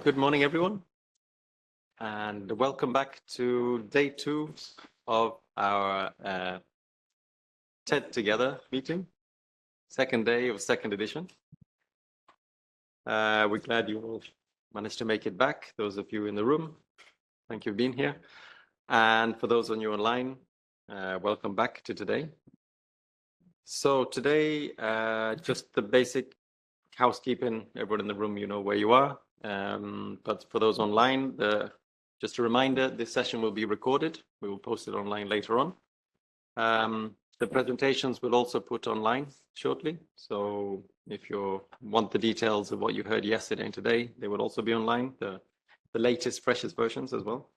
Good morning, everyone, and welcome back to day 2 of our TED Together meeting, second day of second edition. We're glad you all managed to make it back. Those of you in the room, thank you for being here. And for those on you online, welcome back to today. So today, just the basic housekeeping. Everyone in the room, you know where you are. But for those online, just a reminder, this session will be recorded. We will post it online later on. The presentations will also put online shortly. So if you want the details of what you heard yesterday and today, they will also be online, the latest, freshest versions as well.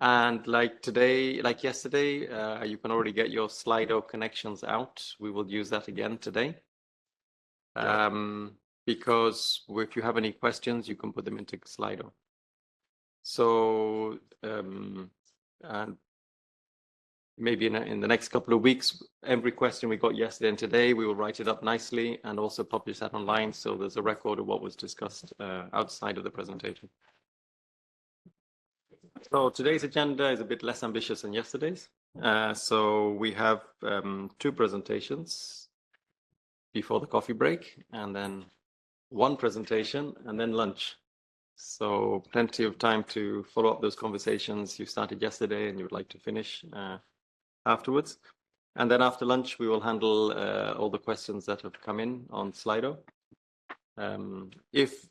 And like today, like yesterday, you can already get your Slido connections out. We will use that again today. Because if you have any questions, you can put them into Slido. So and maybe in the next couple of weeks, every question we got yesterday and today, we will write it up nicely and also publish that online. So there's a record of what was discussed outside of the presentation. So today's agenda is a bit less ambitious than yesterday's. So we have 2 presentations before the coffee break, and then 1 presentation, and then lunch. So plenty of time to follow up those conversations you started yesterday and you would like to finish afterwards. And then after lunch, we will handle all the questions that have come in on Slido. If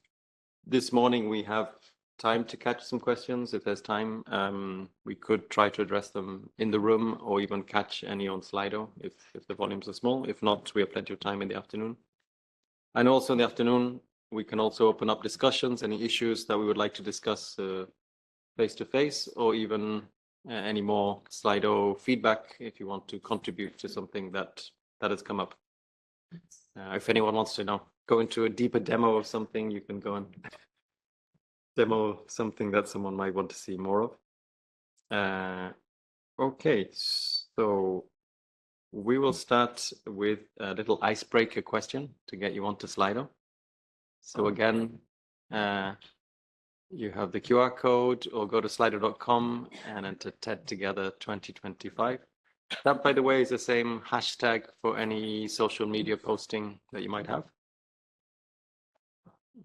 this morning we have time to catch some questions, if there's time, we could try to address them in the room or even catch any on Slido if the volumes are small. If not, we have plenty of time in the afternoon. And also in the afternoon, we can also open up discussions, any issues that we would like to discuss face-to-face, or even any more Slido feedback if you want to contribute to something that has come up. If anyone wants to go into a deeper demo of something, you can go and demo something that someone might want to see more of. Okay, so we will start with a little icebreaker question to get you onto Slido. So again, you have the QR code, or go to slido.com and enter TED Together 2025. That, by the way, is the same hashtag for any social media posting that you might have.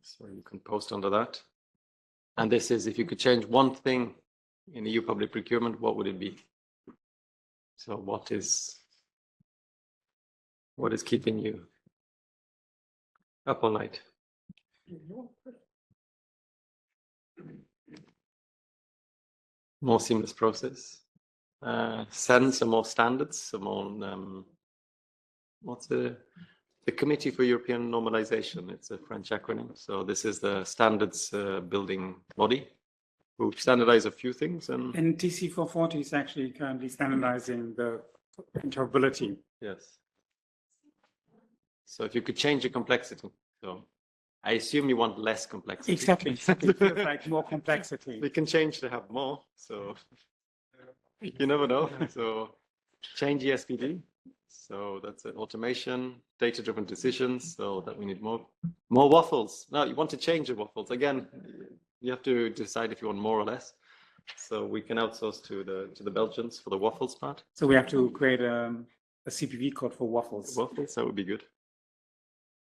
So you can post under that. And this is, if you could change one thing in EU public procurement, what would it be? So what is keeping you up all night? More seamless process. Send some more standards, some more. What's the Committee for European Normalization? It's a French acronym. So this is the standards building body who standardize a few things. And TC 440 is actually currently standardizing the interoperability. Yes. So if you could change the complexity. So I assume you want less complexity. Exactly. Like more complexity. We can change to have more. So you never know. So change ESPD. So that's an automation, data-driven decisions. So that we need more waffles. Now you want to change the waffles again. You have to decide if you want more or less. So we can outsource to the Belgians for the waffles part. So we have to create a CPV code for waffles. Waffles, that would be good.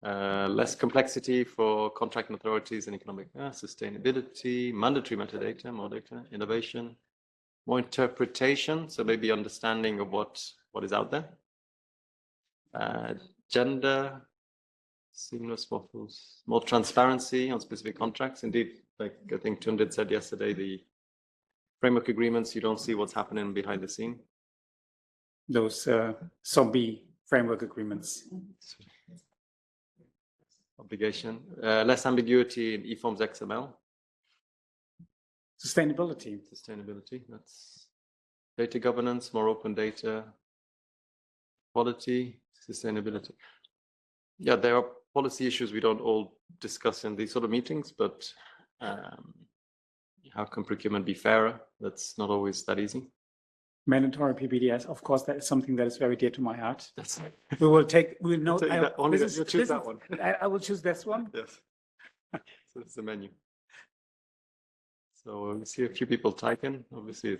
Less complexity for contracting authorities and economic sustainability, mandatory metadata, more data, innovation, more interpretation. So maybe understanding of what is out there. Gender, seamless waffles, more transparency on specific contracts. Indeed, like I think Tundid said yesterday, the framework agreements, you don't see what's happening behind the scene. Those zombie framework agreements. Obligation, less ambiguity in eForms XML. Sustainability, that's data governance, more open data, quality, sustainability. Yeah, there are policy issues we don't all discuss in these sort of meetings, but how can procurement be fairer? That's not always that easy. Mandatory PPDS, of course, that is something that is very dear to my heart. We will know. Only you'll choose that one. I will choose this one. Yes. So it's the menu. So we see a few people typing. Obviously,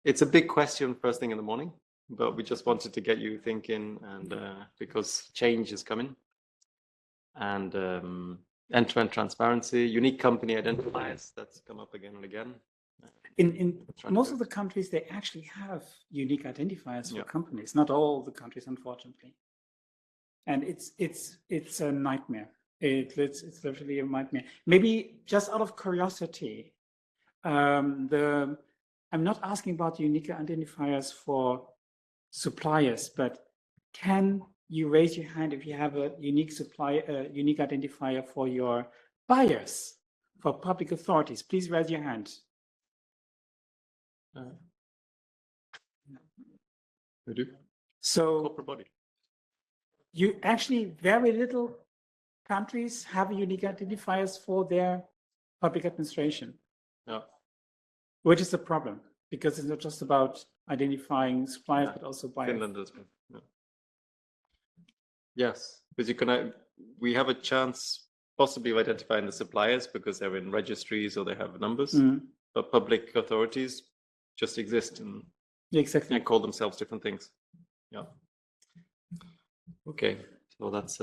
it's a big question first thing in the morning, but we just wanted to get you thinking, and because change is coming, and end-to-end transparency, unique company identifiers, that's come up again and again. In most of the countries, they actually have unique identifiers for companies. Not all the countries, unfortunately. And it's a nightmare. It's literally a nightmare. Maybe just out of curiosity, I'm not asking about unique identifiers for suppliers, but can you raise your hand if you have a unique unique identifier for your buyers, for public authorities? Please raise your hand. We do. So corporate body. You actually, very little countries have unique identifiers for their public administration. Yeah. Which is a problem, because it's not just about identifying suppliers, but also buyers. Finland as well. Yeah. Yes, because we have a chance possibly of identifying the suppliers because they're in registries or they have numbers, but public authorities just exist and call themselves different things. Yeah. Okay, so that's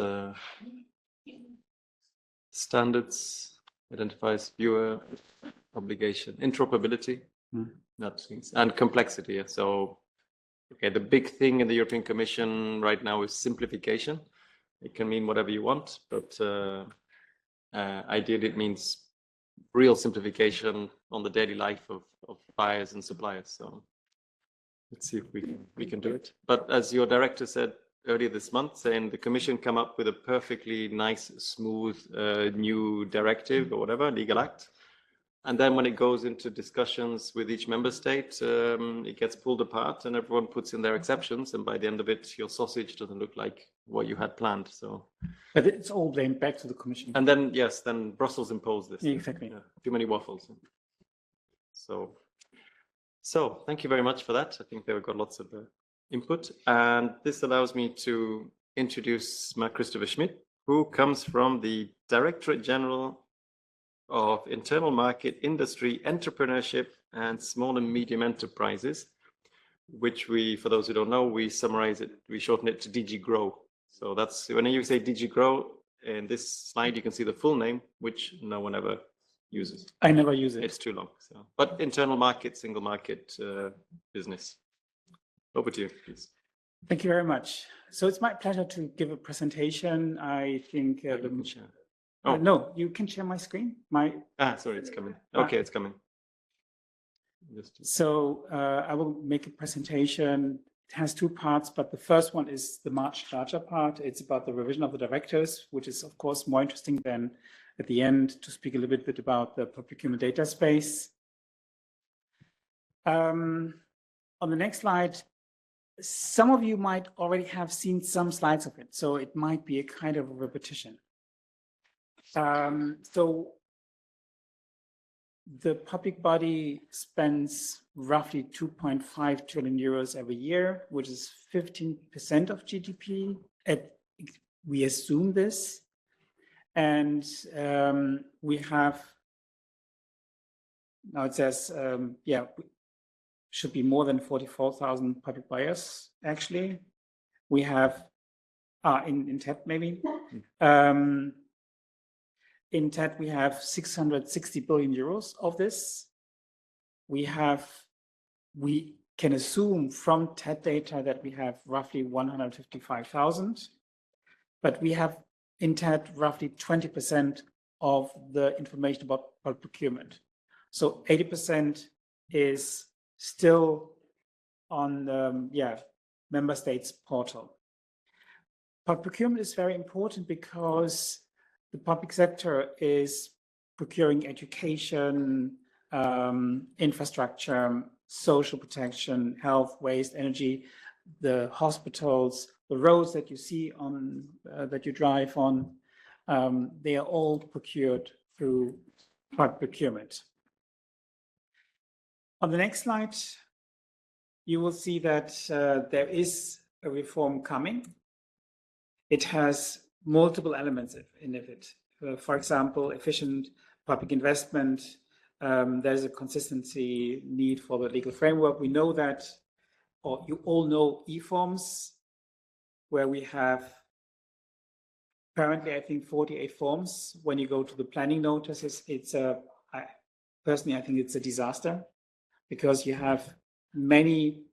standards, identifies viewer, obligation, interoperability, and complexity. So, okay, the big thing in the European Commission right now is simplification. It can mean whatever you want, but ideally it means real simplification on the daily life of buyers and suppliers. So let's see if we can do it. But as your director said earlier this month, saying the Commission come up with a perfectly nice, smooth new directive or whatever, legal act. And then when it goes into discussions with each member state, it gets pulled apart and everyone puts in their exceptions. And by the end of it, your sausage doesn't look like what you had planned. So, but it's all blamed back to the Commission. And then, yes, then Brussels imposed this. Exactly. Yeah, too many waffles. So thank you very much for that. I think they've got lots of input. And this allows me to introduce Mark Christopher Schmidt, who comes from the Directorate General of Internal Market, Industry, Entrepreneurship, and Small and Medium Enterprises, which we, for those who don't know, we summarize it, we shorten it to DG Grow. So that's, when you say DG Grow, in this slide, you can see the full name, which no one ever uses. I never use it. It's too long. So, but internal market, single market business. Over to you, please. Thank you very much. So it's my pleasure to give a presentation. I think no, you can share my screen. Sorry, it's coming. Okay, it's coming. So I will make a presentation. It has two parts, but the first one is the much larger part. It's about the revision of the directives, which is of course more interesting than at the end to speak a little bit about the procurement data space. On the next slide, some of you might already have seen some slides of it, so it might be a kind of a repetition. So the public body spends roughly 2.5 trillion euros every year, which is 15% of GDP. We assume this. And we have, now it says, should be more than 44,000 public buyers, actually. We have, in TED maybe. In TED, we have 660 billion euros of this. We can assume from TED data that we have roughly 155,000, but we have in TED roughly 20% of the information about procurement. So 80% is still on the member states portal. But procurement is very important because the public sector is procuring education, infrastructure, social protection, health, waste, energy, the hospitals, the roads that you see on, that you drive on, they are all procured through public procurement. On the next slide, you will see that there is a reform coming. It has multiple elements in it. For example, efficient public investment, there's a consistency need for the legal framework. We know that, or you all know e-forms, where we have currently, I think, 48 forms. When you go to the planning notices, personally, I think it's a disaster, because you have many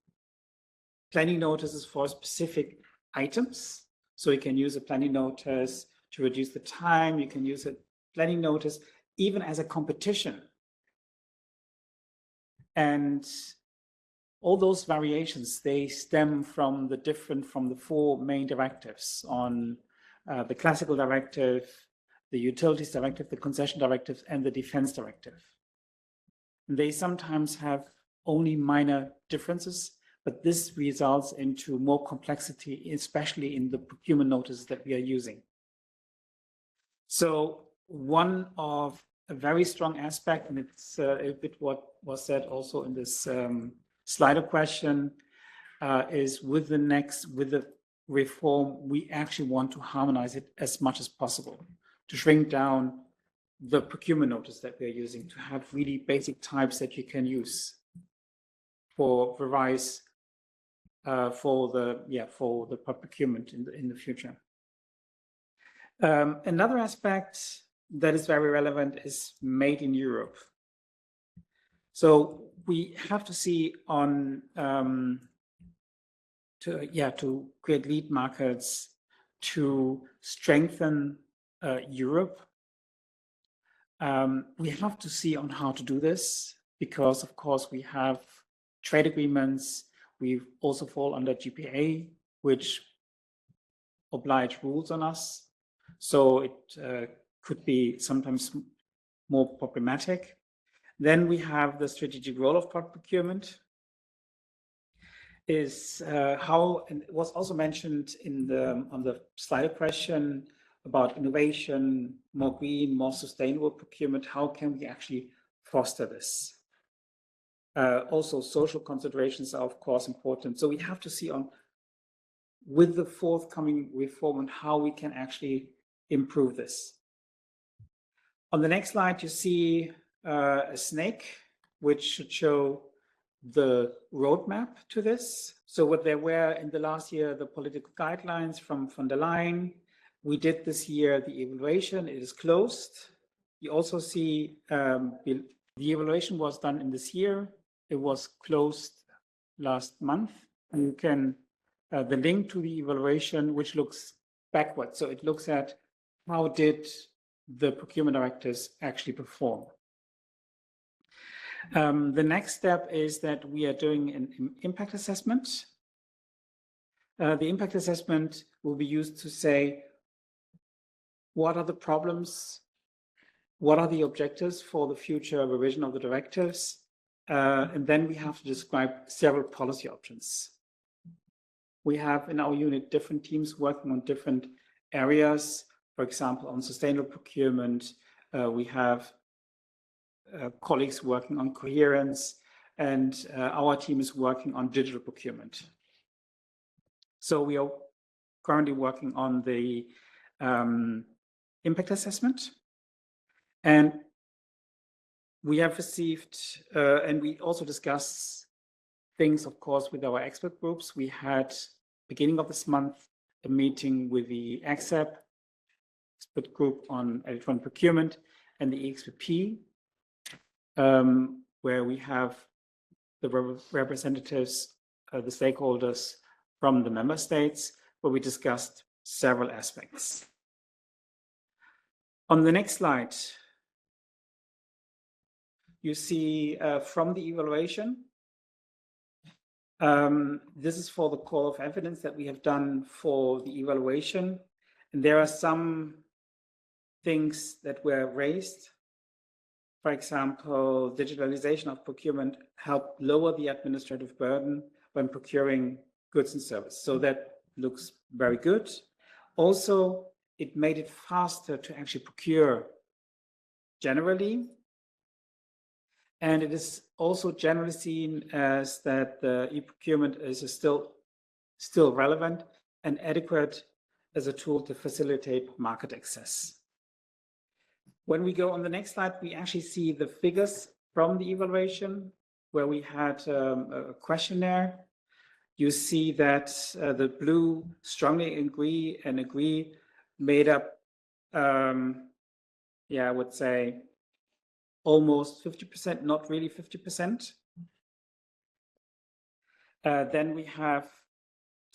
planning notices for specific items. So you can use a planning notice to reduce the time. You can use a planning notice even as a competition. And all those variations, they stem from the four main directives on the classical directive, the utilities directive, the concession directive, and the defense directive. They sometimes have only minor differences, but this results into more complexity, especially in the procurement notices that we are using. So one of a very strong aspect, and it's a bit what was said also in this Slido question, is with the reform, we actually want to harmonize it as much as possible, to shrink down the procurement notice that we're using, to have really basic types that you can use for various for the procurement in the future. Another aspect that is very relevant is made in Europe. So we have to see on to create lead markets, to strengthen Europe. We have to see on how to do this, because of course we have trade agreements. We also fall under GPA, which oblige rules on us. So it could be sometimes more problematic. Then we have the strategic role of procurement. Is how, and it was also mentioned on the slide question about innovation, more green, more sustainable procurement. How can we actually foster this? Also, social considerations are of course important. So we have to see with the forthcoming reform and how we can actually improve this. On the next slide, you see a snake, which should show the roadmap to this. So what there were in the last year, the political guidelines from von der Leyen. We did this year the evaluation. It is closed. You also see the evaluation was done in this year. It was closed last month. And you can the link to the evaluation, which looks backwards. So it looks at how did the procurement directives actually perform. The next step is that we are doing an impact assessment. The impact assessment will be used to say, what are the problems? What are the objectives for the future revision of the directives? And then we have to describe several policy options. We have in our unit different teams working on different areas. For example, on sustainable procurement, we have colleagues working on coherence, and our team is working on digital procurement. So we are currently working on the impact assessment, and we have received, and we also discussed things, of course, with our expert groups. We had, beginning of this month, a meeting with the EXAP expert group on electronic procurement and the EXPP, where we have the representatives, the stakeholders from the member states, where we discussed several aspects. On the next slide, you see from the evaluation, this is for the core of evidence that we have done for the evaluation. And there are some things that were raised. For example, digitalization of procurement helped lower the administrative burden when procuring goods and services. So that looks very good. Also, it made it faster to actually procure generally. And it is also generally seen as that the e-procurement is still relevant and adequate as a tool to facilitate market access. When we go on the next slide, we actually see the figures from the evaluation where we had a questionnaire. You see that the blue strongly agree and agree made up, I would say almost 50%, not really 50%. Then we have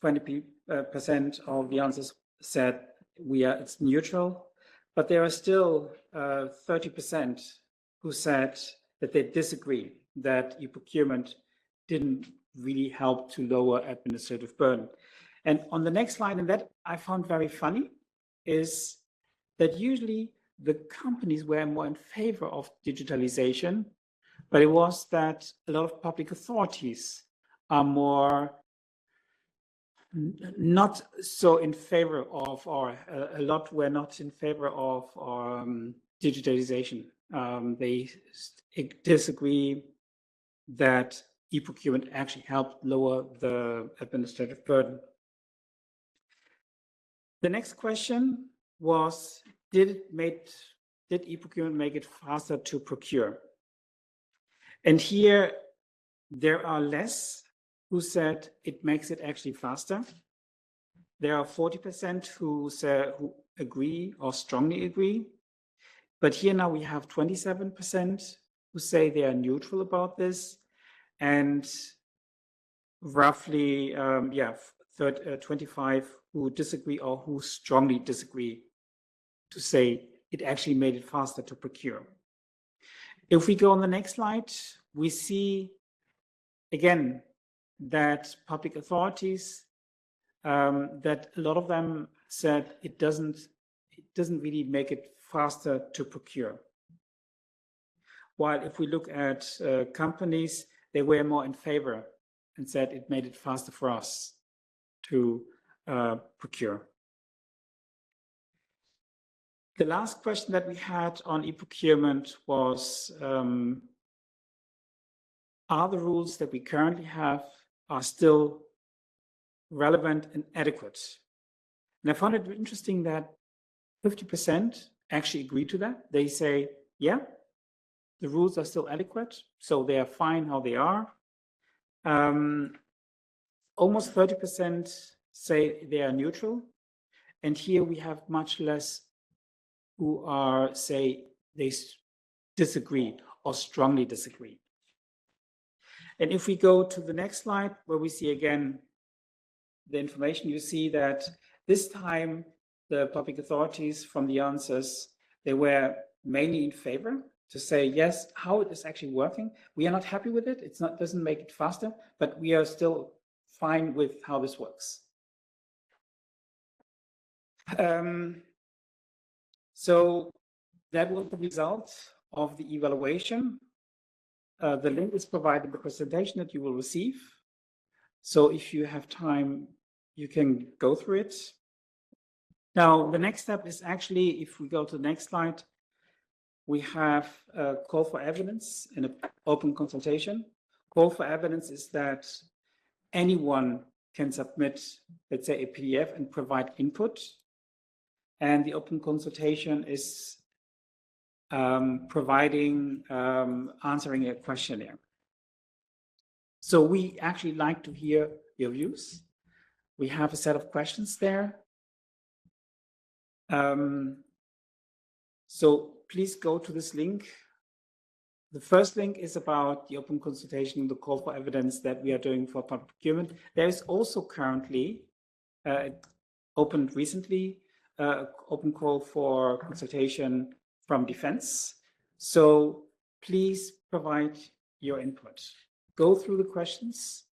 20% of the answers said it's neutral, but there are still 30% who said that they disagree, that eProcurement didn't really help to lower administrative burden. And on the next slide, and that I found very funny, is that usually the companies were more in favor of digitalization, but it was that a lot of public authorities are more not so in favor of, or a lot were not in favor of digitalization. They disagree that eProcurement actually helped lower the administrative burden. The next question was, did eProcurement make it faster to procure? And here there are less who said it makes it actually faster. There are 40% who agree or strongly agree. But here now we have 27% who say they are neutral about this, and roughly 25 who disagree or who strongly disagree to say it actually made it faster to procure. If we go on the next slide, we see again that public authorities, that a lot of them said it doesn't really make it faster to procure. While if we look at companies, they were more in favor and said it made it faster for us to procure. The last question that we had on eProcurement was, are the rules that we currently have are still relevant and adequate? And I found it interesting that 50% actually agree to that. They say, yeah, the rules are still adequate, so they are fine how they are. Almost 30% say they are neutral. And here we have much less who say they disagree or strongly disagree. And if we go to the next slide, where we see again the information, you see that this time the public authorities from the answers, they were mainly in favor to say, yes, how it is actually working. We are not happy with it. It doesn't make it faster, but we are still fine with how this works. So that was the result of the evaluation. The link is provided in the presentation that you will receive. So if you have time, you can go through it. Now, the next step is actually, if we go to the next slide, we have a call for evidence in an open consultation. Call for evidence is that anyone can submit, let's say, a PDF and provide input. And the open consultation is answering a questionnaire. So we actually like to hear your views. We have a set of questions there. So please go to this link. The first link is about the open consultation, the call for evidence that we are doing for public procurement. There is also currently opened recently open call for consultation from defense. So please provide your input. Go through the questions.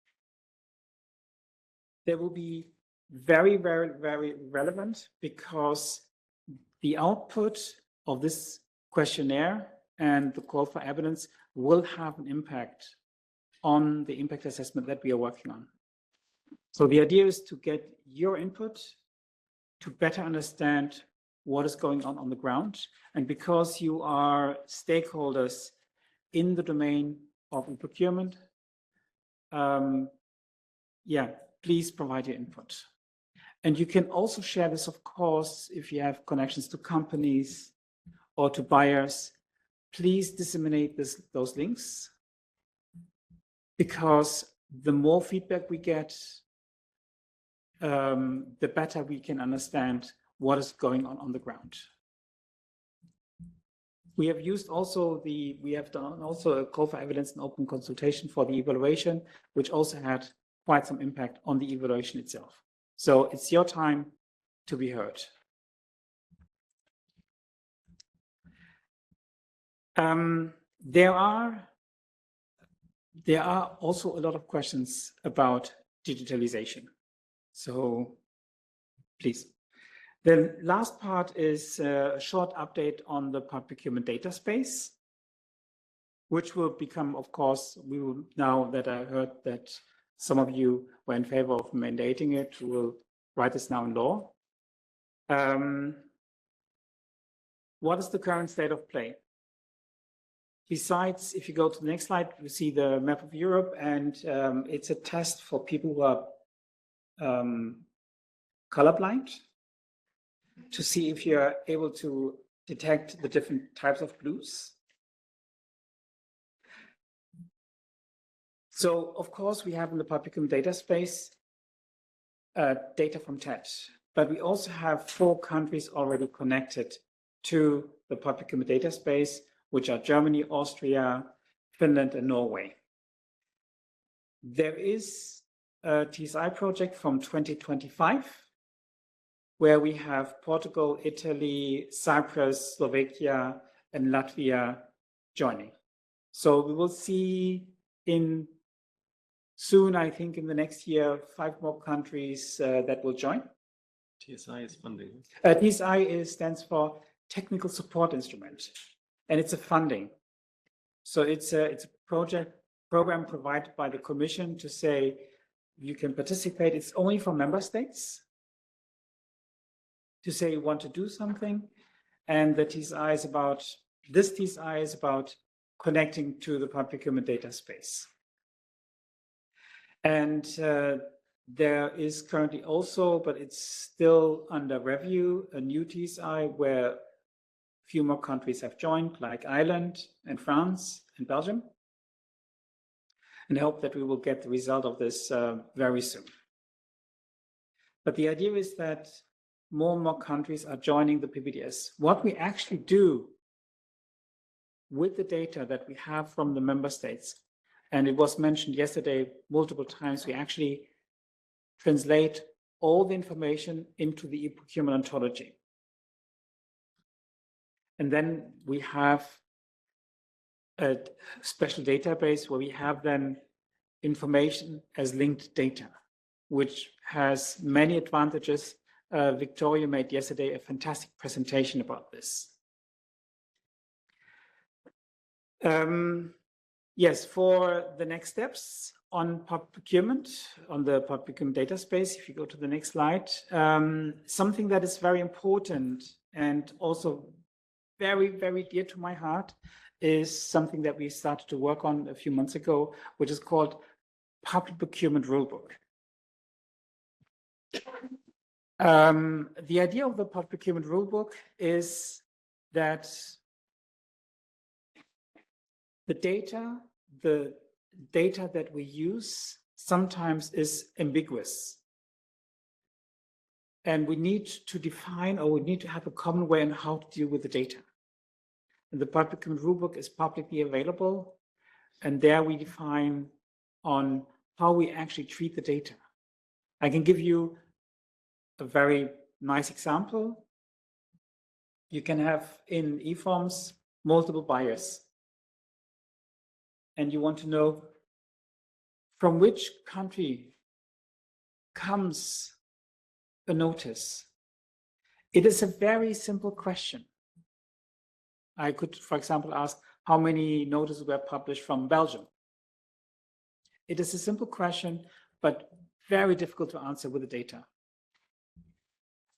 They will be very, very, very relevant because the output of this questionnaire and the call for evidence will have an impact on the impact assessment that we are working on. So the idea is to get your input to better understand what is going on the ground. And because you are stakeholders in the domain of procurement, please provide your input. And you can also share this, of course, if you have connections to companies or to buyers. please disseminate those links, because the more feedback we get, the better we can understand what is going on the ground. We have used also we have done also a call for evidence and open consultation for the evaluation, which also had quite some impact on the evaluation itself. So it's your time to be heard. There are also a lot of questions about digitalization. So please. The last part is a short update on the procurement data space, which will become, of course, we will, now that I heard that some of you were in favor of mandating it, we will write this now in law. What is the current state of play? Besides, if you go to the next slide, you see the map of Europe, and it's a test for people who are colorblind, to see if you're able to detect the different types of blues. So, of course, we have in the procurement data space data from TED, but we also have 4 countries already connected to the procurement data space, which are Germany, Austria, Finland, and Norway. There is a TSI project from 2025, where we have Portugal, Italy, Cyprus, Slovakia, and Latvia joining. So we will see soon, I think in the next year, 5 more countries that will join. TSI is funding. TSI stands for Technical Support Instrument, and it's a funding. So it's a program provided by the Commission to say you can participate. It's only for member states to say you want to do something, and the TSI is about connecting to the procurement data space. And there is currently also, but it's still under review, a new TSI where a few more countries have joined, like Ireland and France and Belgium. And I hope that we will get the result of this very soon. But the idea is that more and more countries are joining the PPDS. What we actually do with the data that we have from the member states, and it was mentioned yesterday multiple times, we actually translate all the information into the eProcurement ontology. And then we have a special database where we have then information as linked data, which has many advantages. Victoria made yesterday a fantastic presentation about this. Yes, for the next steps on procurement, on the procurement data space, if you go to the next slide, something that is very important and also very, very dear to my heart is something that we started to work on a few months ago, which is called Public Procurement Rulebook. The idea of the Public Procurement Rulebook is that the data that we use sometimes is ambiguous. And we need to define, or we need to have a common way on how to deal with the data. And the Public Procurement Rulebook is publicly available, and there we define on how we actually treat the data. I can give you a very nice example. You can have in eForms multiple buyers, and you want to know from which country comes a notice. It is a very simple question. I could, for example, ask how many notices were published from Belgium. It is a simple question, but very difficult to answer with the data,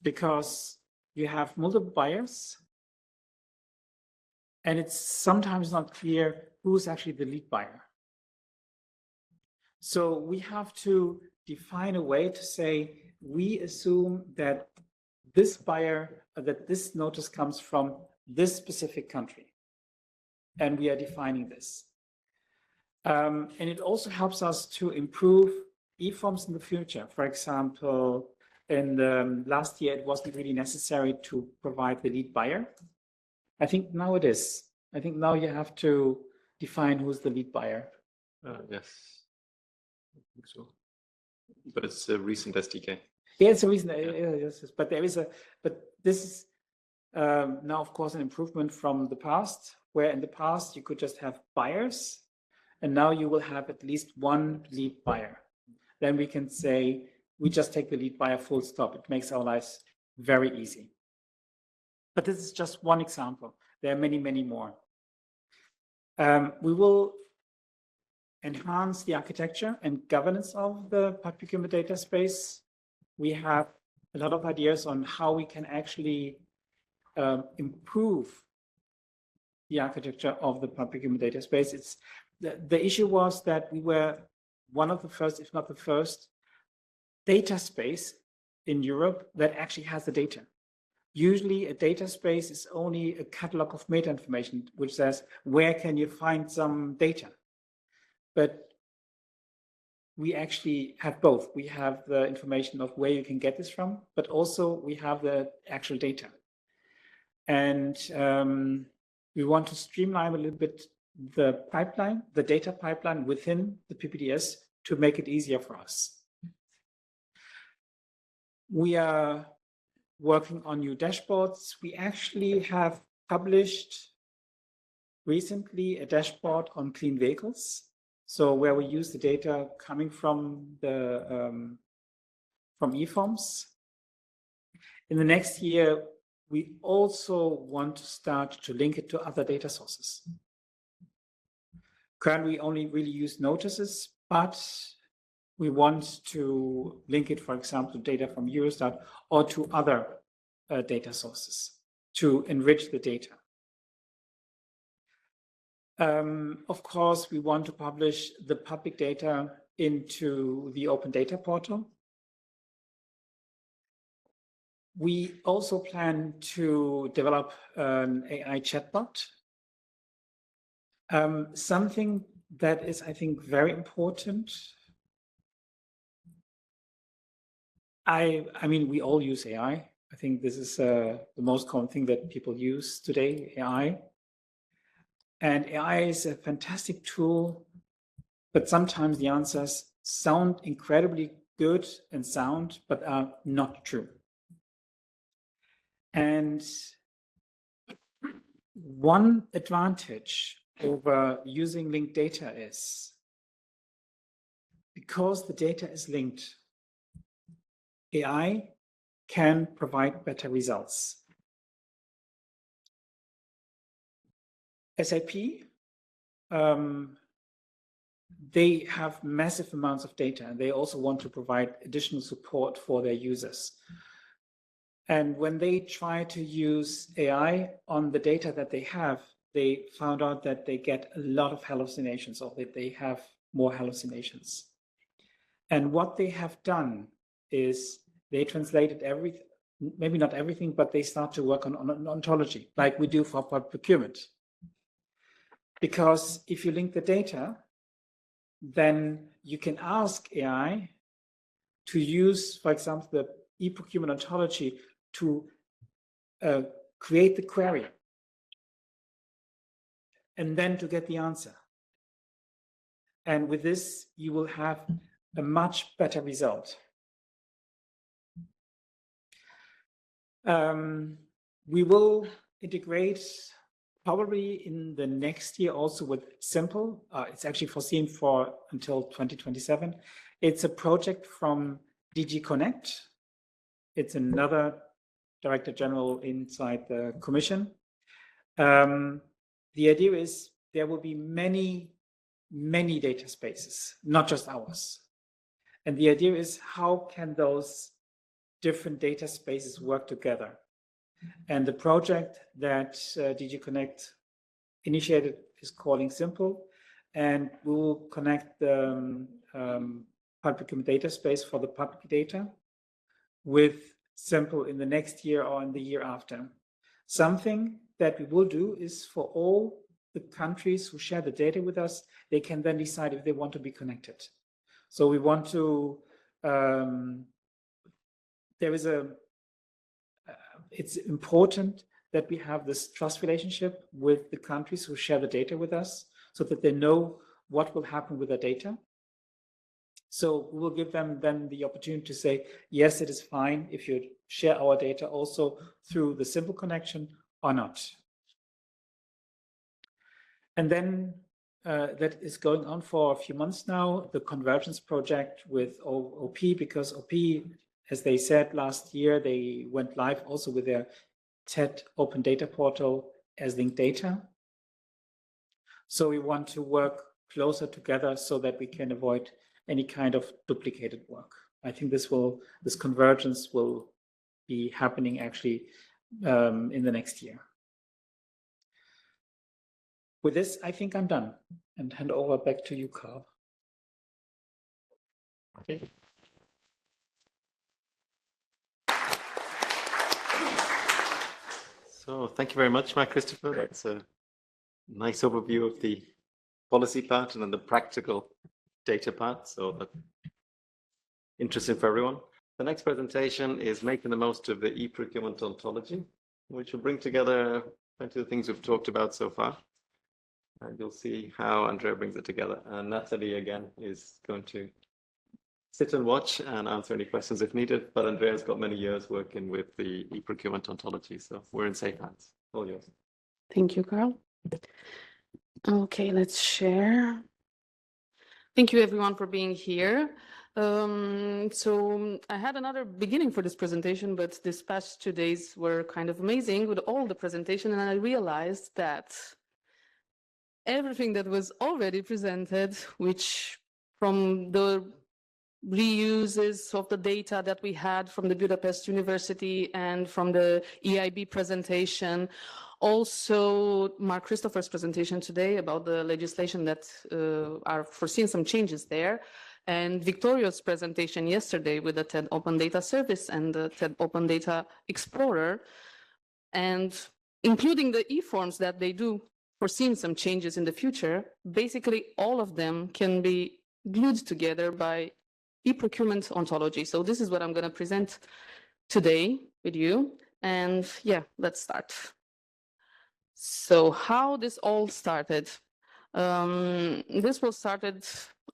because you have multiple buyers, and it's sometimes not clear who's actually the lead buyer. So we have to define a way to say, we assume that this buyer, that this notice comes from this specific country. and we are defining this. And it also helps us to improve e-forms in the future. For example, in the last year, it wasn't really necessary to provide the lead buyer. I think now it is. I think now you have to define who's the lead buyer. Yes, I think so. But it's a recent SDK. Yeah, it's a reason. Yes, but there is but this is now, of course, an improvement from the past, where in the past you could just have buyers, and now you will have at least one lead buyer. Then we can say we just take the lead buyer full stop. It makes our lives very easy. But this is just one example. There are many, many more. We will enhance the architecture and governance of the procurement data space. We have a lot of ideas on how we can actually improve the architecture of the procurement data space. It's the issue was that we were one of the first, if not the first, data space in Europe that actually has the data. Usually a data space is only a catalog of meta information, which says, where can you find some data? But we actually have both. We have the information of where you can get this from, but also we have the actual data. And we want to streamline a little bit the pipeline, the data pipeline within the PPDS to make it easier for us. We are working on new dashboards. We actually have published recently a dashboard on clean vehicles. So where we use the data coming from the from eForms. In the next year, we also want to start to link it to other data sources. Currently, we only really use notices, but we want to link it, for example, to data from Eurostat or to other data sources to enrich the data. Of course, we want to publish the public data into the open data portal. We also plan to develop an AI chatbot. Something that is, I think, very important. I mean, we all use AI. I think this is the most common thing that people use today, AI. And AI is a fantastic tool, but sometimes the answers sound incredibly good and sound, but are not true. And one advantage over using linked data is because the data is linked, AI can provide better results. SAP, they have massive amounts of data, and they also want to provide additional support for their users. And when they try to use AI on the data that they have, they found out that they get a lot of hallucinations, or that they have more hallucinations. And what they have done is they translated everything, maybe not everything, but they start to work on ontology, like we do for procurement. Because if you link the data, then you can ask AI to use, for example, the eProcurement ontology to create the query and then to get the answer. And with this, you will have a much better result. We will integrate probably in the next year also with Simple. It's actually foreseen for until 2027. It's a project from DG Connect. It's another Director General inside the Commission. The idea is there will be many, many data spaces, not just ours. And the idea is how can those different data spaces work together? And the project that DG Connect initiated is calling Simple, and we will connect the public data space for the public data with Simple in the next year or in the year after. Something that we will do is for all the countries who share the data with us, they can then decide if they want to be connected. So we want to, it's important that we have this trust relationship with the countries who share the data with us so that they know what will happen with the data. So we will give them then the opportunity to say, yes, it is fine if you share our data also through the simple connection or not. And then that is going on for a few months now, the convergence project with OP, because OP, as they said last year, they went live also with their TED Open Data Portal as linked data. So we want to work closer together so that we can avoid any kind of duplicated work. I think this convergence will be happening actually in the next year. With this, I think I'm done and hand over back to you, Carl. Okay. So thank you very much, Mark Christopher. That's a nice overview of the policy part and then the practical data part. So that's interesting for everyone. The next presentation is making the most of the eProcurement ontology, which will bring together plenty of the things we've talked about so far. And you'll see how Andrea brings it together. And Natalie, again, is going to sit and watch and answer any questions if needed. But Andrea's got many years working with the eProcurement ontology, so we're in safe hands. All yours. Thank you, Carl. Okay, let's share. Thank you, everyone, for being here. So I had another beginning for this presentation, but this past 2 days were kind of amazing with all the presentation, and I realized that everything that was already presented, which from the reuses of the data that we had from the Budapest University and from the EIB presentation, also Mark Christopher's presentation today about the legislation that are foreseeing some changes there, and Victoria's presentation yesterday with the TED Open Data Service and the TED Open Data Explorer, and including the e-forms that they do foreseeing some changes in the future. Basically, all of them can be glued together by eProcurement ontology. So this is what I'm going to present today with you. And yeah, let's start. So how this all started? This was started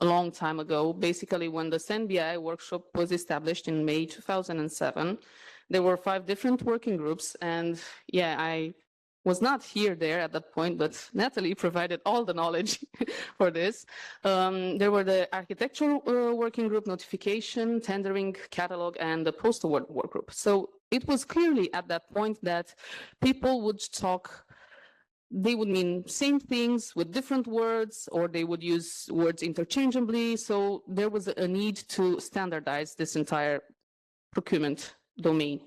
a long time ago, basically when the SendBI workshop was established in May 2007. There were 5 different working groups, and yeah, I was not there at that point, but Natalie provided all the knowledge for this. There were the architectural working group, notification, tendering, catalog, and the post-award work group. So it was clearly at that point that people would talk, they would mean same things with different words, or they would use words interchangeably. So there was a need to standardize this entire procurement domain.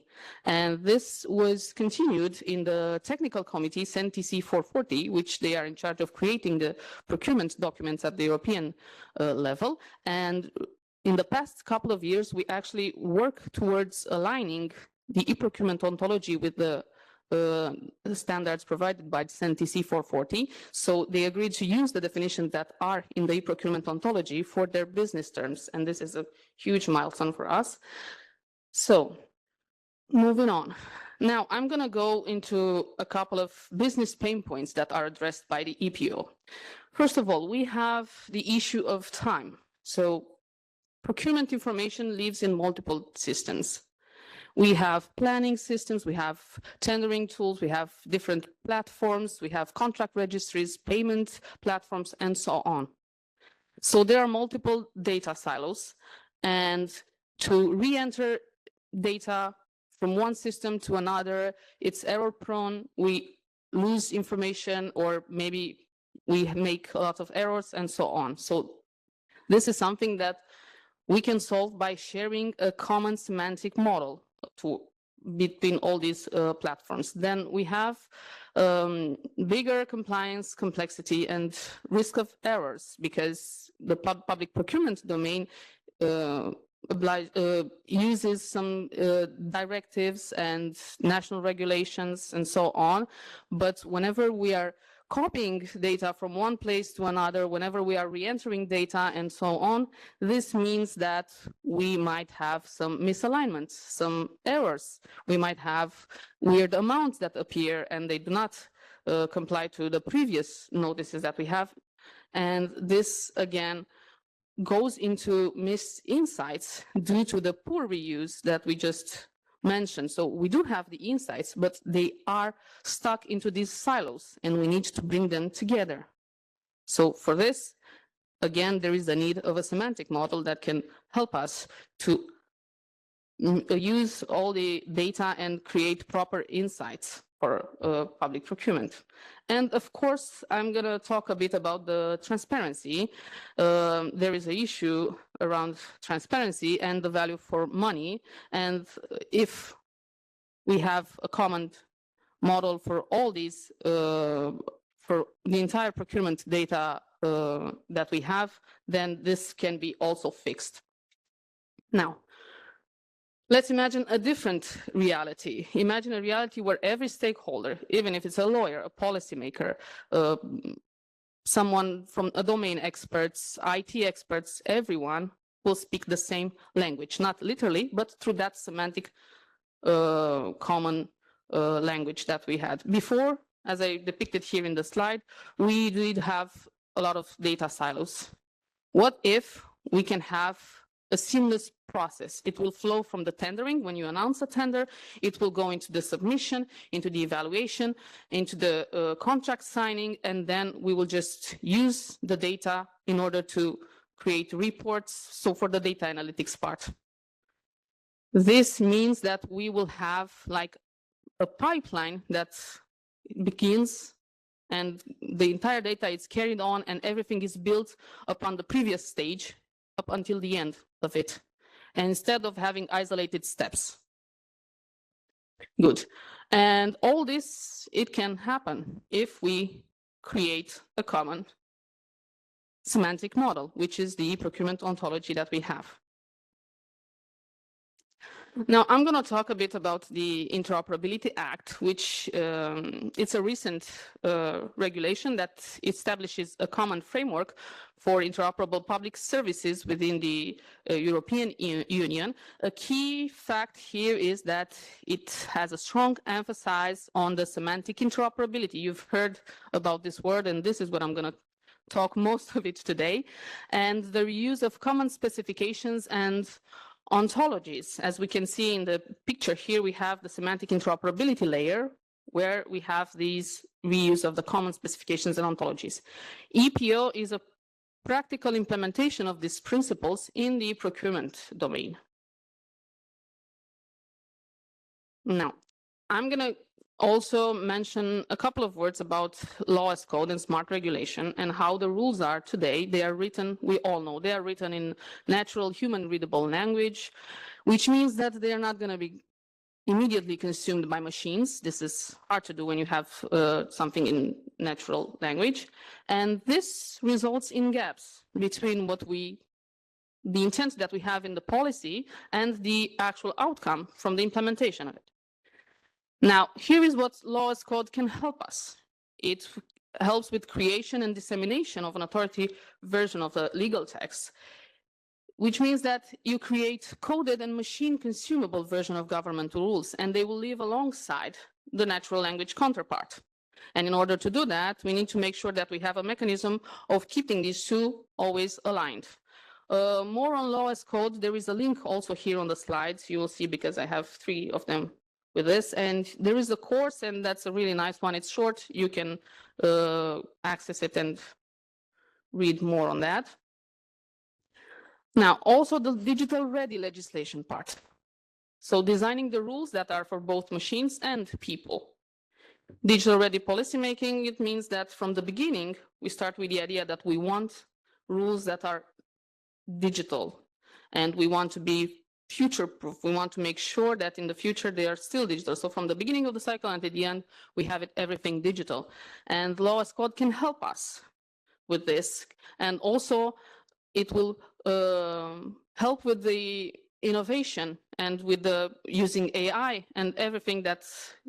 And this was continued in the technical committee, CEN-TC 440, which they are in charge of creating the procurement documents at the European level. And in the past couple of years, we actually work towards aligning the eProcurement ontology with the standards provided by CEN-TC 440. So they agreed to use the definitions that are in the eProcurement ontology for their business terms. And this is a huge milestone for us. So moving on. Now, I'm going to go into a couple of business pain points that are addressed by the EPO. First of all, we have the issue of time. So procurement information lives in multiple systems. We have planning systems, we have tendering tools, we have different platforms, we have contract registries, payment platforms, and so on. So there are multiple data silos, and to re-enter data from one system to another, it's error prone, we lose information, or maybe we make a lot of errors and so on. So this is something that we can solve by sharing a common semantic model between all these platforms. Then we have bigger compliance complexity and risk of errors, because the public procurement domain uses some directives and national regulations and so on. But whenever we are copying data from one place to another, whenever we are re-entering data and so on, this means that we might have some misalignments, some errors. We might have weird amounts that appear and they do not comply to the previous notices that we have. And this, again, goes into missed insights due to the poor reuse that we just mentioned. So we do have the insights, but they are stuck into these silos and we need to bring them together. So for this, again, there is a need of a semantic model that can help us to use all the data and create proper insights for public procurement. And of course, I'm going to talk a bit about the transparency. There is an issue around transparency and the value for money. And if we have a common model for all these, for the entire procurement data that we have, then this can be also fixed. Now, let's imagine a different reality. Imagine a reality where every stakeholder, even if it's a lawyer, a policymaker, someone from a domain experts, IT experts, everyone will speak the same language, not literally, but through that semantic common language that we had. Before, as I depicted here in the slide, we did have a lot of data silos. What if we can have a seamless process? It will flow from the tendering. When you announce a tender, it will go into the submission, into the evaluation, into the contract signing, and then we will just use the data in order to create reports. So for the data analytics part, this means that we will have like a pipeline that begins and the entire data is carried on and everything is built upon the previous stage up until the end of it, and instead of having isolated steps. Good. And all this, it can happen if we create a common semantic model, which is the procurement ontology that we have. Now, I'm going to talk a bit about the Interoperability Act, which it's a recent regulation that establishes a common framework for interoperable public services within the European Union. A key fact here is that it has a strong emphasis on the semantic interoperability. You've heard about this word, and this is what I'm going to talk most of it today, and the reuse of common specifications and ontologies. As we can see in the picture here, we have the semantic interoperability layer where we have these reuse of the common specifications and ontologies. EPO is a practical implementation of these principles in the procurement domain. Now, I'm going to also mention a couple of words about law as code and smart regulation and how the rules are today. They are written, we all know, they are written in natural human readable language, which means that they are not going to be immediately consumed by machines. This is hard to do when you have something in natural language. And this results in gaps between the intent that we have in the policy and the actual outcome from the implementation of it. Now, here is what law as code can help us. It helps with creation and dissemination of an authority version of a legal text, which means that you create coded and machine consumable version of governmental rules, and they will live alongside the natural language counterpart. And in order to do that, we need to make sure that we have a mechanism of keeping these two always aligned. More on law as code, there is a link also here on the slides. You will see, because I have 3 of them with this, and there is a course, and that's a really nice one. It's short. You can access it and read more on that. Now, also the digital ready legislation part. So designing the rules that are for both machines and people. Digital ready policymaking, it means that from the beginning, we start with the idea that we want rules that are digital, and we want to be future-proof. We want to make sure that in the future they are still digital. So from the beginning of the cycle and at the end, we have everything digital. And law as code can help us with this. And also, it will help with the innovation and with the using AI and everything that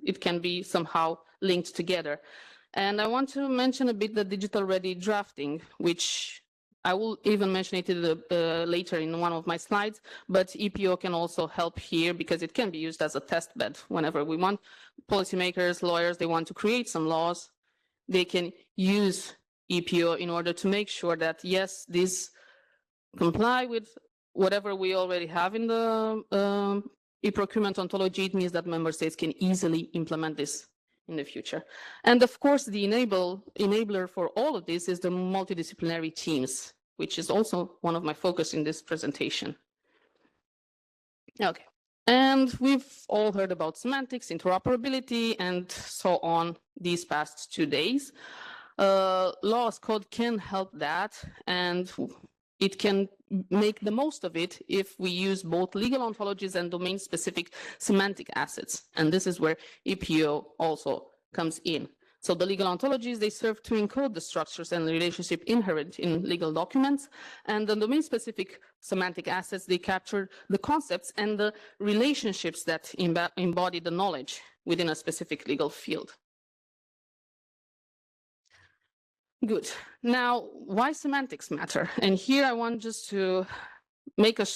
it can be somehow linked together. And I want to mention a bit the digital ready drafting, which I will even mention it later in one of my slides, but EPO can also help here because it can be used as a test bed whenever we want. Policymakers, lawyers, they want to create some laws, they can use EPO in order to make sure that, yes, these comply with whatever we already have in the eProcurement ontology. It means that member states can easily implement this in the future. And of course, the enabler for all of this is the multidisciplinary teams, which is also one of my focus in this presentation. Okay, and we've all heard about semantics, interoperability, and so on these past 2 days. Laws code can help that, and it can make the most of it if we use both legal ontologies and domain-specific semantic assets. And this is where EPO also comes in. So the legal ontologies, they serve to encode the structures and the relationship inherent in legal documents. And the domain-specific semantic assets, they capture the concepts and the relationships that embody the knowledge within a specific legal field. Good. Now, why semantics matter? And here I want just to make a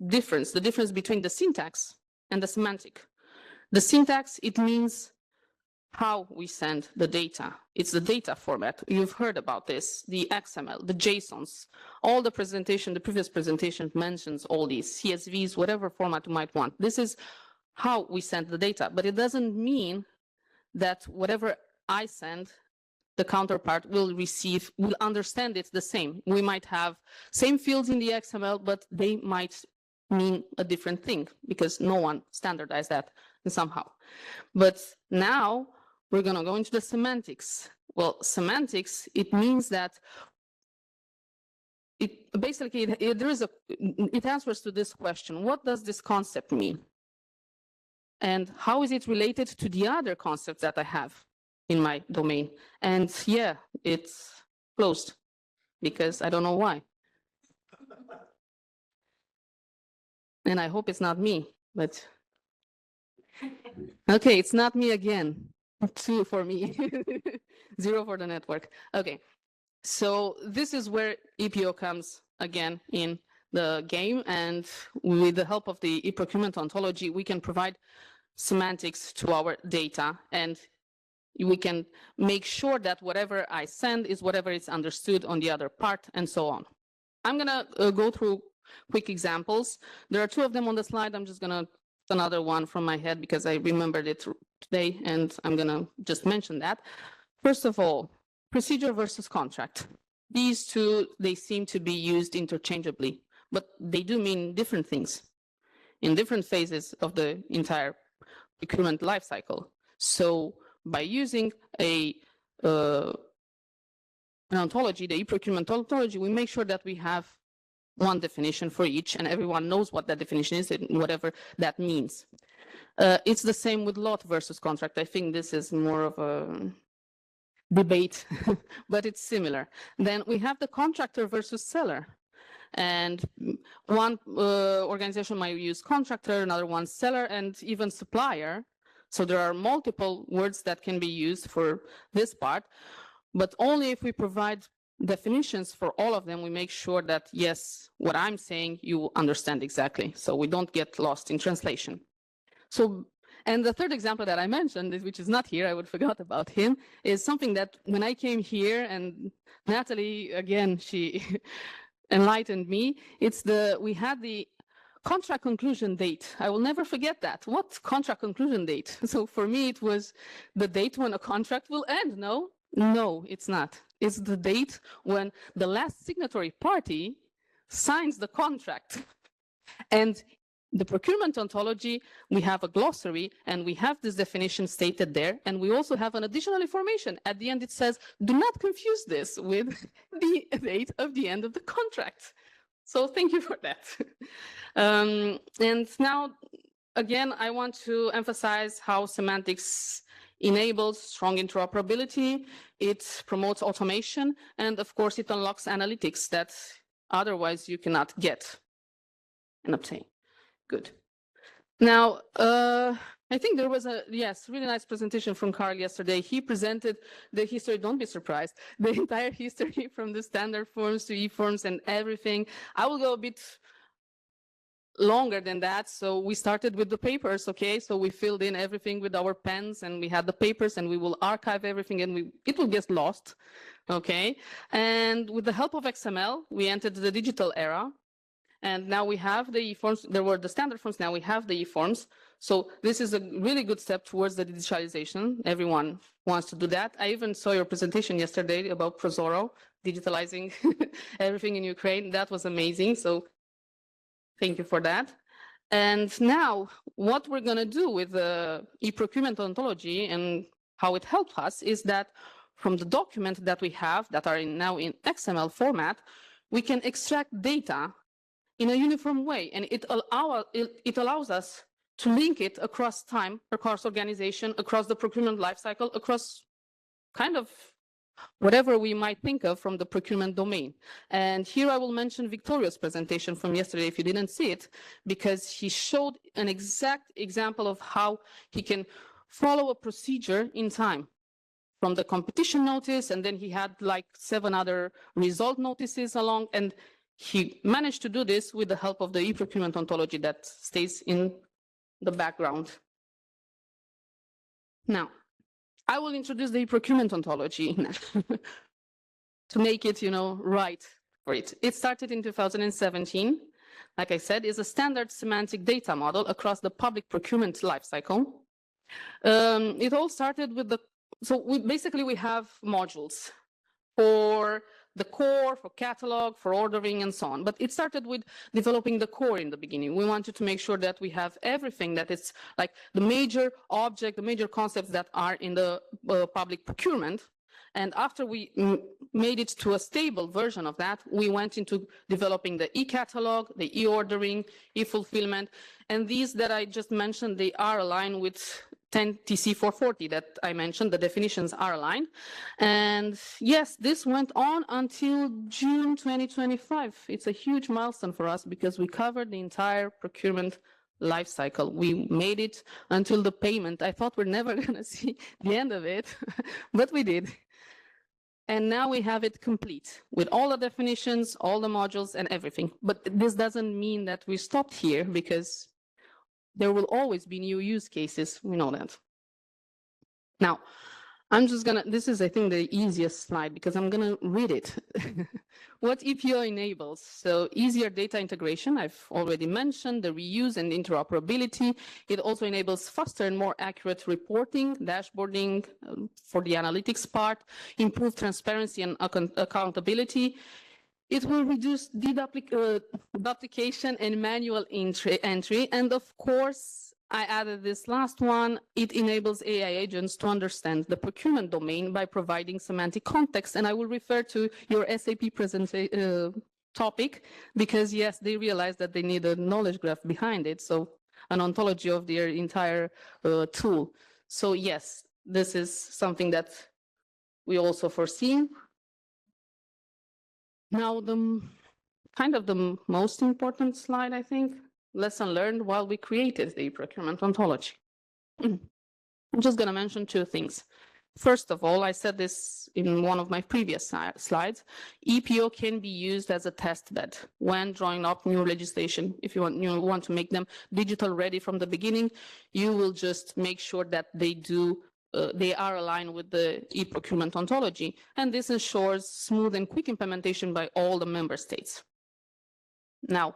difference, the difference between the syntax and the semantic. The syntax, it means how we send the data. It's the data format. You've heard about this, the XML, the JSONs. All the presentation, the previous presentation mentions all these, CSVs, whatever format you might want. This is how we send the data, but it doesn't mean that whatever I send, the counterpart will understand it the same. We might have same fields in the XML, but they might mean a different thing because no one standardized that somehow. But now we're going to go into the semantics. Well, semantics, it means that it answers to this question: what does this concept mean? And how is it related to the other concepts that I have in my domain? And yeah, it's closed because I don't know why. And I hope it's not me, but okay, it's not me again. 2 for me, 0 for the network. Okay, so this is where EPO comes again in the game, and with the help of the eProcurement ontology, we can provide semantics to our data, and we can make sure that whatever I send is whatever is understood on the other part, and so on. I'm gonna go through quick examples. There are 2 of them on the slide. I'm just gonna another one from my head because I remembered it today, and I'm gonna just mention that. First of all, procedure versus contract. These 2, they seem to be used interchangeably, but they do mean different things in different phases of the entire procurement lifecycle. So by using an ontology, the eProcurement ontology, we make sure that we have one definition for each, and everyone knows what that definition is and whatever that means. It's the same with lot versus contract. I think this is more of a debate, but it's similar. Then we have the contractor versus seller. And one organization might use contractor, another one seller, and even supplier. So there are multiple words that can be used for this part, but only if we provide definitions for all of them, we make sure that, yes, what I'm saying, you understand exactly, so we don't get lost in translation. So, and the third example that I mentioned, which is not here, I would forgot about him, is something that when I came here, and Natalie, again, she enlightened me, we had the contract conclusion date. I will never forget that. What contract conclusion date? So for me, it was the date when a contract will end, no? No, it's not. It's the date when the last signatory party signs the contract. And the procurement ontology, we have a glossary, and we have this definition stated there, and we also have an additional information. At the end, it says, do not confuse this with the date of the end of the contract. So thank you for that. And now, again, I want to emphasize how semantics enables strong interoperability, it promotes automation, and of course it unlocks analytics that otherwise you cannot get and obtain. Good. Now, I think there was a, yes, really nice presentation from Carl yesterday. He presented the history, don't be surprised, the entire history from the standard forms to e-forms and everything. I will go a bit longer than that. So we started with the papers, okay? So we filled in everything with our pens and we had the papers and we will archive everything and it will get lost, okay? And with the help of XML, we entered the digital era. And now we have the e-forms. There were the standard forms, now we have the e-forms. So this is a really good step towards the digitalization. Everyone wants to do that. I even saw your presentation yesterday about Prozoro, digitalizing everything in Ukraine. That was amazing. So thank you for that. And now what we're going to do with the eProcurement ontology and how it helped us is that from the document that we have that are now in XML format, we can extract data in a uniform way. And it allows us to link it across time, across organization, across the procurement lifecycle, across kind of whatever we might think of from the procurement domain. And here I will mention Victoria's presentation from yesterday, if you didn't see it, because he showed an exact example of how he can follow a procedure in time from the competition notice, and then he had like 7 other result notices along, and he managed to do this with the help of the eProcurement ontology that stays in the background. Now, I will introduce the eProcurement ontology to make it, right for it. It started in 2017. Like I said, is a standard semantic data model across the public procurement lifecycle. It all started with we have modules for the core, for catalog, for ordering, and so on. But it started with developing the core in the beginning. We wanted to make sure that we have everything that is like the major object, the major concepts that are in the public procurement. And after we made it to a stable version of that, we went into developing the e-catalog, the e-ordering, e-fulfillment. And these that I just mentioned, they are aligned with 10 TC 440 that I mentioned. The definitions are aligned. And yes, this went on until June 2025. It's a huge milestone for us because we covered the entire procurement life cycle. We made it until the payment. I thought we're never going to see the end of it, but we did. And now we have it complete with all the definitions, all the modules and everything. But this doesn't mean that we stopped here because there will always be new use cases. We know that. Now, this is, I think, the easiest slide because I'm going to read it. What EPO enables? So easier data integration, I've already mentioned, the reuse and interoperability. It also enables faster and more accurate reporting, dashboarding for the analytics part, improved transparency and accountability. It will reduce duplication and manual entry. And of course, I added this last one. It enables AI agents to understand the procurement domain by providing semantic context. And I will refer to your SAP presentation topic because, yes, they realized that they need a knowledge graph behind it. So an ontology of their entire tool. So, yes, this is something that we also foresee. Now, the most important slide, I think, lesson learned while we created the procurement ontology. I'm just going to mention 2 things. First of all, I said this in one of my previous slides, EPO can be used as a test bed when drawing up new legislation. If you want to make them digital ready from the beginning, you will just make sure that they are aligned with the eProcurement ontology, and this ensures smooth and quick implementation by all the member states. Now,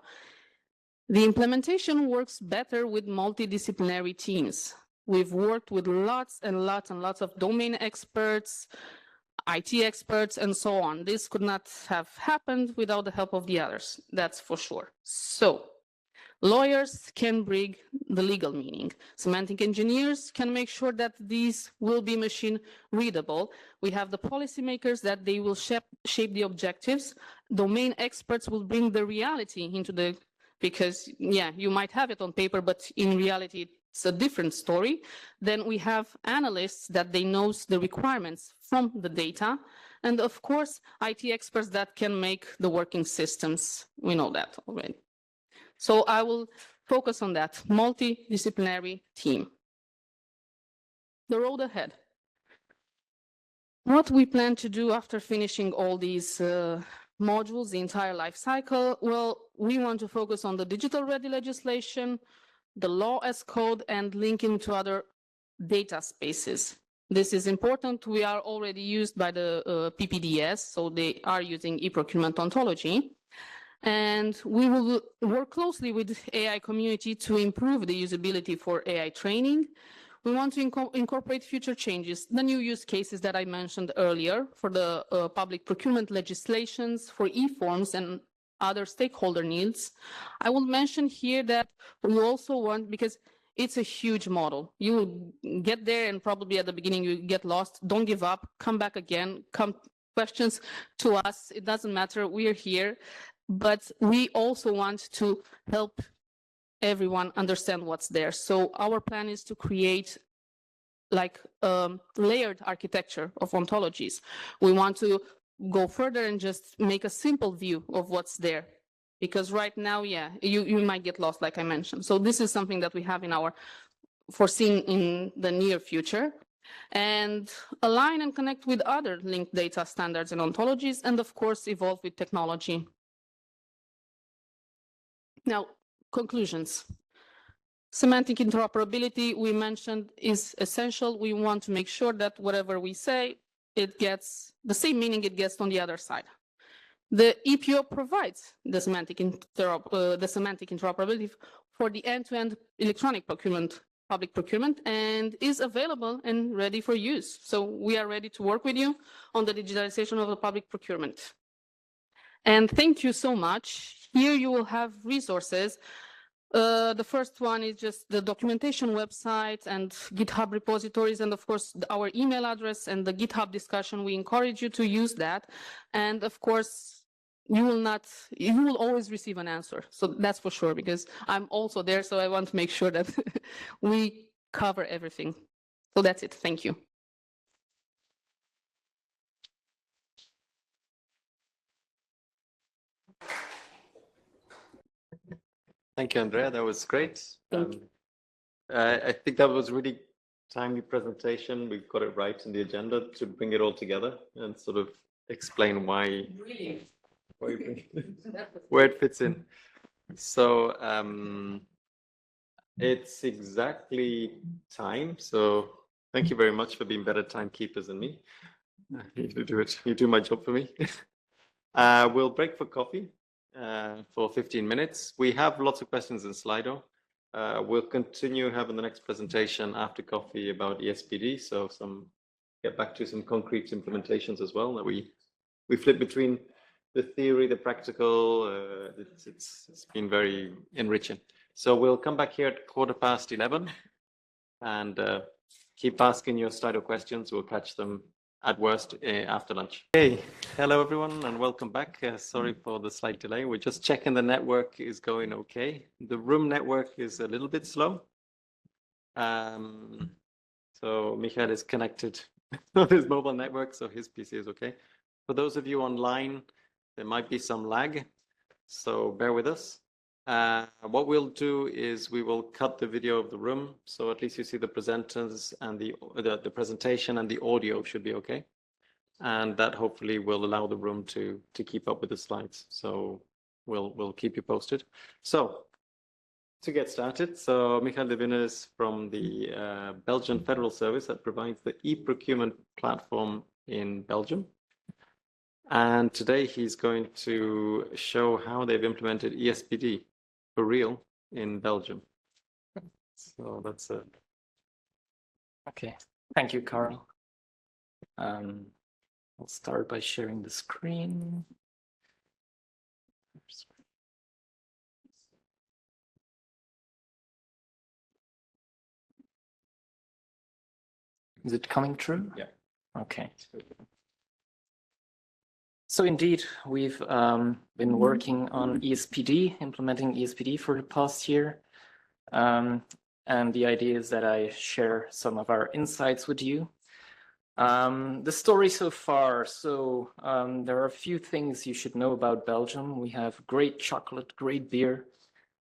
the implementation works better with multidisciplinary teams. We've worked with lots and lots and lots of domain experts, IT experts, and so on. This could not have happened without the help of the others, that's for sure. So, lawyers can bring the legal meaning. Semantic engineers can make sure that these will be machine readable. We have the policymakers that they will shape the objectives. Domain experts will bring the reality into because, yeah, you might have it on paper, but in reality, it's a different story. Then we have analysts that they know the requirements from the data. And of course, IT experts that can make the working systems. We know that already. So I will focus on that multidisciplinary team. the road ahead. What we plan to do after finishing all these modules, the entire life cycle, well, we want to focus on the digital ready legislation, the law as code, and linking to other data spaces. This is important. We are already used by the PPDS, so they are using eProcurement Ontology. And we will work closely with the AI community to improve the usability for AI training. We want to incorporate future changes, the new use cases that I mentioned earlier for the public procurement legislations, for e-forms and other stakeholder needs. I will mention here that we also want, because it's a huge model. You will get there and probably at the beginning you get lost. Don't give up, come back again, come questions to us. It doesn't matter, we are here. But we also want to help everyone understand what's there. So our plan is to create like layered architecture of ontologies. We want to go further and just make a simple view of what's there. Because right now, yeah, you might get lost, like I mentioned. So this is something that we have in our foreseen in the near future. And align and connect with other linked data standards and ontologies, and of course, evolve with technology. Now, conclusions. Semantic interoperability, we mentioned, is essential. We want to make sure that whatever we say, it gets the same meaning it gets on the other side. The EPO provides the semantic interoperability for the end-to-end electronic procurement, public procurement, and is available and ready for use. So we are ready to work with you on the digitalization of the public procurement. And thank you so much. Here you will have resources. The first one is just the documentation website and GitHub repositories, and of course our email address and the GitHub discussion. We encourage you to use that. And of course, you will always receive an answer. So that's for sure, because I'm also there. So I want to make sure that we cover everything. So that's it. Thank you. Thank you, Andrea. That was great. I think that was really timely presentation. We got it right in the agenda to bring it all together and sort of explain why where it fits in. So it's exactly time. So thank you very much for being better timekeepers than me. You do it. You do my job for me. We'll break for coffee for 15 minutes. We have lots of questions in Slido. We'll continue having the next presentation after coffee about ESPD. So get back to some concrete implementations as well that we flip between the theory, the practical. It's been very enriching. So we'll come back here at 11:15 and keep asking your Slido questions. We'll catch them at worst after lunch. Hey, hello everyone and welcome back. Sorry for the slight delay. We're just checking the network is going okay. The room network is a little bit slow. So Michael is connected on his mobile network, so his PC is okay. For those of you online, there might be some lag, so bear with us. What we'll do is we will cut the video of the room, so at least you see the presenters and the presentation, and the audio should be okay. And that hopefully will allow the room to keep up with the slides. So we'll keep you posted. So to get started, so Michael de Winne is from the Belgian Federal Service that provides the eProcurement platform in Belgium. And today he's going to show how they've implemented ESPD for real in Belgium. So that's it. Okay, thank you, Carl. I'll start by sharing the screen. Is it coming through? Yeah. Okay. So indeed, we've been working on ESPD, implementing ESPD for the past year. And the idea is that I share some of our insights with you. The story so far. So there are a few things you should know about Belgium. We have great chocolate, great beer,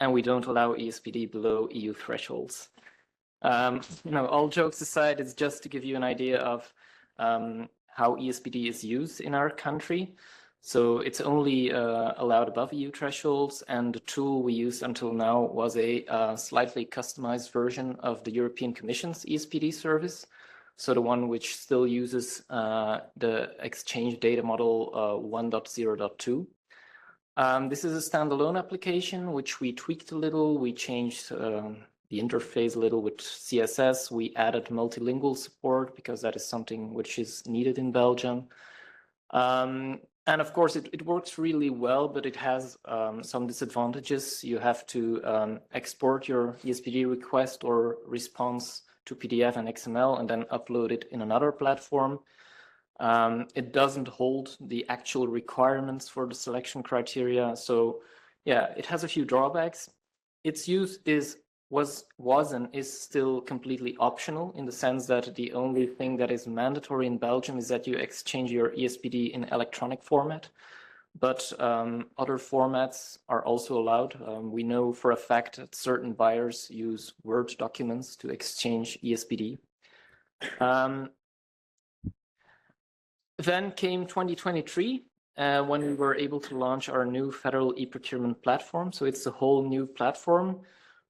and we don't allow ESPD below EU thresholds. All jokes aside, it's just to give you an idea of how ESPD is used in our country. So it's only allowed above EU thresholds, and the tool we used until now was a slightly customized version of the European Commission's ESPD service. So the one which still uses the exchange data model 1.0.2. This is a standalone application, which we tweaked a little. We changed the interface a little with CSS. We added multilingual support because that is something which is needed in Belgium. And of course, it works really well, but it has some disadvantages. You have to export your ESPD request or response to PDF and XML and then upload it in another platform. It doesn't hold the actual requirements for the selection criteria. So yeah, it has a few drawbacks. Its use was and is still completely optional, in the sense that the only thing that is mandatory in Belgium is that you exchange your ESPD in electronic format, but other formats are also allowed. We know for a fact that certain buyers use Word documents to exchange ESPD. Then came 2023, when we were able to launch our new federal eProcurement platform. So it's a whole new platform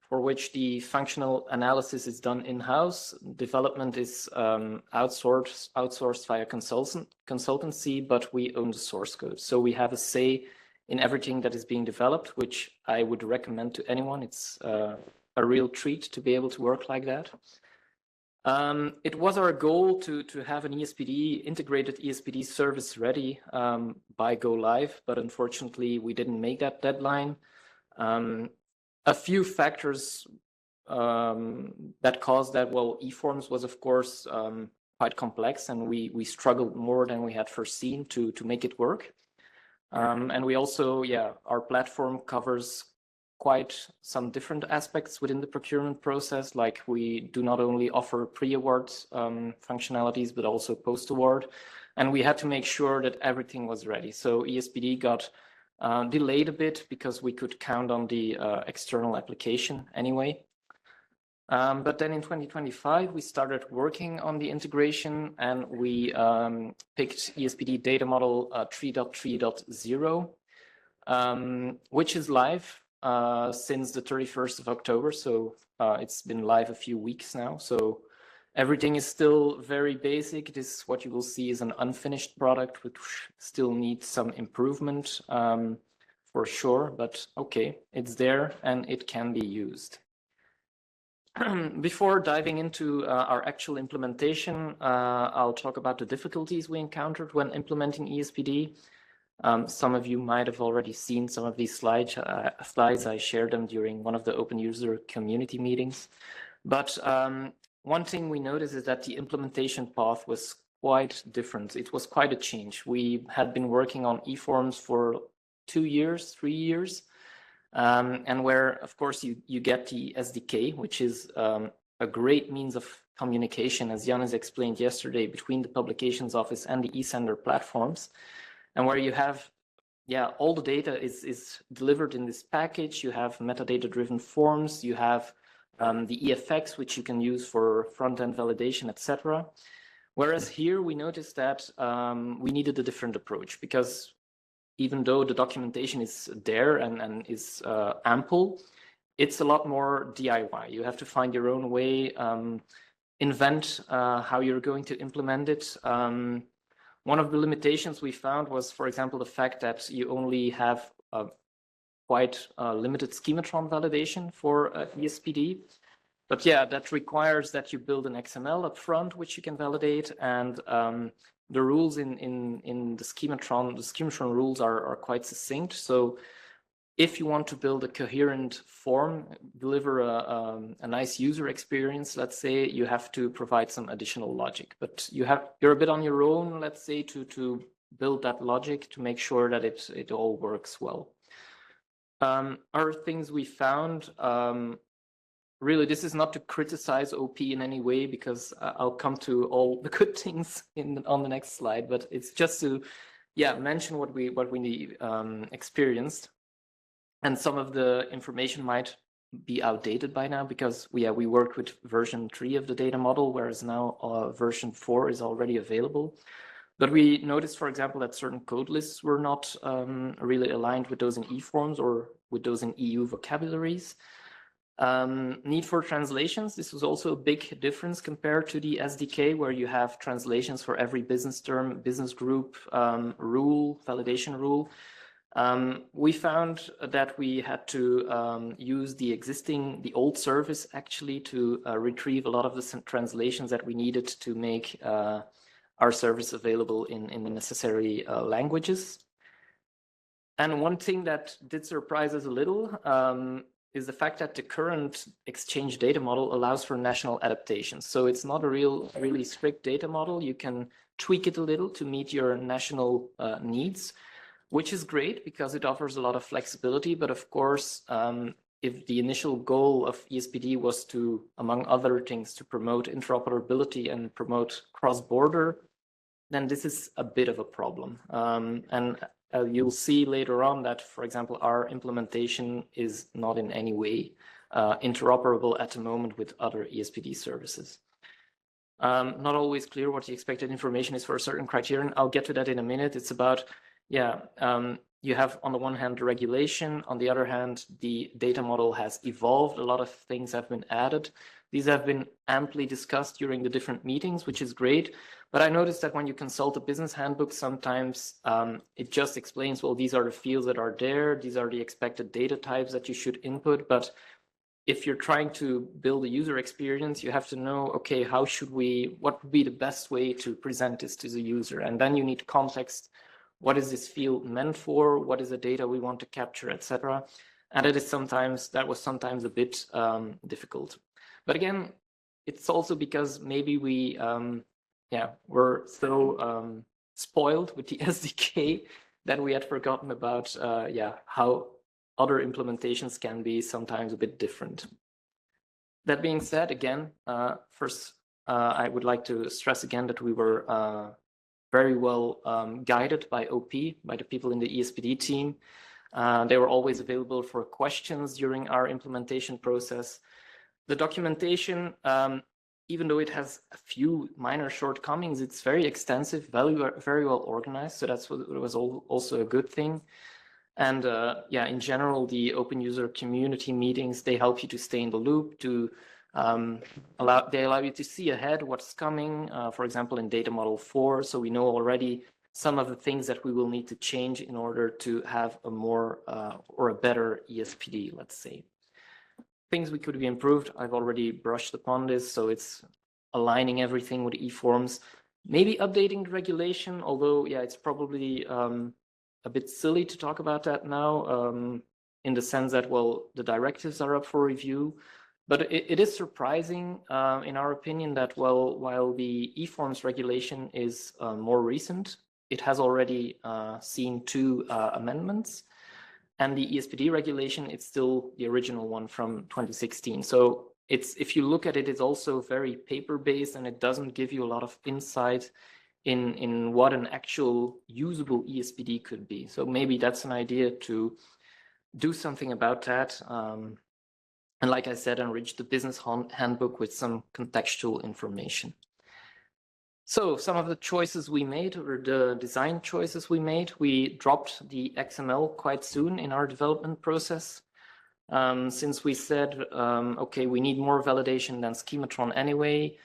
for which the functional analysis is done in-house. Development is outsourced via consultancy, but we own the source code. So we have a say in everything that is being developed, which I would recommend to anyone. It's a real treat to be able to work like that. It was our goal to have an integrated ESPD service ready by go live, but unfortunately we didn't make that deadline. A few factors that caused that, well, eForms was of course quite complex, and we struggled more than we had foreseen to make it work. And we also, our platform covers quite some different aspects within the procurement process. Like, we do not only offer pre-award functionalities, but also post-award. And we had to make sure that everything was ready. So ESPD got delayed a bit because we could count on the external application anyway. But then in 2025, we started working on the integration, and we picked ESPD data model 3.3.0, which is live since the 31st of October. So it's been live a few weeks now. So everything is still very basic. This, what you will see, is an unfinished product, which still needs some improvement for sure. But okay, it's there and it can be used. Before diving into our actual implementation, I'll talk about the difficulties we encountered when implementing ESPD. Some of you might have already seen some of these slides. I shared them during one of the open user community meetings. But one thing we noticed is that the implementation path was quite different. It was quite a change. We had been working on eForms for 2 years, 3 years. And where, of course, you get the SDK, which is a great means of communication, as Jan has explained yesterday, between the publications office and the eSender platforms, and where you have, all the data is delivered in this package. You have metadata-driven forms, you have the EFX, which you can use for front-end validation, etc. Whereas here we noticed that we needed a different approach, because even though the documentation is there and is ample, it's a lot more DIY. You have to find your own way, invent how you're going to implement it. One of the limitations we found was, for example, the fact that you only have quite limited schematron validation for ESPD. But that requires that you build an XML up front, which you can validate, and the rules in the schematron rules are quite succinct. So if you want to build a coherent form, deliver a nice user experience, let's say, you have to provide some additional logic. But you're a bit on your own, let's say, to build that logic to make sure that it all works well. Other things we found, really, this is not to criticize OP in any way, because I'll come to all the good things on the next slide, but it's just to mention what we experienced. And some of the information might be outdated by now, because we worked with version 3 of the data model, whereas now version 4 is already available. But we noticed, for example, that certain code lists were not really aligned with those in eForms or with those in EU vocabularies. Need for translations. This was also a big difference compared to the SDK, where you have translations for every business term, business group, rule, validation rule. We found that we had to use the old service actually to retrieve a lot of the translations that we needed to make our service available in the necessary languages. And one thing that did surprise us a little is the fact that the current exchange data model allows for national adaptations. So it's not a really strict data model. You can tweak it a little to meet your national needs, which is great because it offers a lot of flexibility. But of course, if the initial goal of ESPD was to, among other things, to promote interoperability and promote cross-border, then this is a bit of a problem. And you'll see later on that, for example, our implementation is not in any way interoperable at the moment with other ESPD services. Not always clear what the expected information is for a certain criterion. I'll get to that in a minute. It's about, you have on the one hand the regulation, on the other hand, the data model has evolved. A lot of things have been added. These have been amply discussed during the different meetings, which is great. But I noticed that when you consult a business handbook, sometimes it just explains, well, these are the fields that are there. These are the expected data types that you should input. But if you're trying to build a user experience, you have to know, okay, what would be the best way to present this to the user? And then you need context. What is this field meant for? What is the data we want to capture, etc.? And that was sometimes a bit difficult. But again, it's also because maybe we were so spoiled with the SDK that we had forgotten about how other implementations can be sometimes a bit different. That being said, again, first I would like to stress again that we were very well guided by OP, by the people in the ESPD team. They were always available for questions during our implementation process. The documentation, even though it has a few minor shortcomings, it's very extensive, very well organized. So that's what was also a good thing. And in general, the open user community meetings, they help you to stay in the loop, to they allow you to see ahead what's coming, for example, in data model 4. So we know already some of the things that we will need to change in order to have a more or a better ESPD, let's say. Things we could be improved, I've already brushed upon this, so it's aligning everything with eForms, maybe updating the regulation, although, it's probably a bit silly to talk about that now, in the sense that, well, the directives are up for review, but it is surprising, in our opinion, that, well, while the eForms regulation is more recent, it has already seen 2 amendments. And the ESPD regulation, it's still the original one from 2016. So if you look at it, it's also very paper-based, and it doesn't give you a lot of insight in what an actual usable ESPD could be. So maybe that's an idea to do something about that. And like I said, enrich the business handbook with some contextual information. So some of the choices we made, or the design choices we made, we dropped the XML quite soon in our development process. Since we said, okay, we need more validation than schematron anyway,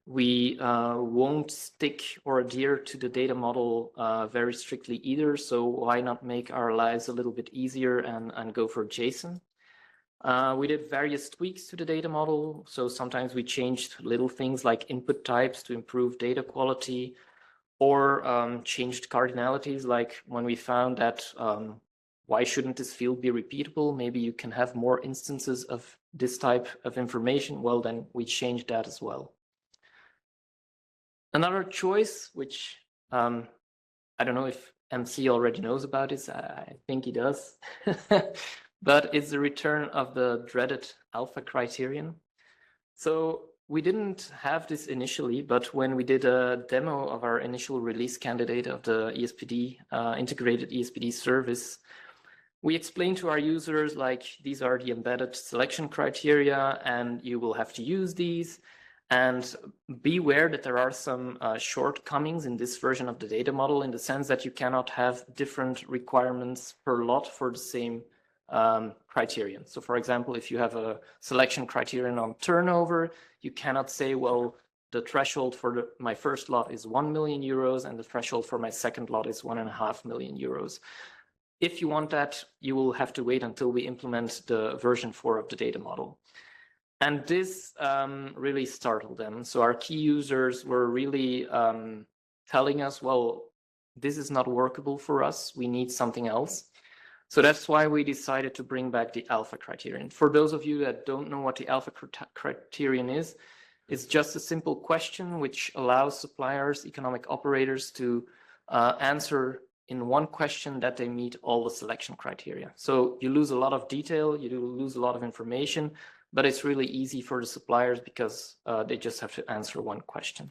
we won't stick or adhere to the data model very strictly either. So why not make our lives a little bit easier and go for JSON? We did various tweaks to the data model. So sometimes we changed little things like input types to improve data quality, or changed cardinalities, like when we found that why shouldn't this field be repeatable? Maybe you can have more instances of this type of information. Well, then we changed that as well. Another choice, which I don't know if MC already knows about this, I think he does. But it's the return of the dreaded alpha criterion. So we didn't have this initially, but when we did a demo of our initial release candidate of the ESPD, integrated ESPD service, We explain to our users, like, these are the embedded selection criteria, and you will have to use these. And beware that there are some shortcomings in this version of the data model, in the sense that you cannot have different requirements per lot for the same criterion. So for example, if you have a selection criterion on turnover, you cannot say, well, the threshold for my first lot is 1 million euros and the threshold for my second lot is 1.5 million euros. If you want that, you will have to wait until we implement the version 4 of the data model. And this really startled them. So our key users were really telling us, well, this is not workable for us. We need something else. So that's why we decided to bring back the alpha criterion. For those of you that don't know what the alpha criterion is, it's just a simple question which allows suppliers, economic operators to answer in one question that they meet all the selection criteria. So you lose a lot of detail, you lose a lot of information, but it's really easy for the suppliers because they just have to answer one question.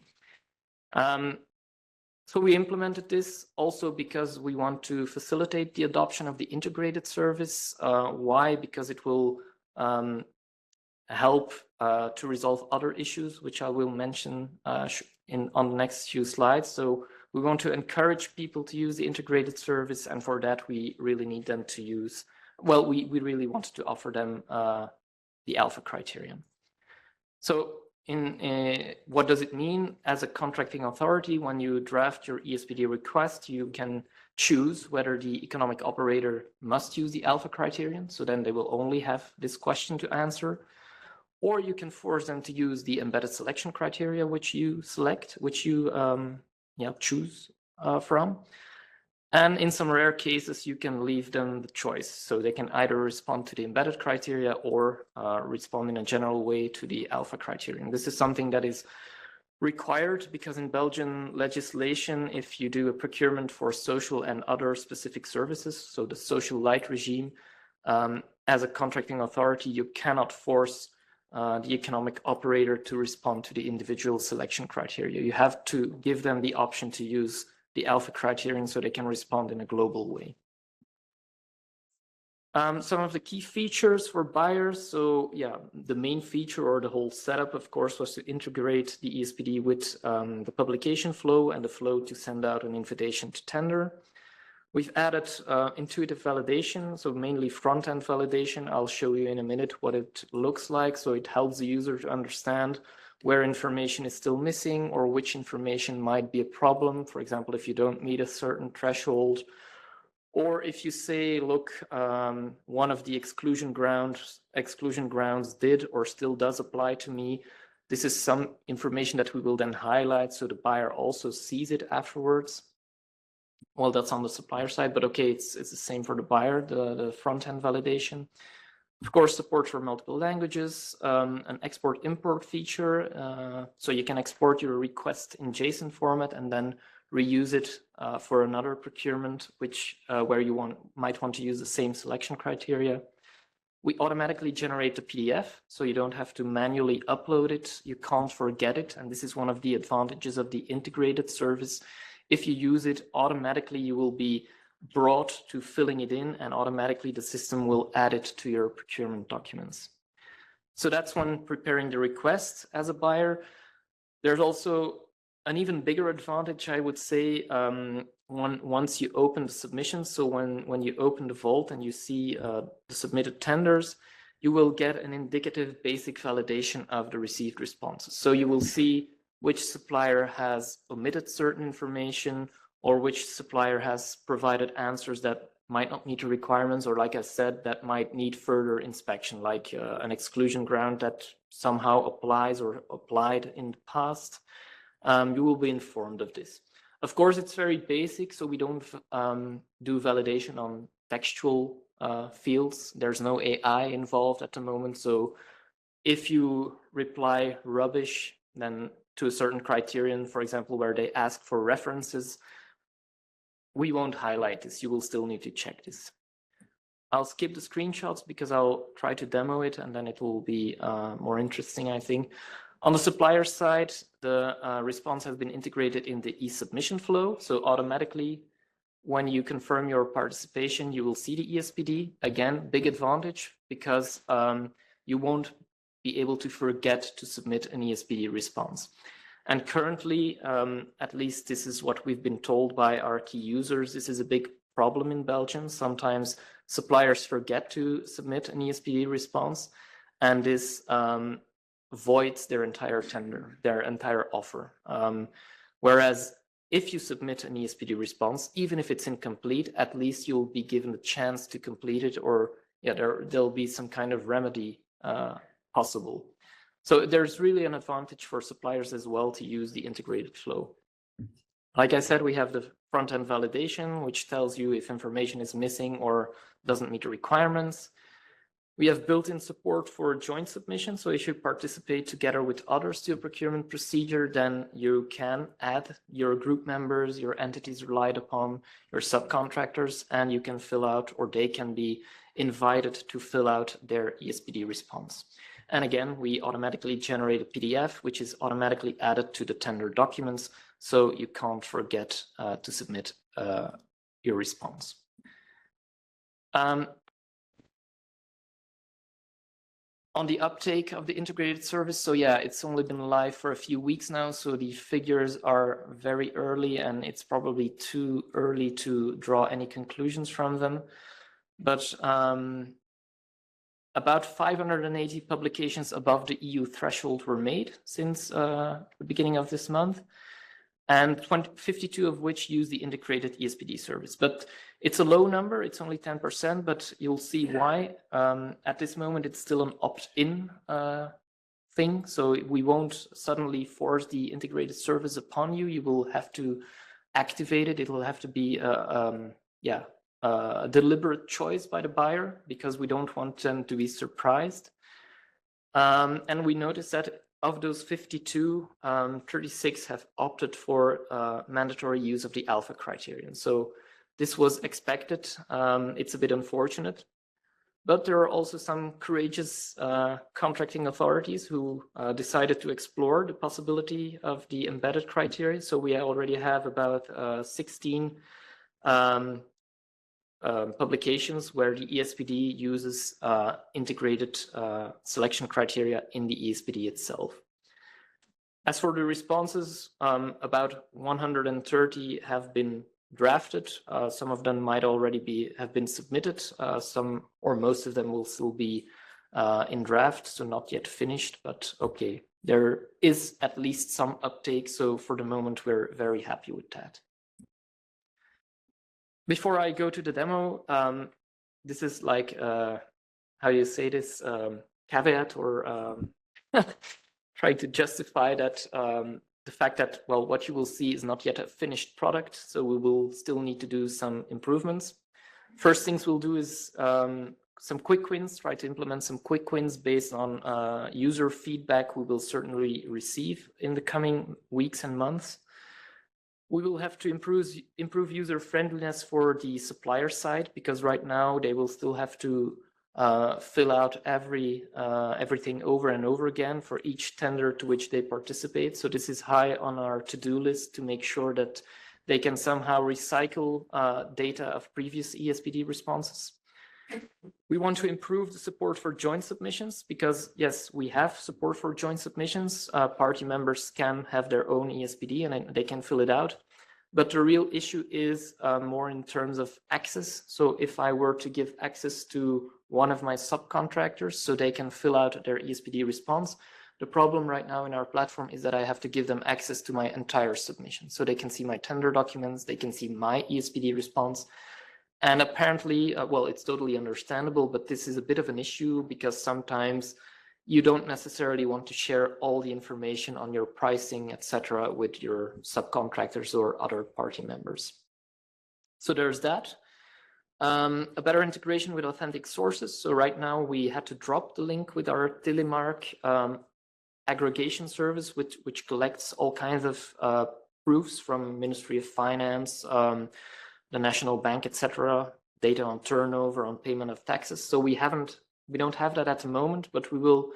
So we implemented this also because we want to facilitate the adoption of the integrated service. Why? Because it will help to resolve other issues, which I will mention on the next few slides. So we want to encourage people to use the integrated service, and for that we really need them to use, well, we really wanted to offer them the alpha criterion. So what does it mean? As a contracting authority, when you draft your ESPD request, you can choose whether the economic operator must use the alpha criterion, so then they will only have this question to answer, or you can force them to use the embedded selection criteria which you select, which you choose from. And in some rare cases, you can leave them the choice. So they can either respond to the embedded criteria or respond in a general way to the alpha criterion. This is something that is required because in Belgian legislation, if you do a procurement for social and other specific services, so the social light regime, as a contracting authority, you cannot force the economic operator to respond to the individual selection criteria. You have to give them the option to use the alpha criterion so they can respond in a global way. Some of the key features for buyers. So yeah, the main feature or the whole setup, of course, was to integrate the ESPD with the publication flow and the flow to send out an invitation to tender. We've added intuitive validation, so mainly front-end validation. I'll show you in a minute what it looks like. So it helps the user to understand where information is still missing or which information might be a problem. For example, if you don't meet a certain threshold, or if you say, look, one of the exclusion grounds did or still does apply to me. This is some information that we will then highlight so the buyer also sees it afterwards. Well, that's on the supplier side, but okay, it's the same for the buyer, the front-end validation. Of course, support for multiple languages, an export-import feature, so you can export your request in JSON format and then reuse it for another procurement, where you might want to use the same selection criteria. We automatically generate the PDF, so you don't have to manually upload it. You can't forget it, and this is one of the advantages of the integrated service. If you use it automatically, you will be brought to filling it in, and automatically the system will add it to your procurement documents. So that's when preparing the request as a buyer. There's also an even bigger advantage, I would say, once you open the submission. So when you open the vault and you see the submitted tenders, you will get an indicative basic validation of the received responses. So you will see which supplier has omitted certain information or which supplier has provided answers that might not meet the requirements, or like I said, that might need further inspection, like an exclusion ground that somehow applies or applied in the past. You will be informed of this. Of course, it's very basic, so we don't do validation on textual fields. There's no AI involved at the moment, so if you reply rubbish, then to a certain criterion, for example, where they ask for references, we won't highlight this. You will still need to check this. I'll skip the screenshots because I'll try to demo it and then it will be more interesting, I think. On the supplier side, the response has been integrated in the e-submission flow. So automatically, when you confirm your participation, you will see the ESPD. Again, big advantage because you won't be able to forget to submit an ESPD response. And currently, at least this is what we've been told by our key users, this is a big problem in Belgium. Sometimes suppliers forget to submit an ESPD response, and this voids their entire tender, their entire offer. Whereas if you submit an ESPD response, even if it's incomplete, at least you'll be given the chance to complete it, or there'll be some kind of remedy possible. So there's really an advantage for suppliers as well to use the integrated flow. Like I said, we have the front-end validation, which tells you if information is missing or doesn't meet the requirements. We have built-in support for joint submission. So if you participate together with others to a procurement procedure, then you can add your group members, your entities relied upon, your subcontractors, and you can fill out, or they can be invited to fill out their ESPD response. And again, we automatically generate a PDF, which is automatically added to the tender documents, so you can't forget to submit your response. On the uptake of the integrated service, so yeah, it's only been live for a few weeks now, so the figures are very early, and it's probably too early to draw any conclusions from them. But about 580 publications above the EU threshold were made since the beginning of this month, and 52 of which use the integrated ESPD service. But it's a low number, it's only 10%, but you'll see why. At this moment, it's still an opt-in thing, so we won't suddenly force the integrated service upon you. You will have to activate it. It will have to be a deliberate choice by the buyer, because we don't want them to be surprised. And we noticed that of those 52, 36 have opted for mandatory use of the alpha criterion. So this was expected. It's a bit unfortunate, but there are also some courageous contracting authorities who decided to explore the possibility of the embedded criteria. So we already have about 16 publications where the ESPD uses integrated selection criteria in the ESPD itself. As for the responses, about 130 have been drafted. Some of them might already have been submitted. Some or most of them will still be in draft, so not yet finished, but okay. There is at least some uptake, so for the moment we're very happy with that. Before I go to the demo, this is like, how you say this, caveat, or try to justify that the fact that, well, what you will see is not yet a finished product, so we will still need to do some improvements. First things we'll do is some quick wins, try to implement some quick wins based on user feedback we will certainly receive in the coming weeks and months. We will have to improve user friendliness for the supplier side, because right now they will still have to fill out everything over and over again for each tender to which they participate. So this is high on our to-do list to make sure that they can somehow recycle data of previous ESPD responses. We want to improve the support for joint submissions, because yes, we have support for joint submissions. Party members can have their own ESPD and they can fill it out. But the real issue is more in terms of access. So if I were to give access to one of my subcontractors so they can fill out their ESPD response, the problem right now in our platform is that I have to give them access to my entire submission. So they can see my tender documents, they can see my ESPD response. And apparently, well, it's totally understandable, but this is a bit of an issue because sometimes you don't necessarily want to share all the information on your pricing, etc., with your subcontractors or other party members. So there's that. A better integration with authentic sources. So right now we had to drop the link with our Telemark aggregation service, which collects all kinds of proofs from Ministry of Finance, the National Bank, etc., data on turnover, on payment of taxes. So we don't have that at the moment, but we will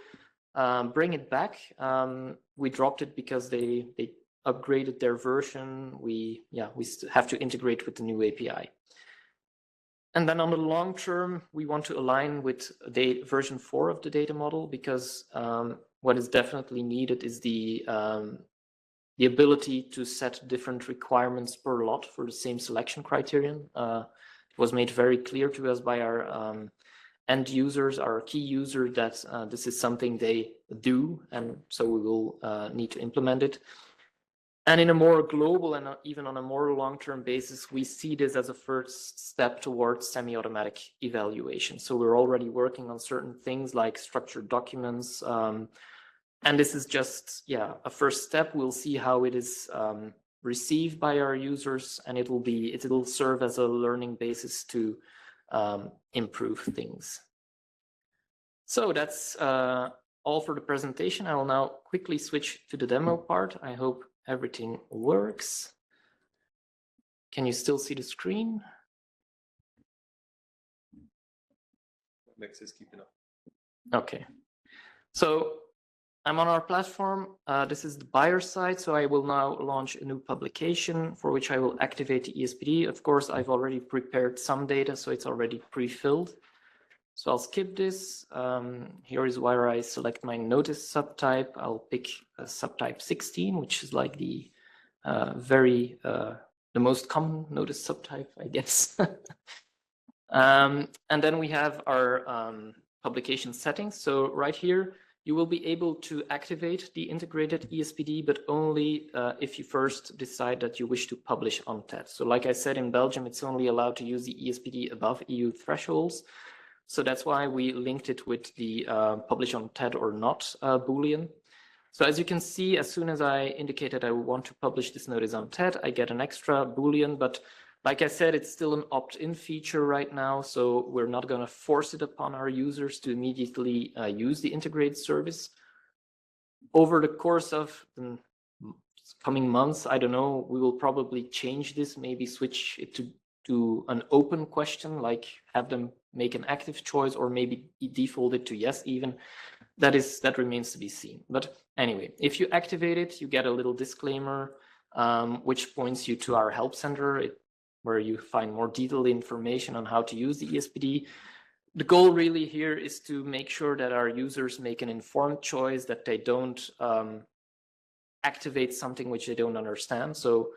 bring it back. We dropped it because they upgraded their version, we have to integrate with the new API. And then on the long term, we want to align with version 4 of the data model, because what is definitely needed is the ability to set different requirements per lot for the same selection criterion. It was made very clear to us by our end users, our key users, that this is something they do, and so we will need to implement it. And in a more global and even on a more long-term basis, we see this as a first step towards semi-automatic evaluation. So we're already working on certain things like structured documents. And this is just, a first step. We'll see how it is received by our users, and it'll serve as a learning basis to improve things. So that's all for the presentation. I will now quickly switch to the demo part. I hope everything works. Can you still see the screen? Max is keeping up. Okay. So I'm on our platform. This is the buyer side. So I will now launch a new publication for which I will activate the ESPD. Of course, I've already prepared some data, so it's already pre-filled. So I'll skip this. Here is where I select my notice subtype. I'll pick subtype 16, which is like the the most common notice subtype, I guess. And then we have our publication settings. So right here, you will be able to activate the integrated ESPD, but only if you first decide that you wish to publish on TED. So like I said, in Belgium, it's only allowed to use the ESPD above EU thresholds. So that's why we linked it with the publish on TED or not Boolean. So as you can see, as soon as I indicated I want to publish this notice on TED, I get an extra Boolean. But like I said, it's still an opt-in feature right now. So we're not going to force it upon our users to immediately use the integrated service. Over the course of the coming months, I don't know, we will probably change this, maybe switch it to an open question, like have them make an active choice, or maybe default it to yes even. That remains to be seen. But anyway, if you activate it, you get a little disclaimer, which points you to our help center, where you find more detailed information on how to use the ESPD. The goal really here is to make sure that our users make an informed choice, that they don't activate something which they don't understand. So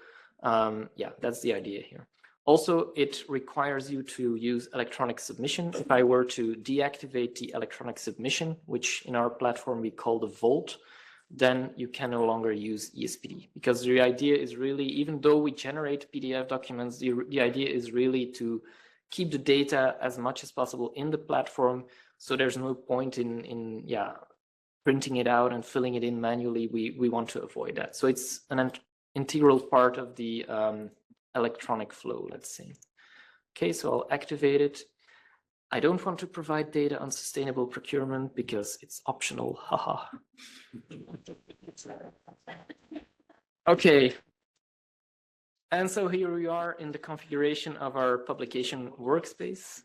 that's the idea here. Also, it requires you to use electronic submission. If I were to deactivate the electronic submission, which in our platform we call the vault, then you can no longer use ESPD, because the idea is really, even though we generate PDF documents, the idea is really to keep the data as much as possible in the platform. So there's no point in printing it out and filling it in manually. We want to avoid that. So it's an integral part of the electronic flow, let's say. Okay, so I'll activate it. I don't want to provide data on sustainable procurement because it's optional, haha. Okay. And so here we are in the configuration of our publication workspace.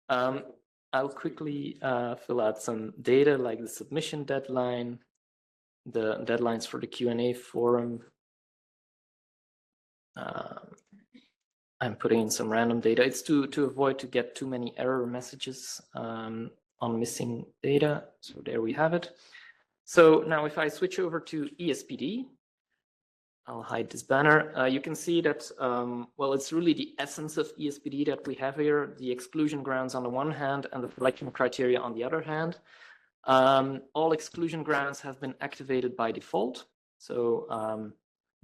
I'll quickly fill out some data like the submission deadline, the deadlines for the Q&A forum. I'm putting in some random data. It's to avoid to get too many error messages on missing data. So there we have it. So now if I switch over to ESPD, I'll hide this banner. You can see that, well, it's really the essence of ESPD that we have here, the exclusion grounds on the one hand and the selection criteria on the other hand. All exclusion grounds have been activated by default. So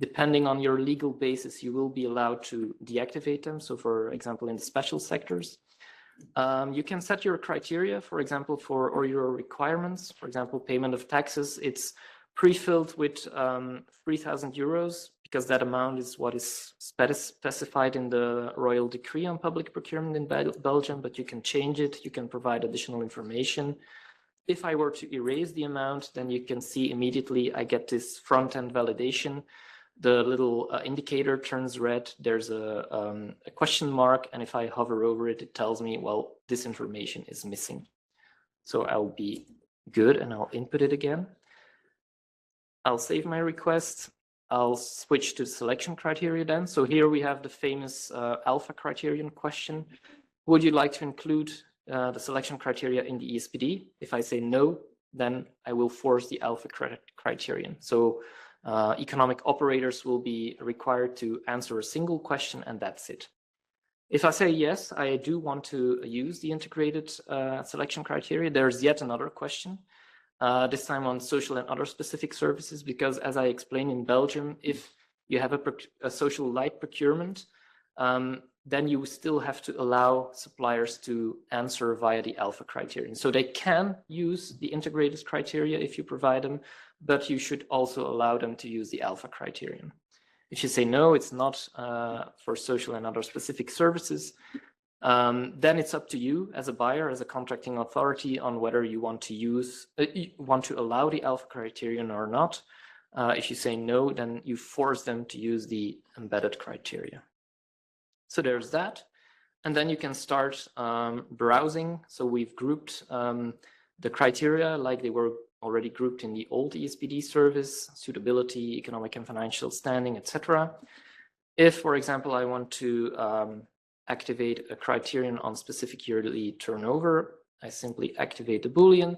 depending on your legal basis, you will be allowed to deactivate them. So for example, in the special sectors, you can set your criteria, for example, or your requirements. For example, payment of taxes, it's pre-filled with 3,000 euros, because that amount is what is specified in the Royal Decree on Public Procurement in Belgium, but you can change it, you can provide additional information. If I were to erase the amount, then you can see immediately I get this front-end validation. The little indicator turns red, there's a question mark, and if I hover over it, it tells me, well, this information is missing. So I'll be good and I'll input it again. I'll save my request. I'll switch to selection criteria then. So here we have the famous alpha criterion question. Would you like to include the selection criteria in the ESPD? If I say no, then I will force the alpha criterion. So economic operators will be required to answer a single question, and that's it. If I say yes, I do want to use the integrated selection criteria, there's yet another question. This time on social and other specific services, because as I explained in Belgium, if you have a social light procurement, then you still have to allow suppliers to answer via the alpha criterion. So they can use the integrated criteria if you provide them, but you should also allow them to use the alpha criterion. If you say no, it's not for social and other specific services, then it's up to you as a buyer, as a contracting authority, on whether you want to allow the alpha criterion or not. If you say no, then you force them to use the embedded criteria. So there's that. And then you can start browsing. So we've grouped the criteria like they were already grouped in the old ESPD service: suitability, economic and financial standing, etc. If, for example, I want to activate a criterion on specific yearly turnover, I simply activate the Boolean.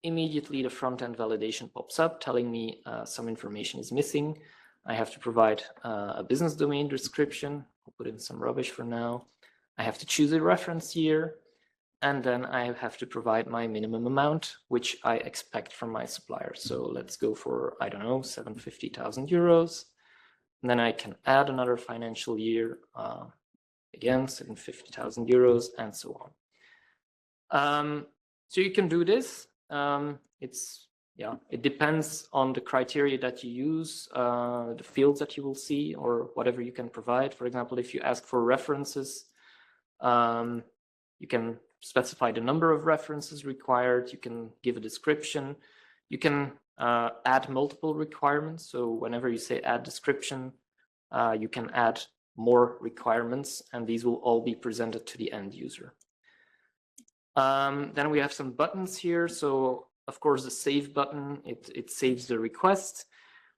Immediately the front-end validation pops up telling me some information is missing. I have to provide a business domain description. I'll put in some rubbish for now. I have to choose a reference year, and then I have to provide my minimum amount, which I expect from my supplier. So let's go for, I don't know, 750,000 euros. And then I can add another financial year, again, 750,000 euros, and so on. So you can do this. It depends on the criteria that you use, the fields that you will see, or whatever you can provide. For example, if you ask for references, you can specify the number of references required. You can give a description. You can add multiple requirements. So whenever you say add description, you can add more requirements, and these will all be presented to the end user. Then we have some buttons here. So of course, the save button, it saves the request.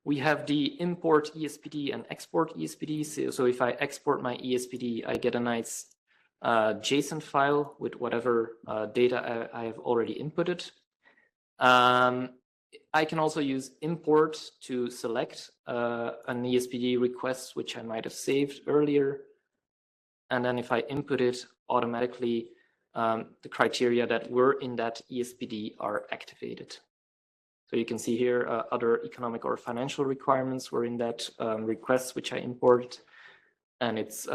We have the import ESPD and export ESPD. So if I export my ESPD, I get a nice JSON file with whatever data I have already inputted. I can also use import to select an ESPD request, which I might have saved earlier. And then if I input it, automatically the criteria that were in that ESPD are activated. So you can see here other economic or financial requirements were in that request, which I imported, and it's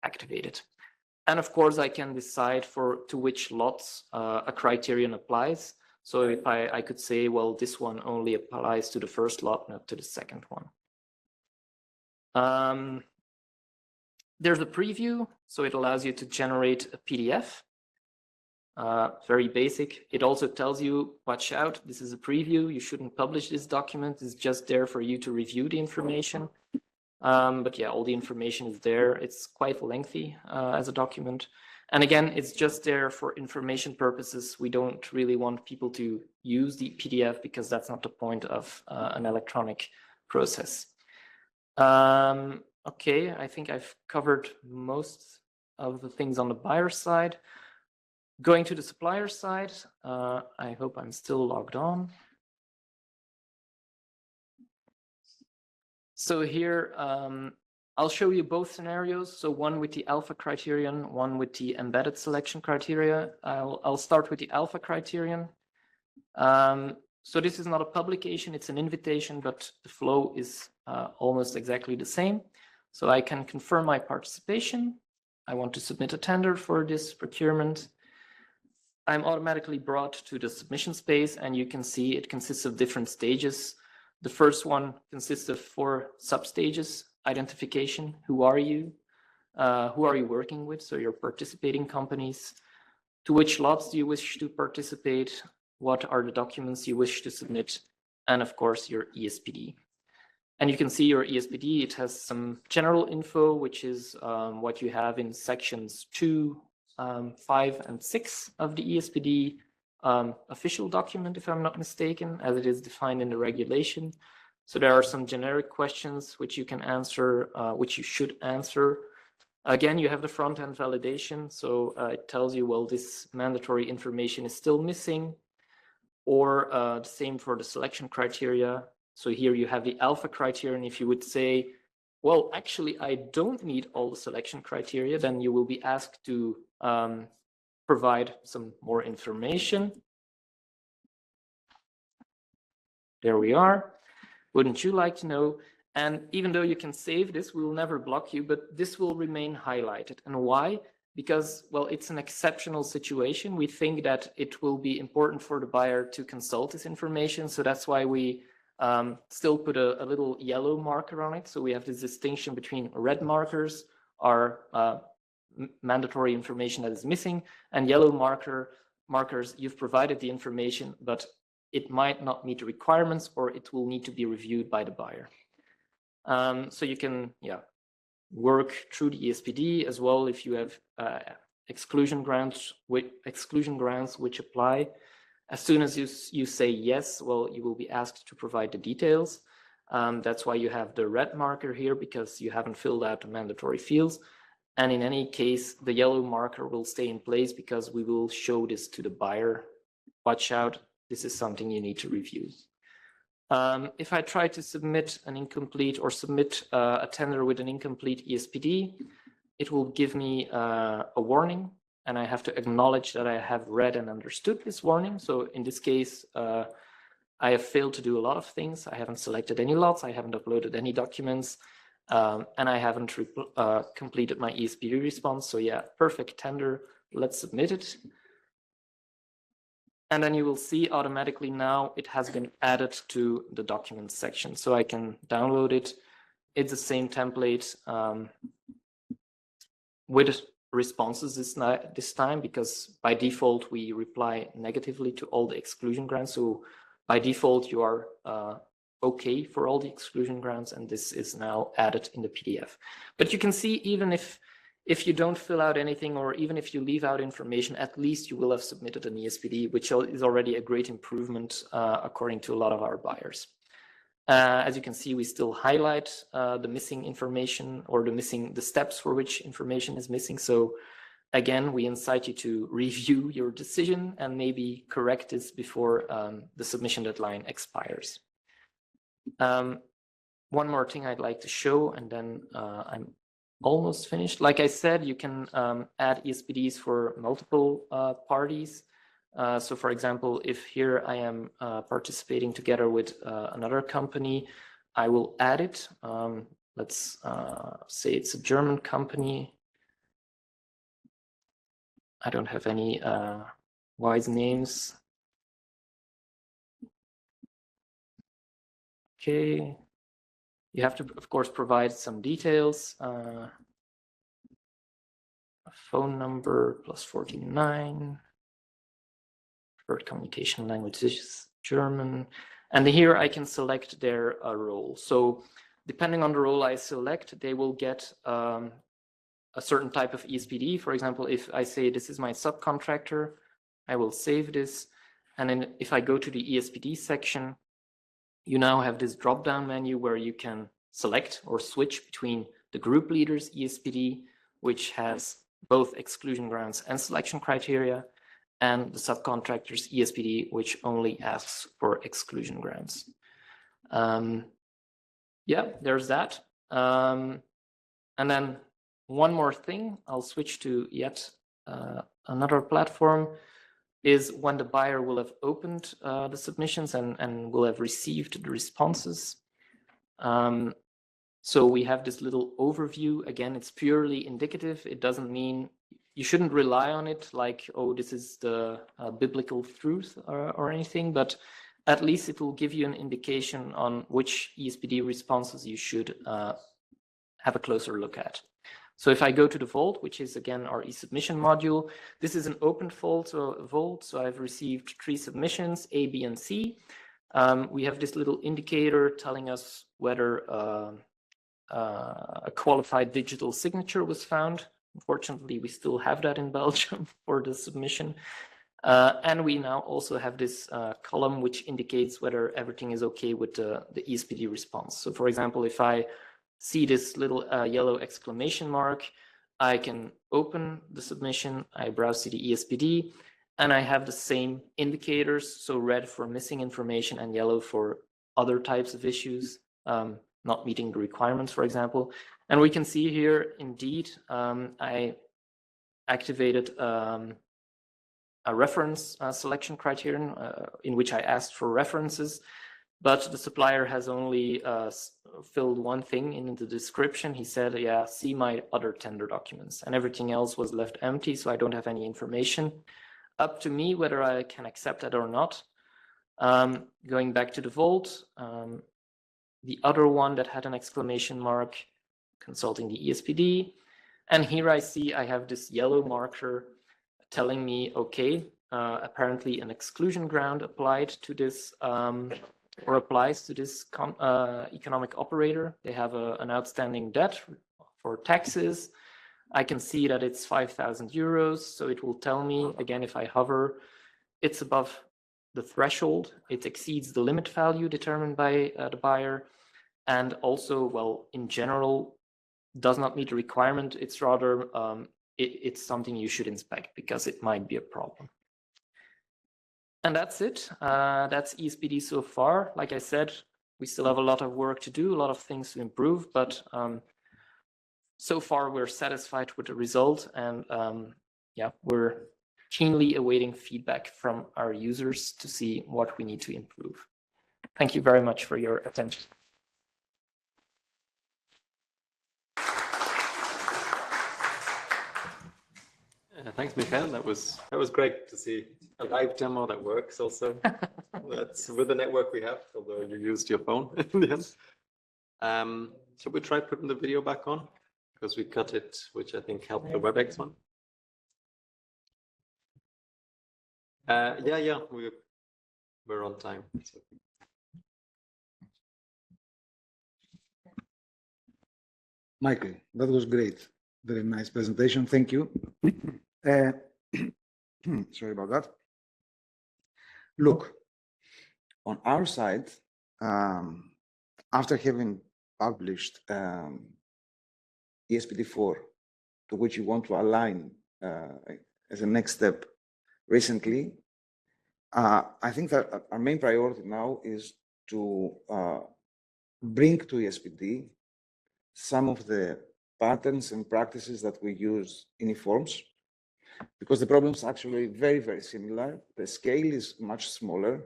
activated. And of course, I can decide to which lots a criterion applies. So if I could say, well, this one only applies to the first lot, not to the second one. There's a preview, so it allows you to generate a PDF. Very basic. It also tells you, watch out, this is a preview. You shouldn't publish this document. It's just there for you to review the information. But yeah, all the information is there. It's quite lengthy as a document. And again, it's just there for information purposes. We don't really want people to use the PDF because that's not the point of an electronic process. Okay, I think I've covered most of the things on the buyer side. Going to the supplier side, I hope I'm still logged on. So here, I'll show you both scenarios. So one with the alpha criterion, one with the embedded selection criteria. I'll start with the alpha criterion. So this is not a publication, it's an invitation, but the flow is almost exactly the same. So I can confirm my participation. I want to submit a tender for this procurement. I'm automatically brought to the submission space, and you can see it consists of different stages. The first one consists of 4 sub-stages: identification, who are you working with, so your participating companies, to which lots do you wish to participate, what are the documents you wish to submit, and of course your ESPD. And you can see your ESPD, it has some general info, which is what you have in sections 2, 5, and 6 of the ESPD official document, if I'm not mistaken, as it is defined in the regulation. So there are some generic questions which you can answer, which you should answer. Again, you have the front-end validation. So it tells you, well, this mandatory information is still missing, or the same for the selection criteria. So here you have the alpha criteria. And if you would say, well, actually, I don't need all the selection criteria, then you will be asked to provide some more information. There we are. Wouldn't you like to know? And even though you can save this, we will never block you, but this will remain highlighted. And why? Because, well, it's an exceptional situation. We think that it will be important for the buyer to consult this information. So that's why we still put a little yellow marker on it. So we have this distinction between red markers are mandatory information that is missing, and yellow markers, you've provided the information, but it might not meet the requirements, or it will need to be reviewed by the buyer. So you can, work through the ESPD as well if you have exclusion grounds which apply. As soon as you say yes, well, you will be asked to provide the details. That's why you have the red marker here, because you haven't filled out the mandatory fields. And in any case, the yellow marker will stay in place because we will show this to the buyer. Watch out, this is something you need to review. If I try to submit an incomplete or submit a tender with an incomplete ESPD, it will give me a warning, and I have to acknowledge that I have read and understood this warning. So in this case, I have failed to do a lot of things. I haven't selected any lots, I haven't uploaded any documents, and I haven't completed my ESPD response. So yeah, perfect tender, let's submit it. And then you will see automatically now it has been added to the documents section. So I can download it. It's the same template with responses this time, because by default, we reply negatively to all the exclusion grounds. So by default, you are okay for all the exclusion grounds, and this is now added in the PDF. But you can see, even if you don't fill out anything, or even if you leave out information, at least you will have submitted an ESPD, which is already a great improvement according to a lot of our buyers. As you can see, we still highlight the missing information, or the steps for which information is missing. So again, we incite you to review your decision and maybe correct this before the submission deadline expires. One more thing I'd like to show, and then I'm almost finished. Like I said, you can add ESPDs for multiple parties. So for example, if here I am participating together with another company, I will add it. Let's say it's a German company. I don't have any wise names. Okay. You have to, of course, provide some details. A phone number +49. Preferred communication language is German. And here I can select their role. So depending on the role I select, they will get a certain type of ESPD. For example, if I say this is my subcontractor, I will save this. And then if I go to the ESPD section, you now have this drop-down menu where you can select or switch between the group leader's ESPD, which has both exclusion grounds and selection criteria, and the subcontractor's ESPD, which only asks for exclusion grounds. Yeah, there's that. And then one more thing, I'll switch to yet another platform, is when the buyer will have opened the submissions and will have received the responses. So we have this little overview. Again, it's purely indicative. It doesn't mean, you shouldn't rely on it like, oh, this is the biblical truth or anything, but at least it will give you an indication on which ESPD responses you should have a closer look at. So if I go to the Vault, which is again our eSubmission module, this is an open Vault. So I've received 3 submissions, A, B, and C. We have this little indicator telling us whether a qualified digital signature was found. Unfortunately, we still have that in Belgium for the submission. And we now also have this column which indicates whether everything is okay with the ESPD response. So for example, if I see this little yellow exclamation mark, I can open the submission, I browse to the ESPD, and I have the same indicators, so red for missing information and yellow for other types of issues, not meeting the requirements, for example. And we can see here, indeed, I activated a reference selection criterion in which I asked for references, but the supplier has only filled one thing in the description. He said, yeah, see my other tender documents, and everything else was left empty, so I don't have any information. Up to me whether I can accept that or not. Going back to the vault, the other one that had an exclamation mark, consulting the ESPD, and here I see I have this yellow marker telling me, okay, apparently an exclusion ground applied to this or applies to this economic operator. They have an outstanding debt for taxes. I can see that it's 5,000 euros. So it will tell me, again, if I hover, it's above the threshold. It exceeds the limit value determined by the buyer. And also, well, in general, does not meet the requirement. It's rather, it's something you should inspect because it might be a problem. And that's it. That's ESPD so far. Like I said, we still have a lot of work to do, a lot of things to improve, but so far we're satisfied with the result, and yeah, we're keenly awaiting feedback from our users to see what we need to improve. Thank you very much for your attention. Thanks, Michael. That was great to see a live demo that works also. That's with the network we have, although you used your phone in the end. So we try putting the video back on because we cut it, which I think helped the WebEx one. Yeah, we're on time. So. Michael, that was great. Very nice presentation. Thank you. Sorry about that. Look, on our side, after having published ESPD4, to which you want to align as a next step recently, I think that our main priority now is to bring to ESPD some of the patterns and practices that we use in eForms, because the problem is actually very, very similar. The scale is much smaller.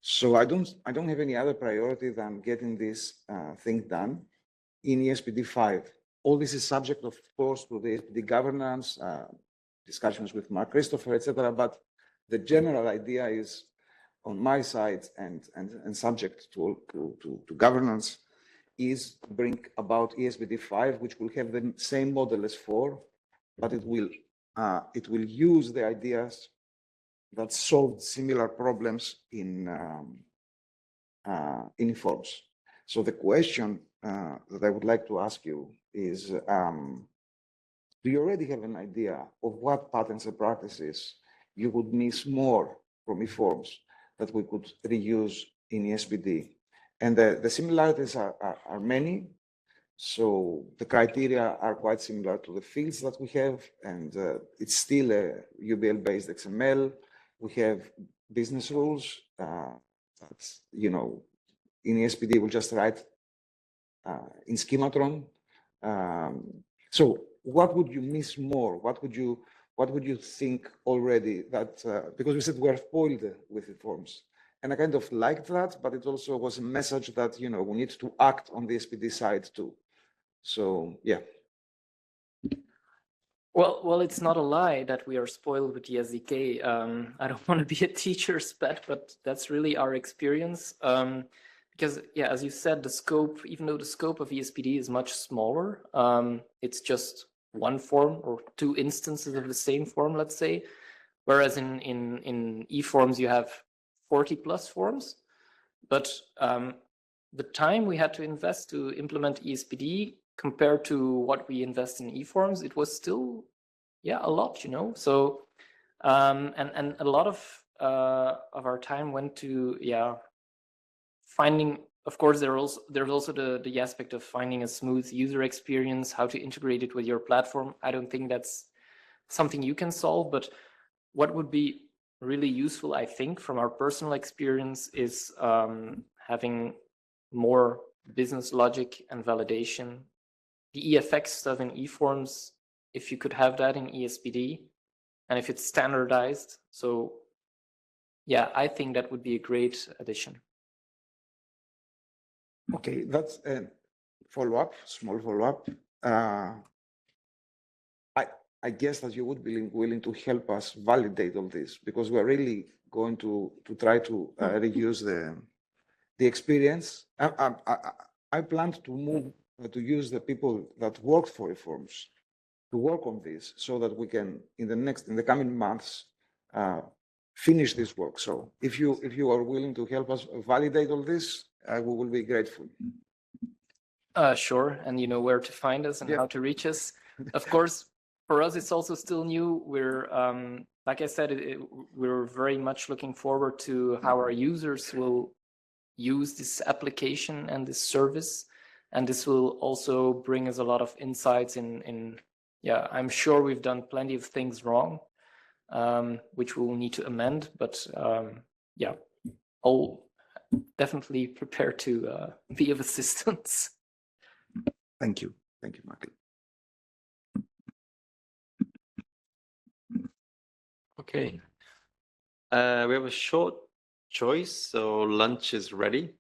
So I don't have any other priority than getting this thing done in ESPD5. All this is subject, of course, to the ESPD governance, discussions with Mark Christopher, etc. But the general idea is on my side and subject to governance is bring about ESPD5, which will have the same model as 4, but it will use the ideas that solved similar problems in eForms. So the question that I would like to ask you is, do you already have an idea of what patterns and practices you would miss more from eForms that we could reuse in ESPD? And the similarities are many. So the criteria are quite similar to the fields that we have, and it's still a UBL-based XML. We have business rules. That's, you know, in ESPD we'll just write in schematron. So what would you miss more? What would you think already that because we said we're spoiled with eForms, and I kind of liked that, but it also was a message that, you know, we need to act on the ESPD side too. So yeah. Well, it's not a lie that we are spoiled with the SDK. I don't want to be a teacher's pet, but that's really our experience. Because, yeah, as you said, the scope, even though the scope of ESPD is much smaller, it's just one form or two instances of the same form, let's say. Whereas in eForms, you have 40 plus forms. But the time we had to invest to implement ESPD compared to what we invest in eForms, it was still, yeah, a lot, you know. So And a lot of our time went to finding. Of course, there's also the aspect of finding a smooth user experience, how to integrate it with your platform. I don't think that's something you can solve, but what would be really useful, I think, from our personal experience is having more business logic and validation. The EFX stuff in eForms, if you could have that in ESPD, and if it's standardized. So yeah, I think that would be a great addition. Okay, that's a small follow-up. I guess that you would be willing to help us validate all this, because we're really going to try to reuse the experience. I planned to move to use the people that worked for eForms to work on this, so that we can in the coming months finish this work. So if you are willing to help us validate all this, we will be grateful. Sure, and you know where to find us and how to reach us. Of course, for us, it's also still new. We're, like I said, we're very much looking forward to how our users will use this application and this service. And this will also bring us a lot of insights yeah, I'm sure we've done plenty of things wrong, which we'll need to amend, but yeah, I'll definitely prepare to be of assistance. Thank you, Michael. Okay. We have a short choice, so lunch is ready.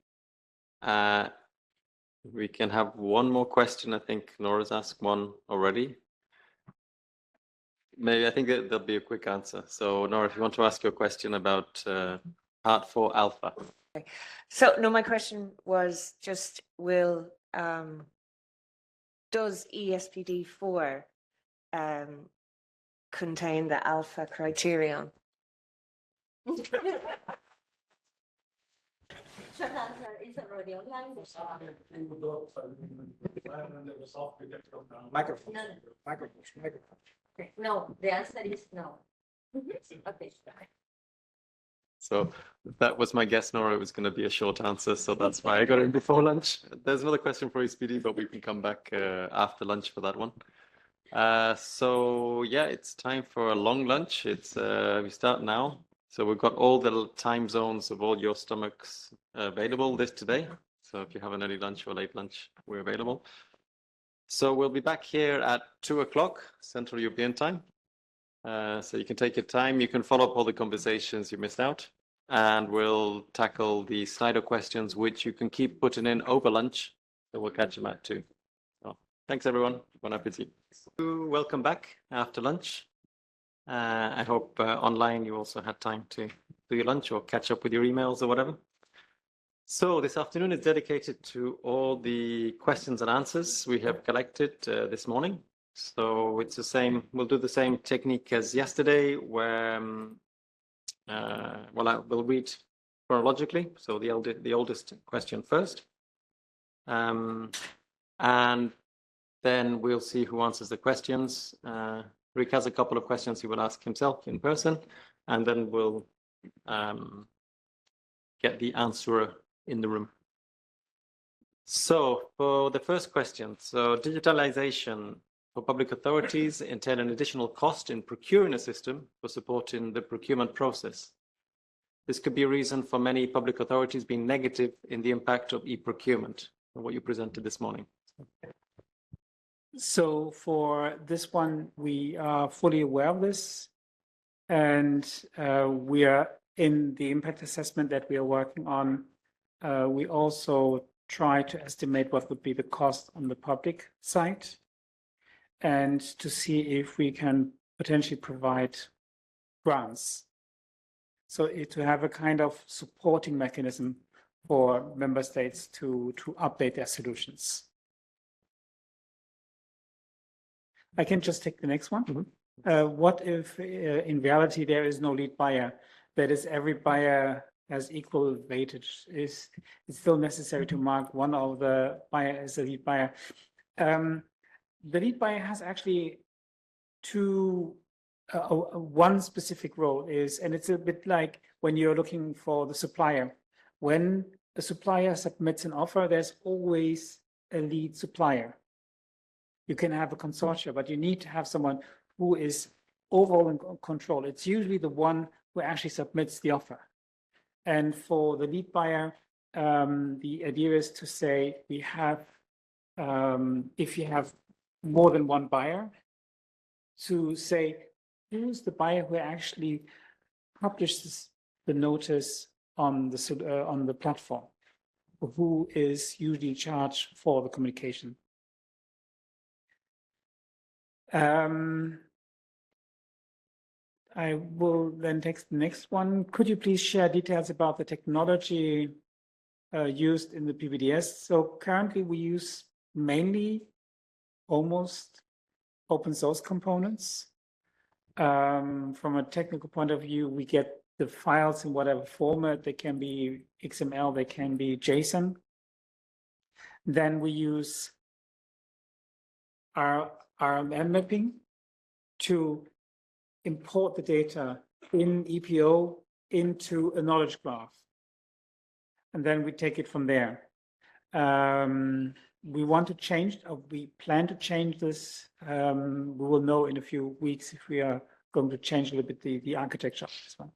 We can have one more question. I think Nora's asked one already. Maybe I think that there'll be a quick answer. So Nora, if you want to ask your question about Part 4 Alpha. Okay. So no, my question was just does ESPD 4 contain the alpha criterion? Microphone. No, the answer is no. Okay. So that was my guess, Nora. It was going to be a short answer, so that's why I got in before lunch. There's another question for ESPD, but we can come back after lunch for that one. So yeah, it's time for a long lunch. It's we start now. So we've got all the time zones of all your stomachs available today. So if you have an early lunch or late lunch, we're available. So we'll be back here at 2 o'clock Central European time. So you can take your time. You can follow up all the conversations you missed out, and we'll tackle the Slido questions, which you can keep putting in over lunch. So we'll catch them at 2. So thanks everyone. Bon appetit. Welcome back after lunch. I hope online you also had time to do your lunch or catch up with your emails or whatever. So this afternoon is dedicated to all the questions and answers we have collected this morning. So it's the same, we'll do the same technique as yesterday, where I will read chronologically. So the oldest question first. And then we'll see who answers the questions. Rick has a couple of questions he will ask himself in person, and then we'll get the answerer in the room. So for the first question, so digitalization for public authorities entail an additional cost in procuring a system for supporting the procurement process. This could be a reason for many public authorities being negative in the impact of eProcurement, what you presented this morning. So for this one, we are fully aware of this, and we are in the impact assessment that we are working on. We also try to estimate what would be the cost on the public side, and to see if we can potentially provide grants. So to have a kind of supporting mechanism for member states to update their solutions. I can just take the next one. Mm-hmm. What if in reality there is no lead buyer? That is, every buyer has equal weightage. Is it still necessary to mark one of the buyer as a lead buyer? The lead buyer has actually two one specific role is, and it's a bit like when you're looking for the supplier. When a supplier submits an offer, there's always a lead supplier. You can have a consortia, but you need to have someone who is overall in control. It's usually the one who actually submits the offer. And for the lead buyer, the idea is to say we have, if you have more than one buyer, to say who's the buyer who actually publishes the notice on the platform, who is usually in charge for the communication. I will then take the next one. Could you please share details about the technology used in the PPDS? So currently we use mainly almost open source components. From a technical point of view, we get the files in whatever format. They can be XML, they can be JSON. Then we use our RMM mapping to import the data in EPO into a knowledge graph. And then we take it from there. We want to change, we plan to change this. We will know in a few weeks if we are going to change a little bit the architecture of this one.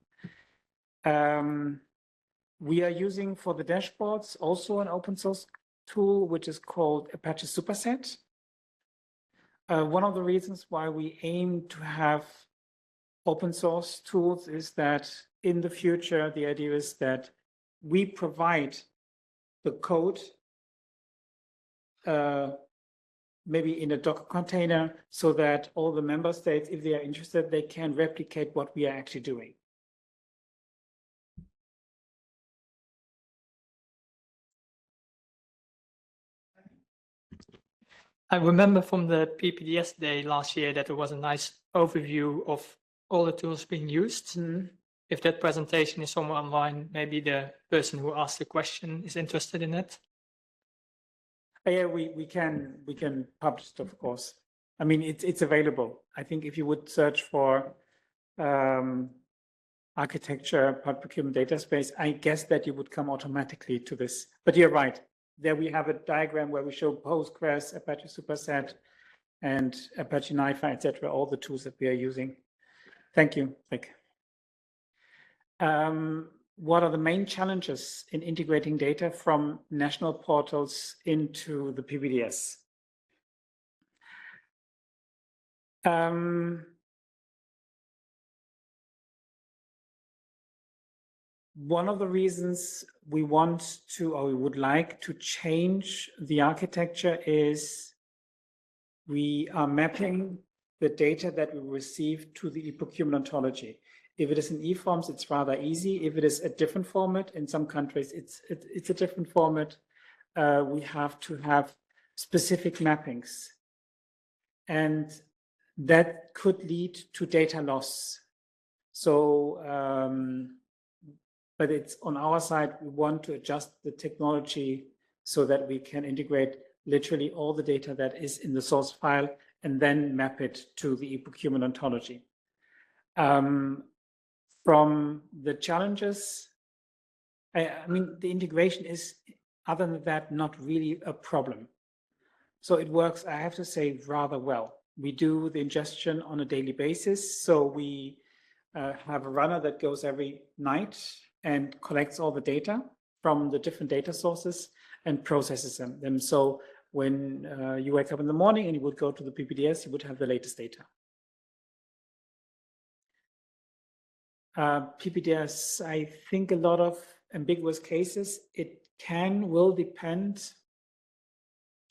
We are using for the dashboards also an open source tool, which is called Apache Superset. One of the reasons why we aim to have open source tools is that in the future, the idea is that we provide the code maybe in a Docker container so that all the member states, if they are interested, they can replicate what we are actually doing. I remember from the PPDS day last year that there was a nice overview of all the tools being used. Mm-hmm. If that presentation is somewhere online, maybe the person who asked the question is interested in it. Yeah, we can publish it, of course. I mean, it's available. I think if you would search for architecture part procurement data space, I guess that you would come automatically to this. But you're right. There we have a diagram where we show Postgres, Apache Superset, and Apache NiFi, etc. All the tools that we are using. Thank you, Rick. What are the main challenges in integrating data from national portals into the PPDS? One of the reasons we want to, or we would like to change the architecture is we are mapping the data that we receive to the eProcurement ontology. If it is in eForms, it's rather easy. If it is a different format, in some countries, it's a different format. We have to have specific mappings. And that could lead to data loss. So, but it's on our side, we want to adjust the technology so that we can integrate literally all the data that is in the source file and then map it to the eProcurement ontology. From the challenges, I mean, the integration is, other than that, not really a problem. So it works, I have to say, rather well. We do the ingestion on a daily basis. So we have a runner that goes every night and collects all the data from the different data sources and processes them. So when you wake up in the morning and you would go to the PPDS, you would have the latest data. PPDS, I think a lot of ambiguous cases, it will depend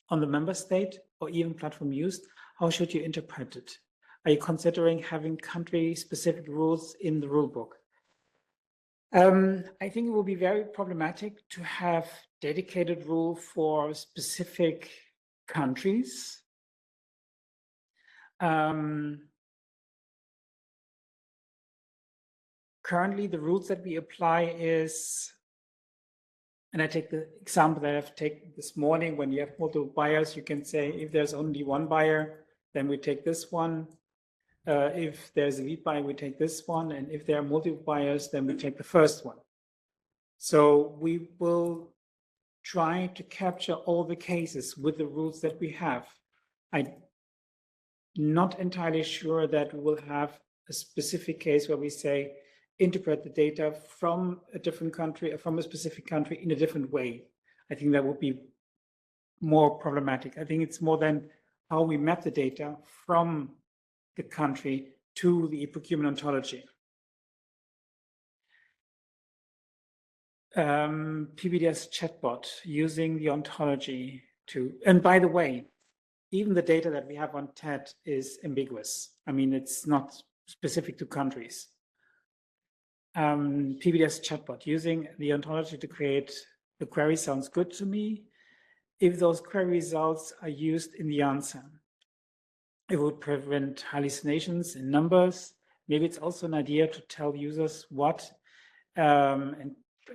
on the member state or even platform used. How should you interpret it? Are you considering having country-specific rules in the rulebook? I think it will be very problematic to have dedicated rule for specific countries. Currently, the rules that we apply is, and I take the example that I've taken this morning, when you have multiple buyers, you can say if there's only one buyer, then we take this one. if there's a lead buyer, we take this one, and if there are multiple buyers, then we take the first one. So we will try to capture all the cases with the rules that we have. I'm not entirely sure that we will have a specific case where we say, interpret the data from a different country or from a specific country in a different way. I think that would be more problematic. I think it's more than how we map the data from the country to the eProcurement ontology. PPDS chatbot using the ontology to, and by the way, even the data that we have on TED is ambiguous. I mean, it's not specific to countries. PPDS chatbot using the ontology to create the query sounds good to me. If those query results are used in the answer, it would prevent hallucinations in numbers. Maybe it's also an idea to tell users what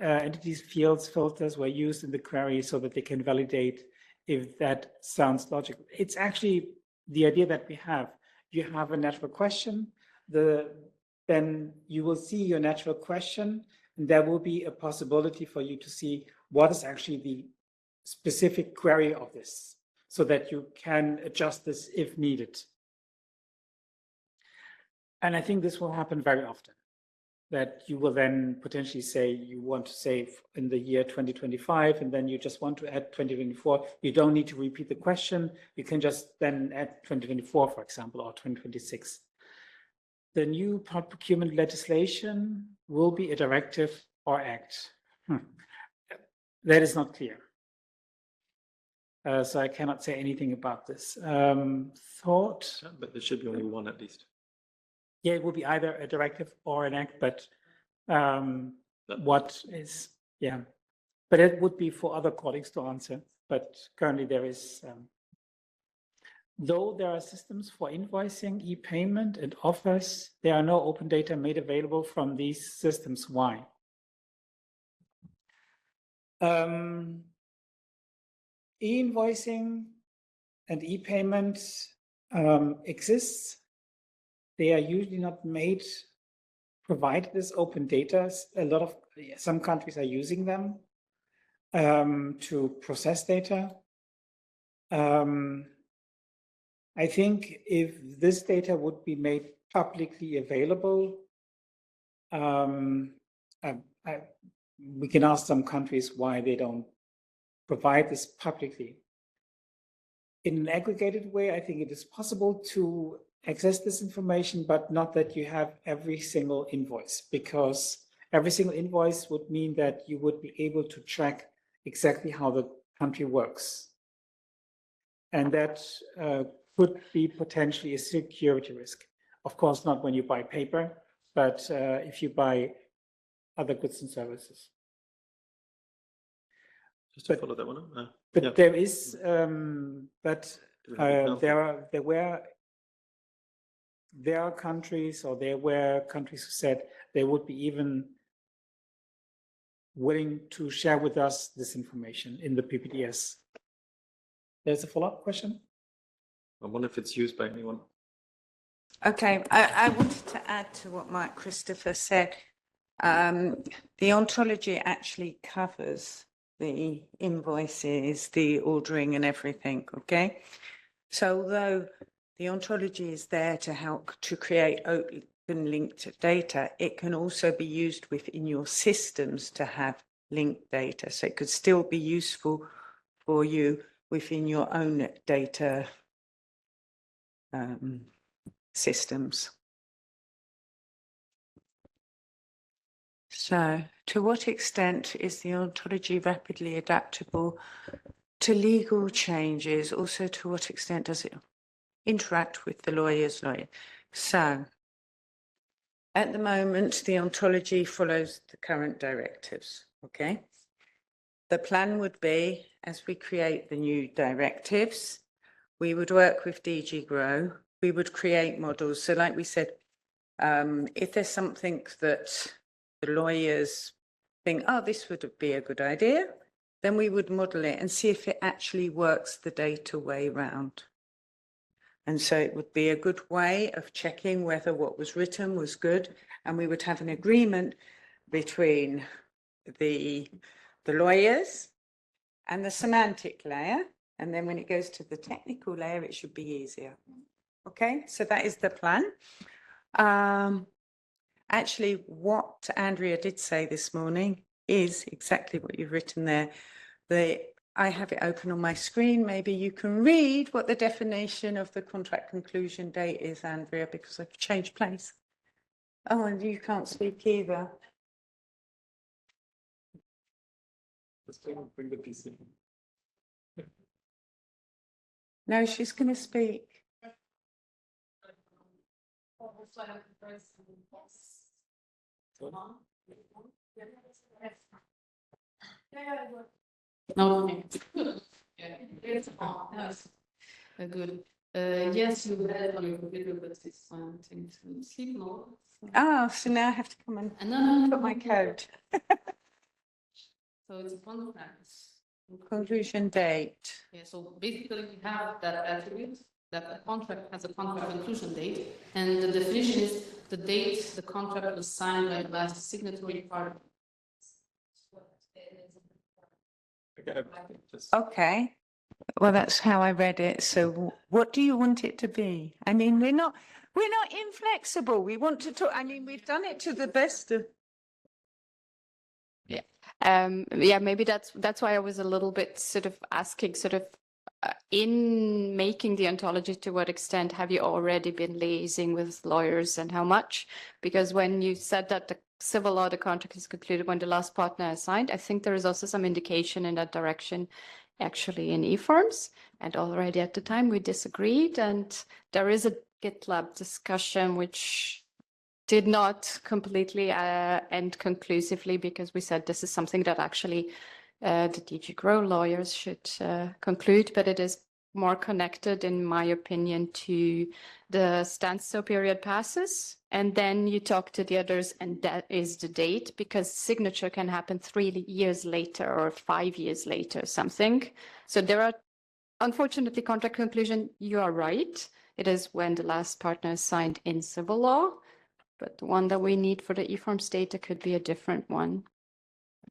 entities, fields, filters were used in the query so that they can validate if that sounds logical. It's actually the idea that we have. You have a natural question, then you will see your natural question, and there will be a possibility for you to see what is actually the specific query of this, so that you can adjust this if needed. And I think this will happen very often, that you will then potentially say you want to save in the year 2025, and then you just want to add 2024. You don't need to repeat the question. You can just then add 2024, for example, or 2026. The new procurement legislation will be a directive or act. That is not clear. So I cannot say anything about this. Thought? Yeah, but there should be only one at least. Yeah, it will be either a directive or an act, but what is, yeah. But it would be for other colleagues to answer. But currently there is, though there are systems for invoicing, e-payment, and offers, there are no open data made available from these systems. Why? E-invoicing and e-payment exists. They are usually not made, provide this open data. Some countries are using them to process data. I think if this data would be made publicly available, we can ask some countries why they don't provide this publicly. In an aggregated way, I think it is possible to access this information, but not that you have every single invoice, because every single invoice would mean that you would be able to track exactly how the country works. And that could be potentially a security risk. Of course, not when you buy paper, but if you buy other goods and services. Just to follow that one up. But yeah. there is, there are countries, or there were countries who said they would be even willing to share with us this information in the PPDS. There's a follow-up question? I wonder if it's used by anyone. Okay, I wanted to add to what Mike Christopher said. The ontology actually covers the invoices, the ordering and everything, okay? So although the ontology is there to help to create open linked data, it can also be used within your systems to have linked data. So it could still be useful for you within your own data systems. So, to what extent is the ontology rapidly adaptable to legal changes? Also, to what extent does it interact with the lawyer's lawyer? So, at the moment, the ontology follows the current directives, okay? The plan would be, as we create the new directives, we would work with DG Grow, we would create models. So like we said, if there's something that the lawyers think, oh, this would be a good idea, then we would model it and see if it actually works the data way round. And so it would be a good way of checking whether what was written was good, and we would have an agreement between the lawyers and the semantic layer. And then when it goes to the technical layer, it should be easier. Okay, so that is the plan. Actually, what Andrea did say this morning is exactly what you've written there. I have it open on my screen. Maybe you can read what the definition of the contract conclusion date is, Andrea, because I've changed place. Oh, and you can't speak either. Bring the PC. No, she's going to speak. No. Good. Yes, you had on your computer, but it's wanting to sleep mode. Oh, so now I have to come and No, put my code. So it's contract. Conclusion date. Yeah, so basically we have that attribute that a contract has a contract conclusion date, and the definition is the date the contract was signed by the last signatory party. Okay. Well, that's how I read it. So what do you want it to be? I mean, we're not inflexible. We want to talk. I mean, we've done it to the best of. Yeah, maybe that's why I was a little bit sort of asking, in making the ontology, to what extent have you already been liaising with lawyers and how much? Because when you said that the civil law, the contract is concluded when the last partner is signed, I think there is also some indication in that direction actually in eForms. And already at the time we disagreed, and there is a GitLab discussion which did not completely end conclusively, because we said this is something that actually the DG Grow lawyers should conclude, but it is more connected, in my opinion, to the standstill period passes, and then you talk to the others, and that is the date, because signature can happen 3 years later or 5 years later, something. So there are, unfortunately, contract conclusion, you are right. It is when the last partner is signed in civil law, but the one that we need for the eForms data could be a different one.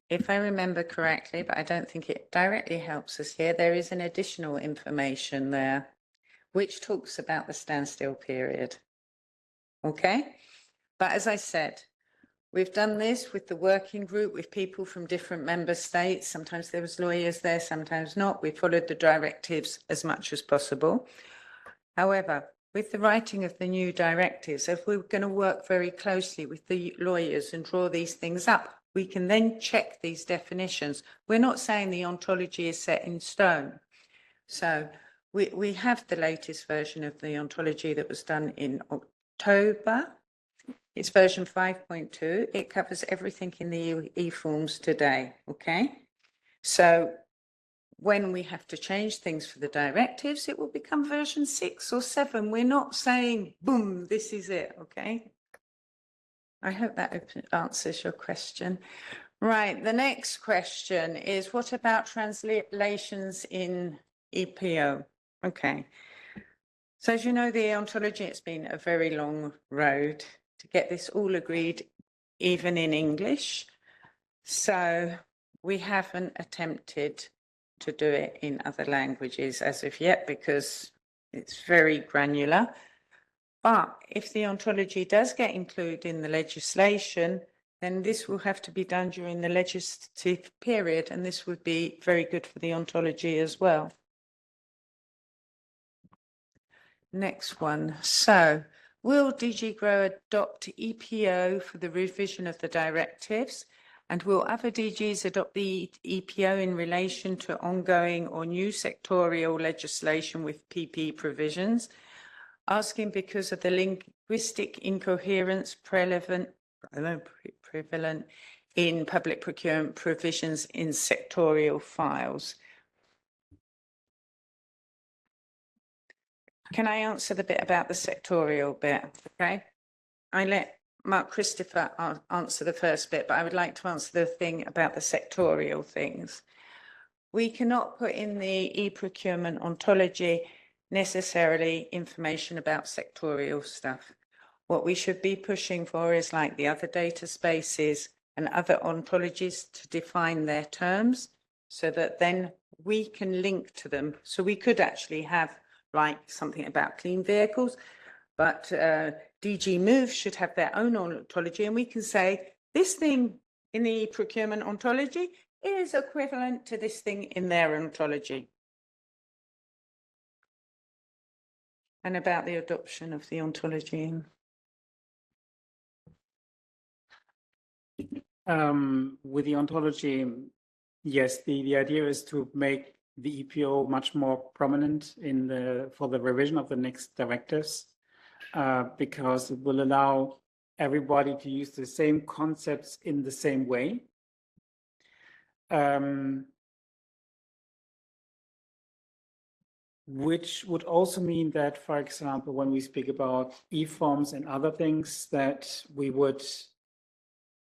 If I remember correctly, but I don't think it directly helps us here, there is an additional information there which talks about the standstill period. Okay? But as I said, we've done this with the working group, with people from different member states. Sometimes there was lawyers there, sometimes not. We followed the directives as much as possible. However, with the writing of the new directives, if we're going to work very closely with the lawyers and draw these things up, we can then check these definitions. We're not saying the ontology is set in stone. So we have the latest version of the ontology that was done in October. It's version 5.2. It covers everything in the eForms today, okay? So when we have to change things for the directives, it will become version 6 or 7. We're not saying, boom, this is it, okay? I hope that answers your question. Right, the next question is, what about translations in EPO? Okay. So as you know, the ontology, it's been a very long road to get this all agreed, even in English. So we haven't attempted to do it in other languages as of yet, because it's very granular. But if the ontology does get included in the legislation, then this will have to be done during the legislative period, and this would be very good for the ontology as well. Next one. So, will DG Grow adopt EPO for the revision of the directives? And will other DGs adopt the EPO in relation to ongoing or new sectorial legislation with PP provisions? Asking because of the linguistic incoherence prevalent in public procurement provisions in sectorial files. Can I answer the bit about the sectorial bit? Okay. I let Mark Christopher answer the first bit, but I would like to answer the thing about the sectorial things. We cannot put in the eProcurement ontology necessarily information about sectorial stuff. What we should be pushing for is like the other data spaces and other ontologies to define their terms so that then we can link to them. So we could actually have like something about clean vehicles, but DG Move should have their own ontology, and we can say this thing in the procurement ontology is equivalent to this thing in their ontology. And about the adoption of the ontology. With the ontology, yes, the idea is to make the EPO much more prominent for the revision of the next directives, because it will allow everybody to use the same concepts in the same way. Which would also mean that, for example, when we speak about e-forms and other things, that we would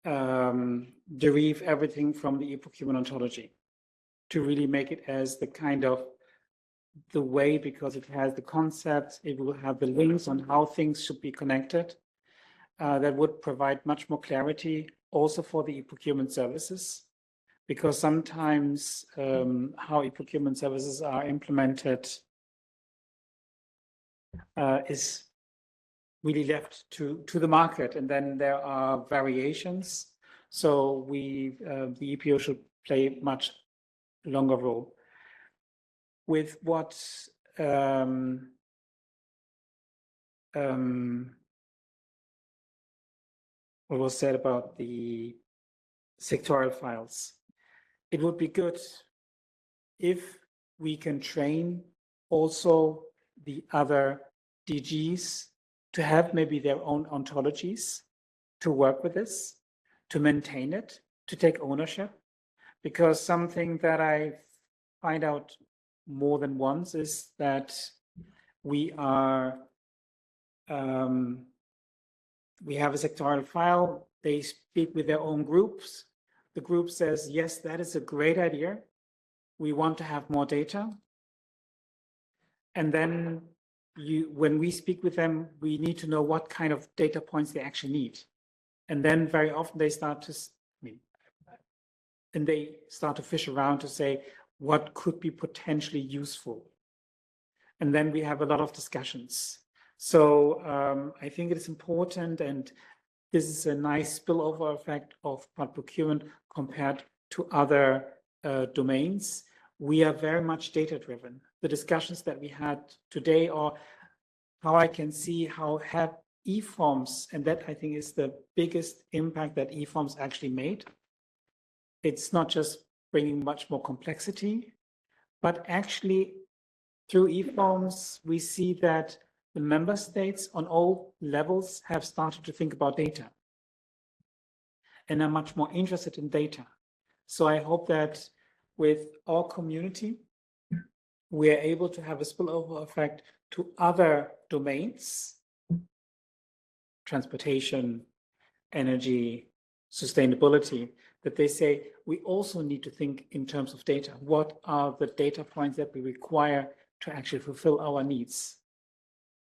derive everything from the eProcurement ontology to really make it as the kind of the way, because it has the concepts, it will have the links on how things should be connected. That would provide much more clarity also for the eProcurement services, because sometimes how eProcurement services are implemented is really left to the market, and then there are variations. So the EPO should play much longer role. With what was said about the sectorial files, it would be good if we can train also the other DGs to have maybe their own ontologies, to work with this, to maintain it, to take ownership. Because something that I find out more than once is that we have a sectorial file, they speak with their own groups. The group says, yes, that is a great idea. We want to have more data. And then when we speak with them, we need to know what kind of data points they actually need. And then very often they start to, fish around to say what could be potentially useful. And then we have a lot of discussions. So I think it is important, and this is a nice spillover effect of procurement compared to other domains. We are very much data-driven. The discussions that we had today are how I can see how have eForms, and that I think is the biggest impact that eForms actually made. It's not just bringing much more complexity, but actually through eForms, we see that the member states on all levels have started to think about data and are much more interested in data. So I hope that with our community, we are able to have a spillover effect to other domains, transportation, energy, sustainability, that they say, we also need to think in terms of data. What are the data points that we require to actually fulfill our needs?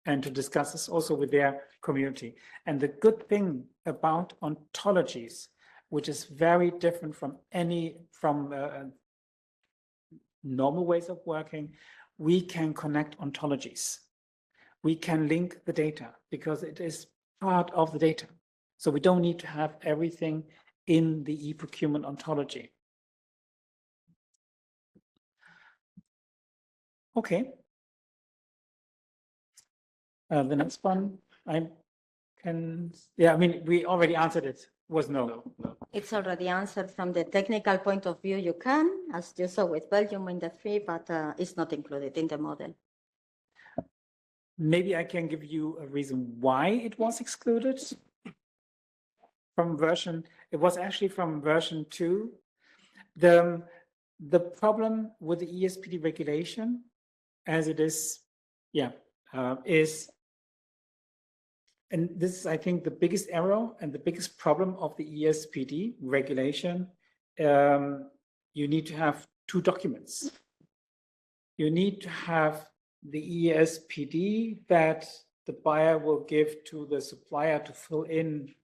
And to discuss this also with their community. And the good thing about ontologies, which is very different from normal ways of working, we can connect ontologies. We can link the data because it is part of the data. So we don't need to have everything in the eProcurement ontology. Okay. The next one, we already answered it, was no. It's already answered from the technical point of view. You can, as you saw with Belgium in the 3, but it's not included in the model. Maybe I can give you a reason why it was excluded from version. It was actually from version 2. The problem with the ESPD regulation, as it is, is, and this is, I think, the biggest error and the biggest problem of the ESPD regulation. You need to have 2 documents. You need to have the ESPD that the buyer will give to the supplier to fill in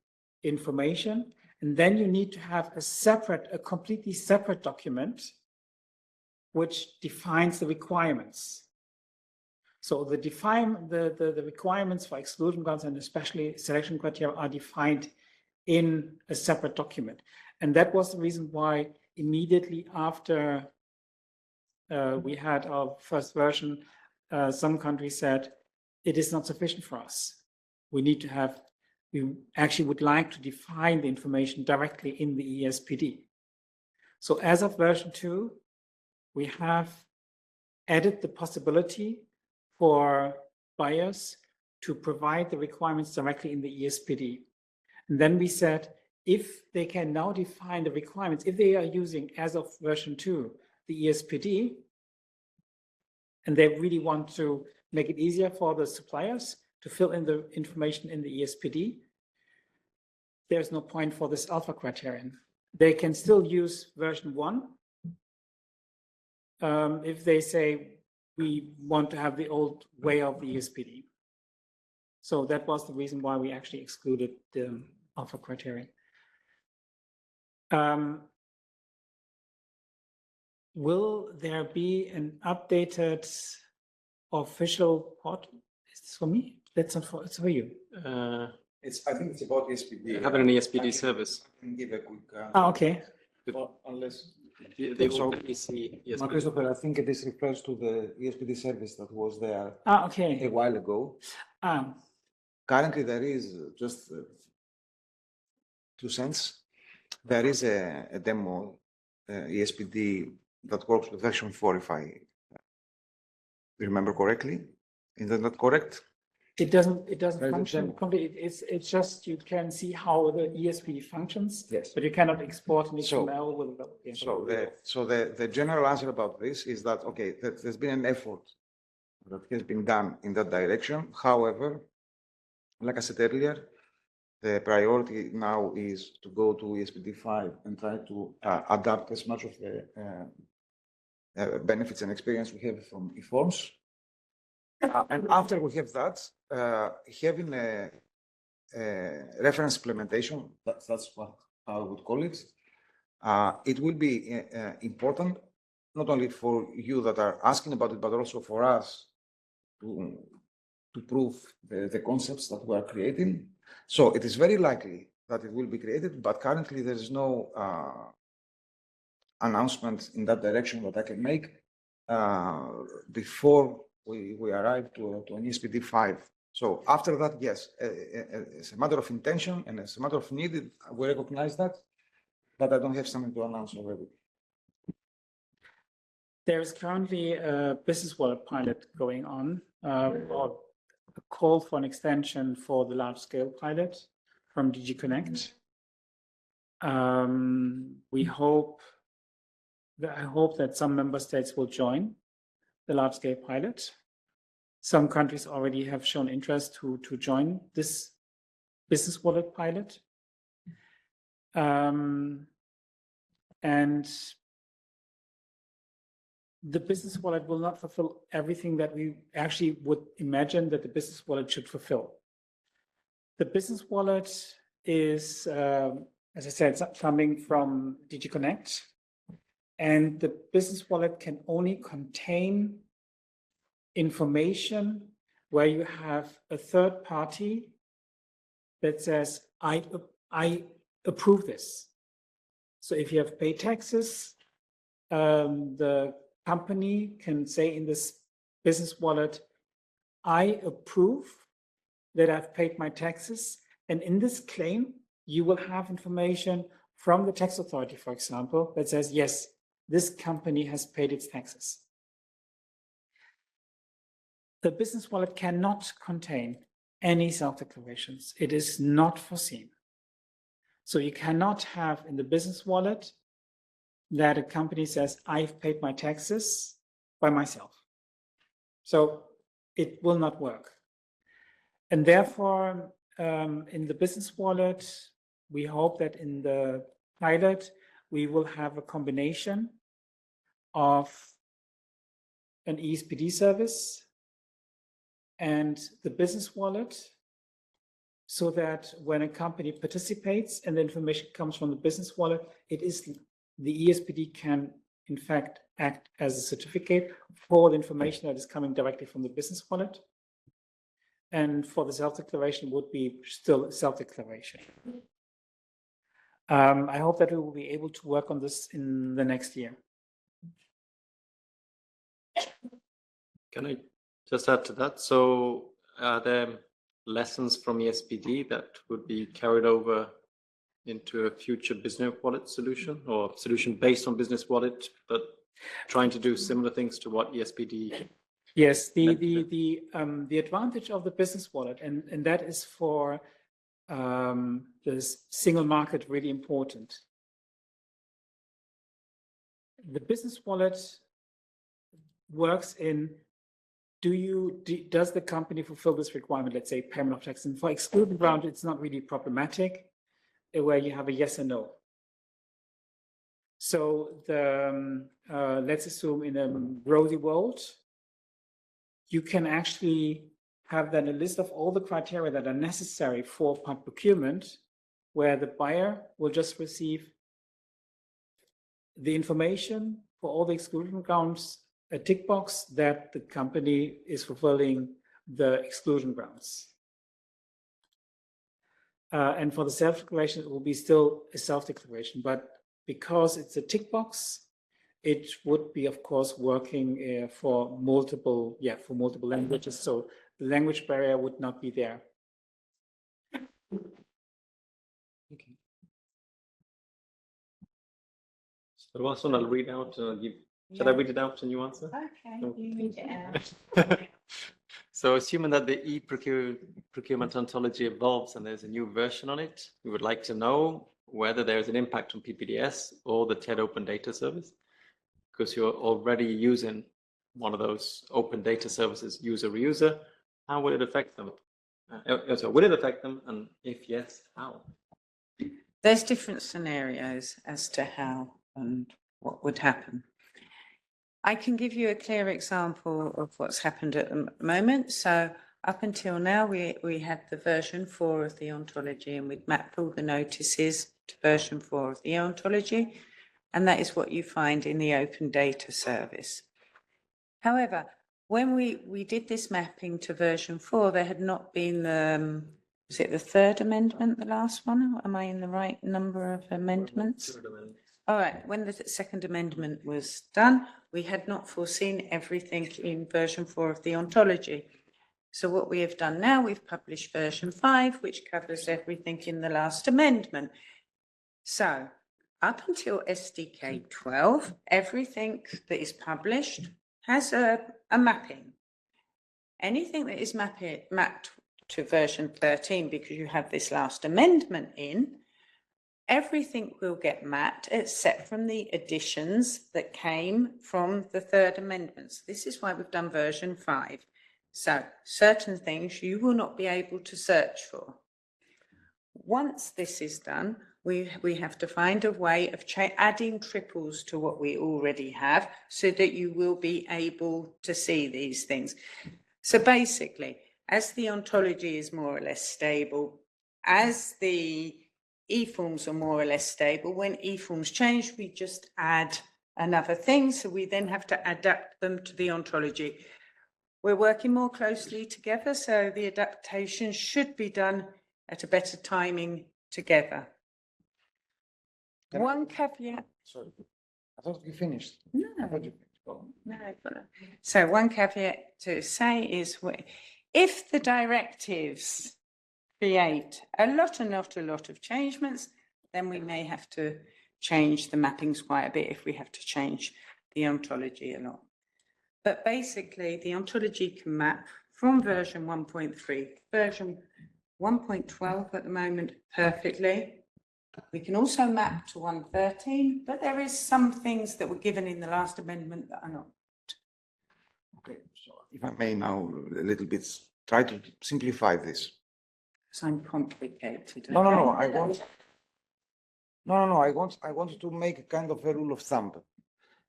information. And then you need to have a completely separate document which defines the requirements. So the requirements for exclusion grounds and especially selection criteria are defined in a separate document. And that was the reason why immediately after we had our first version, some countries said, it is not sufficient for us. We actually would like to define the information directly in the ESPD. So as of version 2, we have added the possibility for buyers to provide the requirements directly in the ESPD. And then we said, if they can now define the requirements, if they are using, as of version 2, the ESPD, and they really want to make it easier for the suppliers to fill in the information in the ESPD, there's no point for this alpha criterion. They can still use version 1 if they say, we want to have the old way of the ESPD. So that was the reason why we actually excluded the alpha criterion. Will there be an updated official port? Is this for me? That's not for, it's for you. I think it's about ESPD. Having an ESPD service. I can give a quick. Okay. Unless. They will see ESPD. Christopher, I think this refers to the ESPD service that was there Okay. a while ago. Currently, there is just 2 cents. There is a demo ESPD that works with version 4, if I remember correctly. Is that not correct? It doesn't function completely. It's just you can see how the ESPD functions, yes, but you cannot export an XML with a So the general answer about this is that, okay, there's been an effort that has been done in that direction. However, like I said earlier, the priority now is to go to ESPD 5 and try to adapt as much of the benefits and experience we have from eForms. And after we have that, having a reference implementation, that's how I would call it, it will be important, not only for you that are asking about it, but also for us to prove the concepts that we are creating. So it is very likely that it will be created, but currently there is no announcement in that direction that I can make before we arrive to an ESPD 5. So after that, yes, it's a matter of intention and it's a matter of need. We recognize that, but I don't have something to announce already. There is currently a business wallet pilot going on, or a call for an extension for the large-scale pilot from DG Connect. I hope that some member states will join the large-scale pilot. Some countries already have shown interest to join this business wallet pilot. And the business wallet will not fulfill everything that we actually would imagine that the business wallet should fulfill. The business wallet is, as I said, coming from DG Connect. And the business wallet can only contain information where you have a third party that says, I approve this. So if you have paid taxes, the company can say in this business wallet, I approve that I've paid my taxes. And in this claim, you will have information from the tax authority, for example, that says, yes, this company has paid its taxes. The business wallet cannot contain any self-declarations. It is not foreseen. So you cannot have in the business wallet that a company says, I've paid my taxes by myself. So it will not work. And therefore, in the business wallet, we hope that in the pilot, we will have a combination of an ESPD service and the business wallet, so that when a company participates and the information comes from the business wallet, it is the ESPD can in fact act as a certificate for the information that is coming directly from the business wallet. And for the self-declaration would be still self-declaration. I hope that we will be able to work on this in the next year. Can I just add to that? So are there lessons from ESPD that would be carried over into a future business wallet solution, or solution based on business wallet, but trying to do similar things to what ESPD? Yes, the advantage of the business wallet, and that is for this single market really important. The business wallet works in, does the company fulfill this requirement? Let's say payment of tax. And for excluded ground, it's not really problematic, where you have a yes or no. So let's assume in a rosy world, you can actually have then a list of all the criteria that are necessary for public procurement, where the buyer will just receive the information for all the exclusion grounds, a tick box that the company is fulfilling the exclusion grounds. And for the self-declaration, it will be still a self-declaration, but because it's a tick box, it would be, of course, working for multiple languages. So the language barrier would not be there. Okay. So the last one I'll read out and I'll give. Shall I read it out and you answer? Okay, No. you read it out. So assuming that the eProcurement ontology evolves and there's a new version on it, we would like to know whether there's an impact on PPDS or the TED Open Data Service, because you're already using one of those open data services, user-reuser. How will it affect them? So will it affect them? And if yes, how? There's different scenarios as to how and what would happen. I can give you a clear example of what's happened at the moment. So up until now, we had the version 4 of the ontology, and we'd mapped all the notices to version 4 of the ontology. And that is what you find in the open data service. However, when we did this mapping to version 4, there had not been the, was it the third amendment, the last one? Am I in the right number of amendments? All right, when the second amendment was done, we had not foreseen everything in version 4 of the ontology. So what we have done now, we've published version 5, which covers everything in the last amendment. So up until SDK 12, everything that is published has a mapping. Anything that is mapped to version 13, because you have this last amendment in, everything will get mapped except from the additions that came from the third amendment. So this is why we've done version 5. So certain things you will not be able to search for. Once this is done, we have to find a way of adding triples to what we already have so that you will be able to see these things. So basically, as the ontology is more or less stable, as the eForms are more or less stable, when eForms change, we just add another thing. So we then have to adapt them to the ontology. We're working more closely together, so the adaptation should be done at a better timing together. One caveat. Sorry, I thought you finished. No. I thought you finished. Go on. No, so one caveat to say is, if the directives create a lot of changements, then we may have to change the mappings quite a bit if we have to change the ontology a lot. But basically, the ontology can map from version 1.3, version 1.12 at the moment perfectly. We can also map to 1.13, but there is some things that were given in the last amendment that are not. Okay, so if I may now a little bit try to simplify this. So I'm complicated. No, I want. No, I want to make a kind of a rule of thumb,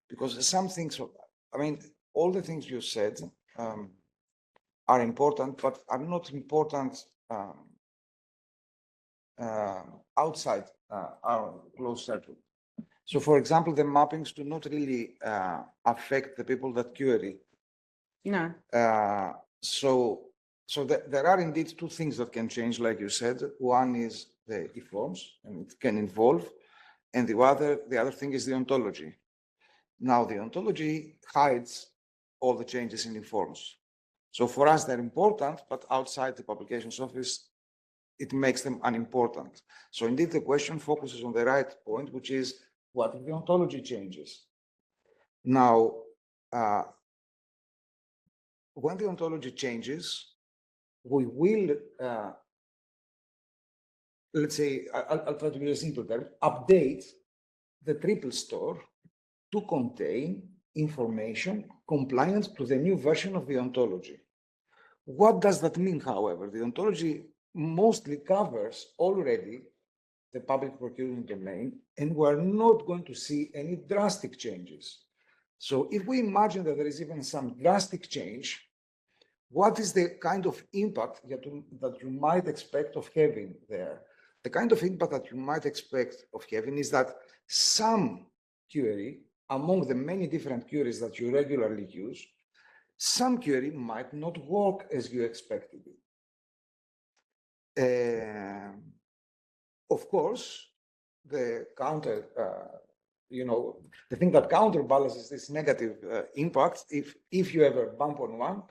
because some things. I mean, all the things you said are important, but are not important outside our closed circle. So, for example, the mappings do not really affect the people that query. No. So there are indeed two things that can change, like you said. One is the e-forms, and it can involve, and the other thing is the ontology. Now, the ontology hides all the changes in e-forms. So for us, they're important, but outside the publications office, it makes them unimportant. So indeed, the question focuses on the right point, which is, what if the ontology changes? Now, when the ontology changes, we will, let's say, I'll try to use a simple term, update the triple store to contain information compliant to the new version of the ontology. What does that mean, however? The ontology mostly covers already the public procurement domain, and we're not going to see any drastic changes. So if we imagine that there is even some drastic change, what is the kind of impact that you might expect of having there? The kind of impact that you might expect of having is that some query, among the many different queries that you regularly use, some query might not work as you expected it. Of course, the counter, the thing that counterbalances this negative impact, if you ever bump on one,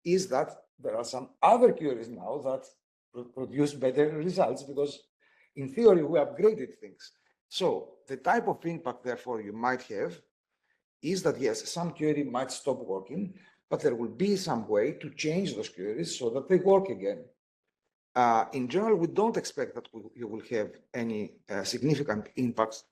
is that there are some other queries now that produce better results because, in theory, we upgraded things. So the type of impact, therefore, you might have is that, yes, some query might stop working, but there will be some way to change those queries so that they work again. In general, we don't expect that you will have any significant impacts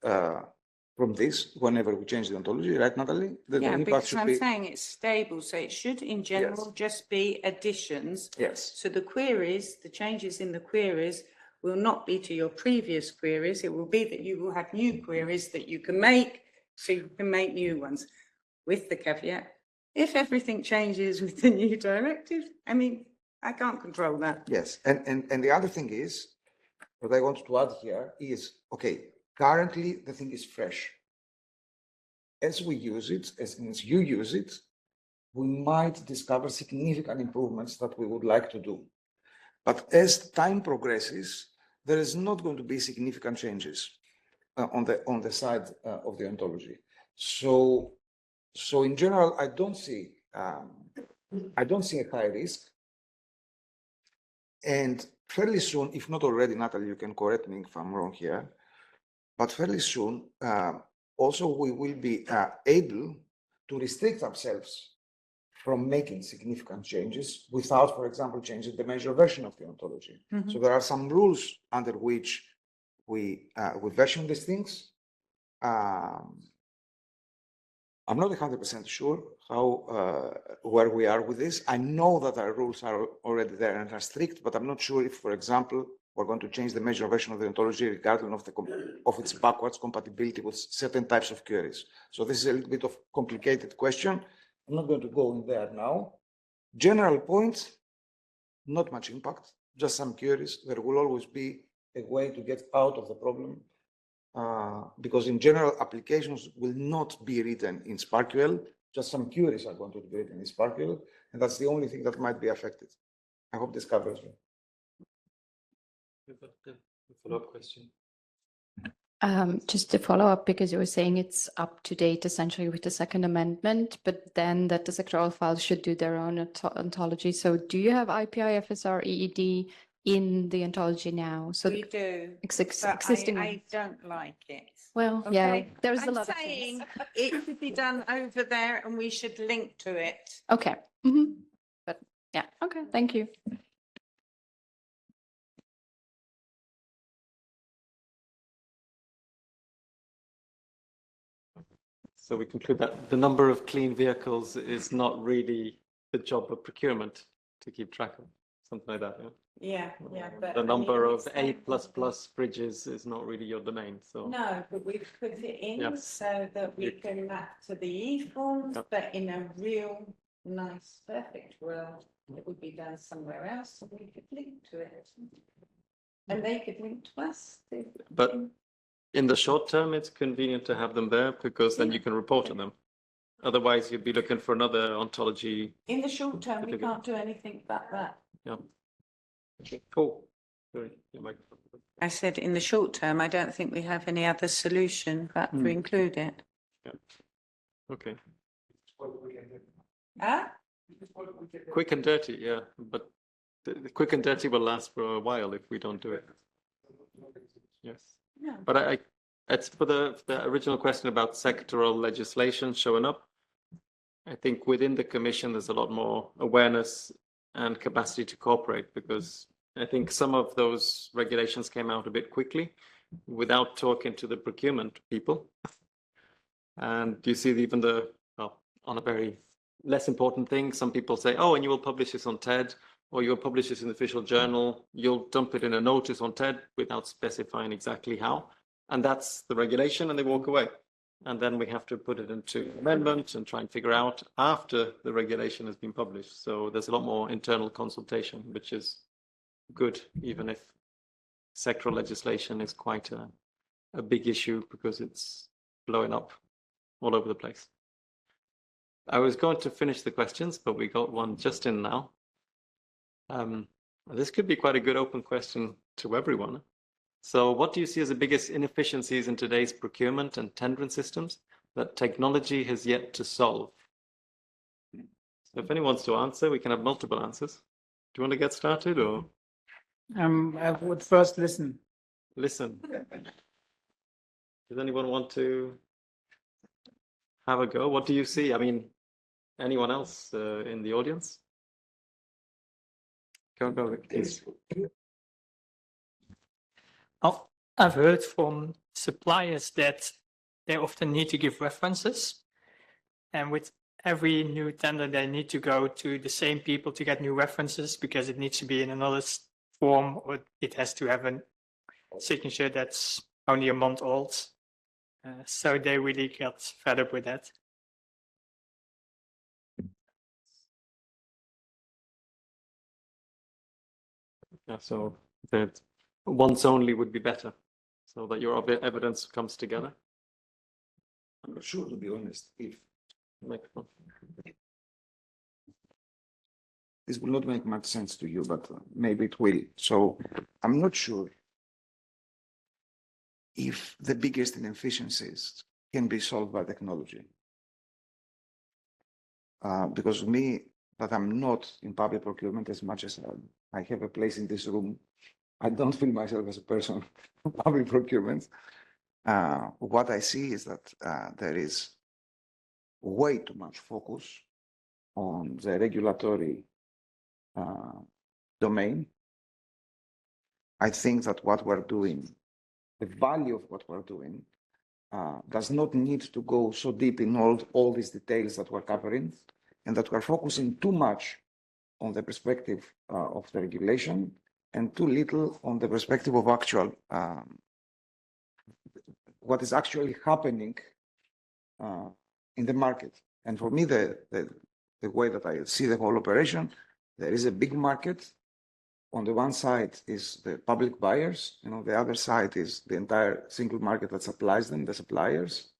from this whenever we change the ontology, right, Natalie? Yeah, because I'm saying it's stable, so it should, in general, just be additions. Yes. So the queries, the changes in the queries will not be to your previous queries. It will be that you will have new queries that you can make, so you can make new ones. With the caveat, if everything changes with the new directive, I mean, I can't control that. Yes, and the other thing is, what I want to add here is, okay, currently the thing is fresh. As we use it, as you use it, we might discover significant improvements that we would like to do. But as time progresses, there is not going to be significant changes on the side of the ontology. So in general, I don't see a high risk. And fairly soon, if not already, Natalie, you can correct me if I'm wrong here, but fairly soon, also we will be able to restrict ourselves from making significant changes without, for example, changing the major version of the ontology. So there are some rules under which we version these things. I'm not 100% sure where we are with this. I know that our rules are already there and are strict, but I'm not sure if, for example, we're going to change the major version of the ontology regardless of its backwards compatibility with certain types of queries. So this is a little bit of complicated question. I'm not going to go in there now. General points, not much impact, just some queries. There will always be a way to get out of the problem. Because in general, applications will not be written in SparkQL, just some queries are going to be written in SparkQL, and that's the only thing that might be affected. I hope this covers me. Follow-up question. Just to follow up, because you were saying it's up to date essentially with the second amendment, but then that the sectoral files should do their own ontology. So do you have IPI, FSR, EED in the ontology now? So we do. Existing. I don't like it. Well, Okay. yeah, there's a I'm lot of saying things. it should be done over there and we should link to it. Okay. But yeah, okay, thank you. So we conclude that the number of clean vehicles is not really the job of procurement to keep track of, something like that. Yeah? Yeah, but The number of A++ bridges is not really your domain. So no, but we put it in so that we can map to the e-forms, but in a real nice, perfect world. It would be done somewhere else and we could link to it. And they could link to us. But in the short term, it's convenient to have them there because then you can report on them. Otherwise, you'd be looking for another ontology. In the short term, we can't do anything about that. Yeah. Cool. Sorry, your microphone. I said in the short term, I don't think we have any other solution but to include it. Yeah. Okay. Huh? Quick and dirty, yeah. But the quick and dirty will last for a while if we don't do it. Yes. No. But it's for the original question about sectoral legislation showing up. I think within the Commission, there's a lot more awareness and capacity to cooperate because I think some of those regulations came out a bit quickly without talking to the procurement people. And you see even on a very less important thing, some people say, oh, and you will publish this on TED, or you'll publish this in the official journal, you'll dump it in a notice on TED without specifying exactly how. And that's the regulation, and they walk away. And then we have to put it into amendment and try and figure out after the regulation has been published. So there's a lot more internal consultation, which is good, even if sectoral legislation is quite a big issue because it's blowing up all over the place. I was going to finish the questions, but we got one just in now. This could be quite a good open question to everyone. So what do you see as the biggest inefficiencies in today's procurement and tendering systems that technology has yet to solve? So if anyone wants to answer, we can have multiple answers. Do you want to get started or? I would first listen. Listen. Does anyone want to have a go? What do you see? I mean, anyone else in the audience? Go, please. I've heard from suppliers that they often need to give references. And with every new tender, they need to go to the same people to get new references because it needs to be in another form or it has to have a signature that's only a month old. So they really get fed up with that. Yeah, so that once only would be better, so that your evidence comes together. I'm not sure, to be honest, if this will not make much sense to you, but maybe it will. So I'm not sure if the biggest inefficiencies can be solved by technology. Because me, that I'm not in public procurement as much as I have a place in this room, I don't feel myself as a person in public procurement. What I see is that there is way too much focus on the regulatory domain. I think that what we're doing, the value of what we're doing, does not need to go so deep in all these details that we're covering, and that we're focusing too much on the perspective of the regulation and too little on the perspective of actual what is actually happening in the market. And for me, the way that I see the whole operation, there is a big market. On the one side is the public buyers, and on the other side is the entire single market that supplies them, the suppliers.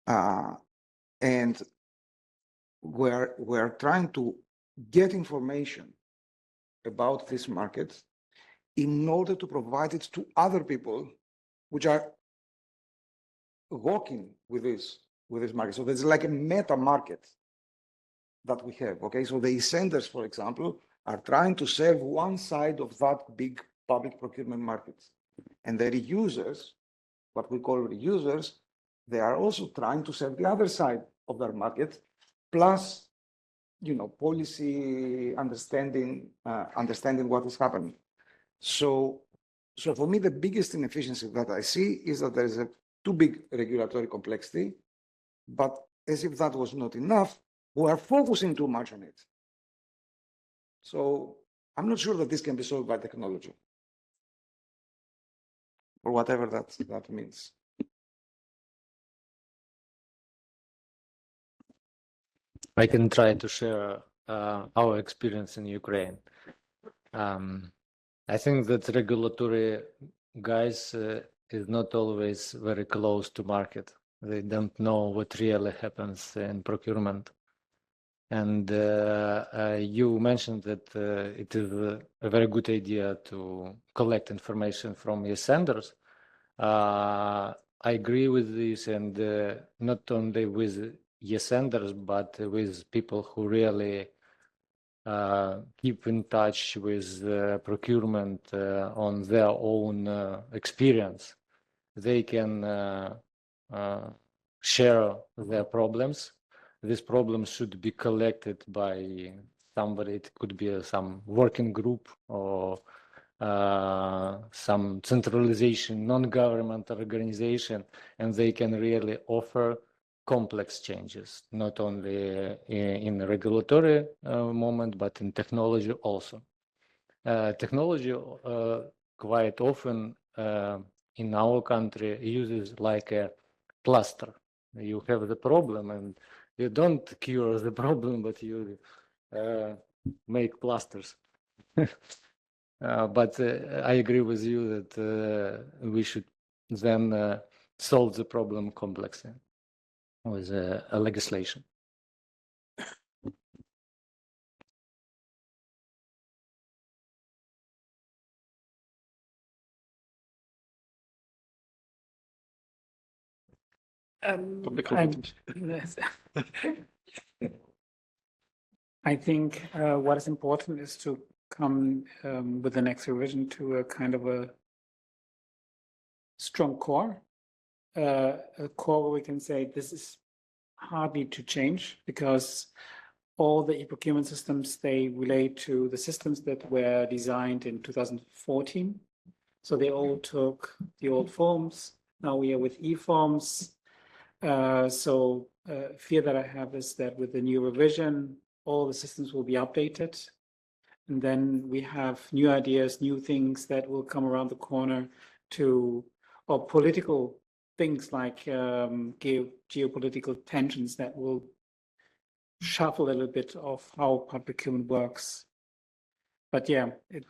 And we're trying to get information about this market in order to provide it to other people which are working with this market. So there's like a meta market that we have. Okay, so the eSenders, for example, are trying to serve one side of that big public procurement market, and the reusers, what we call reusers, they are also trying to serve the other side of their market, plus, policy understanding what is happening. So for me, the biggest inefficiency that I see is that there is a too big regulatory complexity, but as if that was not enough, we are focusing too much on it. So I'm not sure that this can be solved by technology, or whatever that means. I can try to share our experience in Ukraine. I think that regulatory guys is not always very close to market. They don't know what really happens in procurement. And you mentioned that it is a very good idea to collect information from eSenders. I agree with this, and not only with eSenders, but with people who really keep in touch with procurement on their own experience. They can share their problems. These problems should be collected by somebody. It could be some working group or some centralization, non-governmental organization, and they can really offer complex changes, not only in the regulatory moment, but in technology also. Technology quite often in our country uses like a plaster. You have the problem and you don't cure the problem, but you make plasters. But I agree with you that we should then solve the problem complexly with a legislation. I think what is important is to come with the next revision to a kind of a strong core, a core where we can say this is hardly to change because all the e-procurement systems, they relate to the systems that were designed in 2014. So they all took the old forms. Now we are with e-forms. Fear that I have is that with the new revision, all the systems will be updated. And then we have new ideas, new things that will come around the corner or political things like geopolitical tensions that will shuffle a little bit of how public procurement works. But yeah, it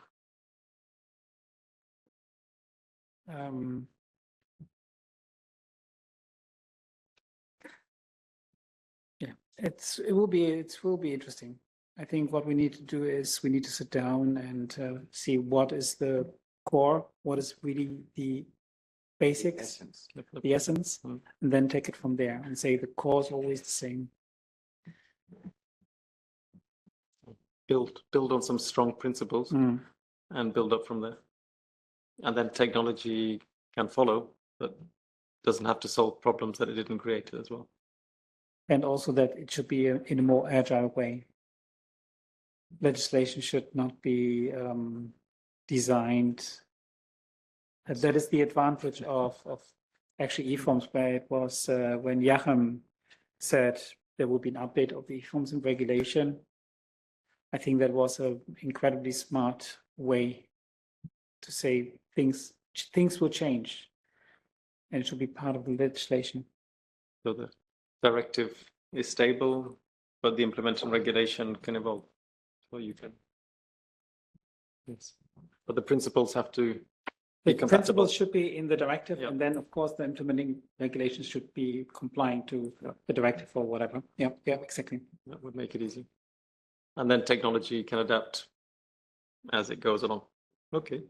will be interesting. I think what we need to do is we need to sit down and see what is the core, what is really the basics, the essence, and then take it from there and say the core is always the same. Build on some strong principles and build up from there. And then technology can follow, but doesn't have to solve problems that it didn't create as well. And also that it should be in a more agile way. Legislation should not be designed. That is the advantage of actually e-forms, where it was when Joachim said there will be an update of the e-forms and regulation. I think that was an incredibly smart way to say things will change and it should be part of the legislation. So the directive is stable, but the implementation regulation can evolve. So you can, yes, but the principles have to be compatible. Principles should be in the directive, and then of course the implementing regulations should be complying to the directive or whatever. Yeah, exactly. That would make it easy. And then technology can adapt as it goes along. Okay.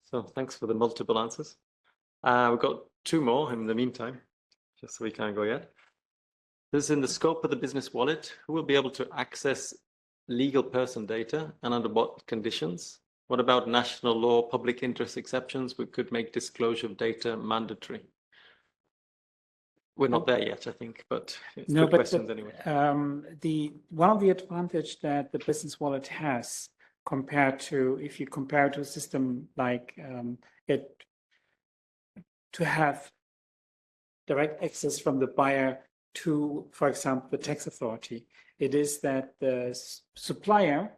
So thanks for the multiple answers. We've got two more in the meantime, just so we can't go yet. This is in the scope of the business wallet. Who will be able to access legal person data and under what conditions? What about national law, public interest exceptions? We could make disclosure of data mandatory. We're not there yet, I think, but it's good questions anyway. One of the advantage that the business wallet has compared to, if you compare to a system like to have direct access from the buyer to, for example, the tax authority, it is that the supplier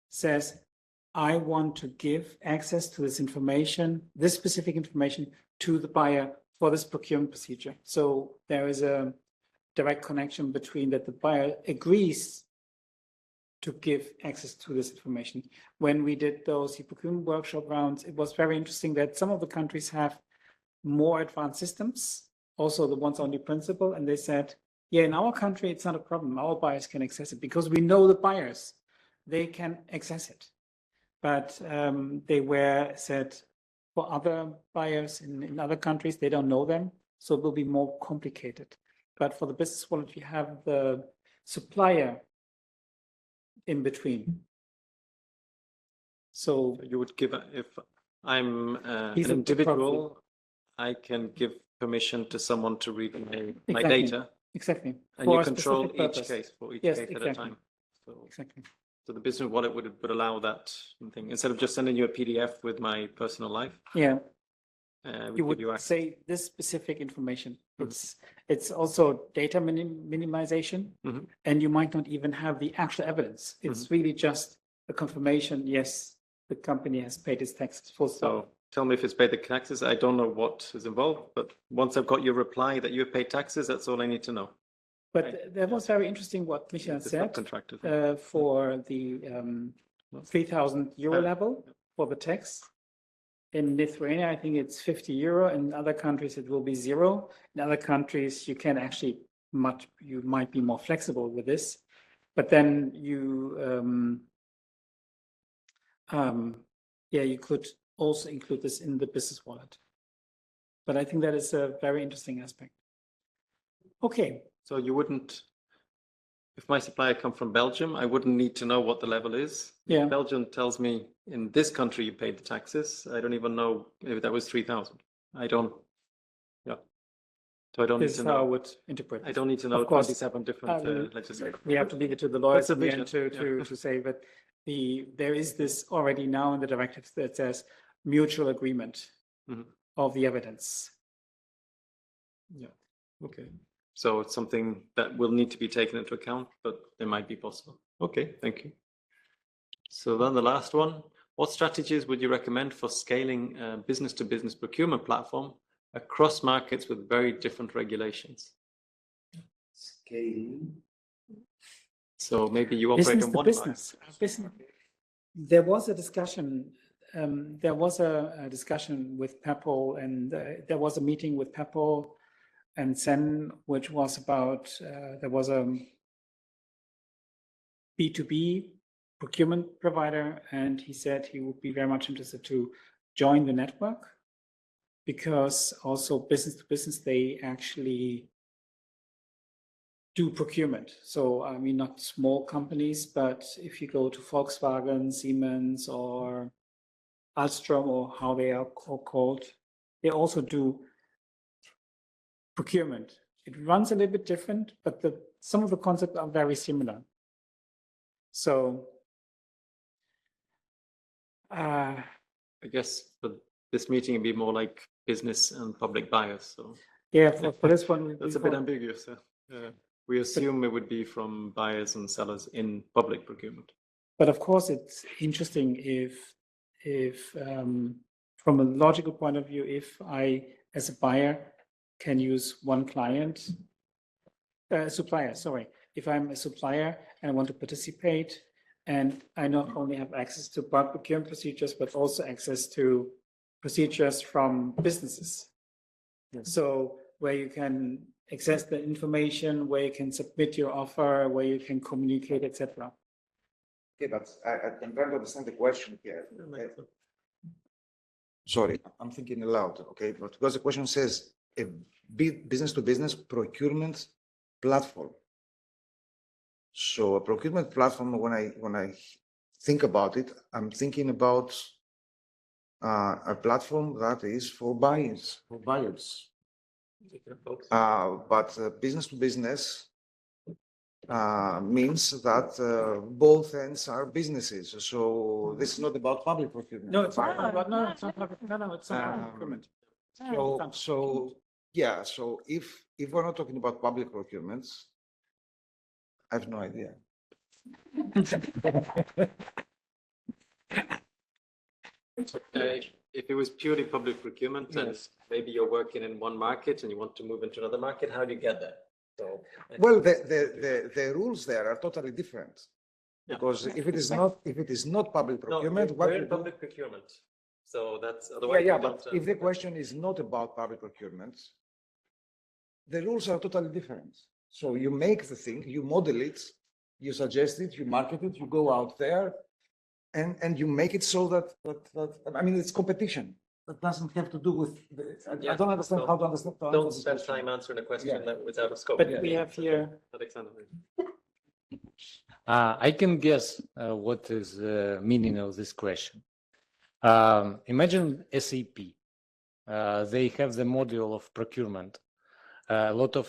says, I want to give access to this information, this specific information, to the buyer for this procurement procedure. So there is a direct connection between that the buyer agrees to give access to this information. When we did those eProcurement workshop rounds, it was very interesting that some of the countries have more advanced systems, also the ones on the principle, and they said, yeah, in our country, it's not a problem. Our buyers can access it because we know the buyers, they can access it. But they were said for other buyers in other countries, they don't know them, so it will be more complicated. But for the business wallet, you have the supplier in between. So you would give, if I'm an He's a individual, I can give permission to someone to read my Exactly. data, exactly. and For you a control specific each purpose. case for each Yes, case at a exactly. time. So, Exactly. so the business wallet would allow that thing instead of just sending you a PDF with my personal life. Yeah. We You give you would access. say this specific information. It's also data minimization, and you might not even have the actual evidence. It's really just a confirmation. Yes, the company has paid its taxes. Full stop. So tell me if it's paid the taxes. I don't know what is involved, but once I've got your reply that you have paid taxes, that's all I need to know. But that was very interesting what Michael It's said subcontracted. for the 3,000 euro level for the tax. In Lithuania, I think it's 50 euro. In other countries, it will be 0. In other countries, you can actually you might be more flexible with this. But then you, yeah, you could also include this in the business wallet. But I think that is a very interesting aspect. Okay. So you wouldn't, if my supplier come from Belgium, I wouldn't need to know what the level is. Yeah. If Belgium tells me in this country you paid the taxes, I don't even know if that was 3,000. I don't, yeah. So I don't This need to is know. how I would interpret. I don't need to know Of course, 27 different legislation. We have to leave it to the lawyers That's a in the end vision, to say that there is this already now in the directive that says mutual agreement of the evidence. Yeah. Okay. So it's something that will need to be taken into account, but it might be possible. Okay, thank you. So then the last one, what strategies would you recommend for scaling a business-to-business procurement platform across markets with very different regulations? Scaling. So maybe you operate in one business. There was a discussion. There was a discussion with PEPL, and there was a meeting with PEPL and Sen, which was about, there was a B2B procurement provider, and he said he would be very much interested to join the network because also business to business, they actually do procurement. So, I mean, not small companies, but if you go to Volkswagen, Siemens, or Alstom, or how they are called, they also do procurement. It runs a little bit different, but some of the concepts are very similar. So I guess for this meeting it'd be more like business and public buyers. So yeah, for this one, that's a bit ambiguous. We assume it would be from buyers and sellers in public procurement. But of course, it's interesting if from a logical point of view, if I, as a buyer, can use one supplier, sorry. If I'm a supplier and I want to participate, and I not only have access to bulk procurement procedures, but also access to procedures from businesses. Yes. So where you can access the information, where you can submit your offer, where you can communicate, etc. Okay, but I'm trying to understand the question here. Sorry, I'm thinking aloud, okay? But because the question says a business-to-business procurement platform. So a procurement platform, when I think about it, I'm thinking about a platform that is for buyers. But business to business means that both ends are businesses. So this is not about public procurement. No, it's not about, no, it's not public, no, it's not procurement. So yeah, so if we're not talking about public procurements, I have no idea. If it was purely public procurement, Yes. and maybe you're working in one market and you want to move into another market, how do you get there? So, Well, the rules there are totally different. Because if it is not public procurement, what we're you in do? public procurement. So that's otherwise. Yeah, we but don't, if the question is not about public procurement, the rules are totally different. So you make the thing, you model it, you suggest it, you market it, you go out there, and you make it so that I mean, it's competition. That doesn't have to do with. I don't understand how to understand. Don't spend time answering a question that was out of scope. But we have here. Alexander. I can guess what is the meaning of this question. Imagine SAP. They have the module of procurement. A lot of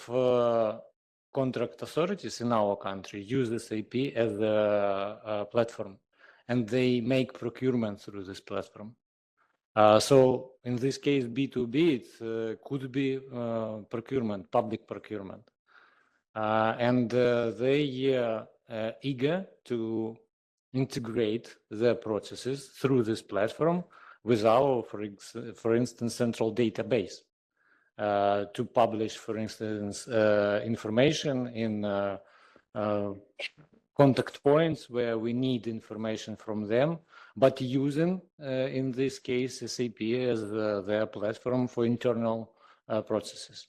contract authorities in our country use SAP as a platform, and they make procurement through this platform. So in this case, B2B, it could be procurement, public procurement. And they are eager to integrate their processes through this platform with our, for instance, central database to publish, for instance, information in contact points where we need information from them, but using, in this case, SAP as their platform for internal processes.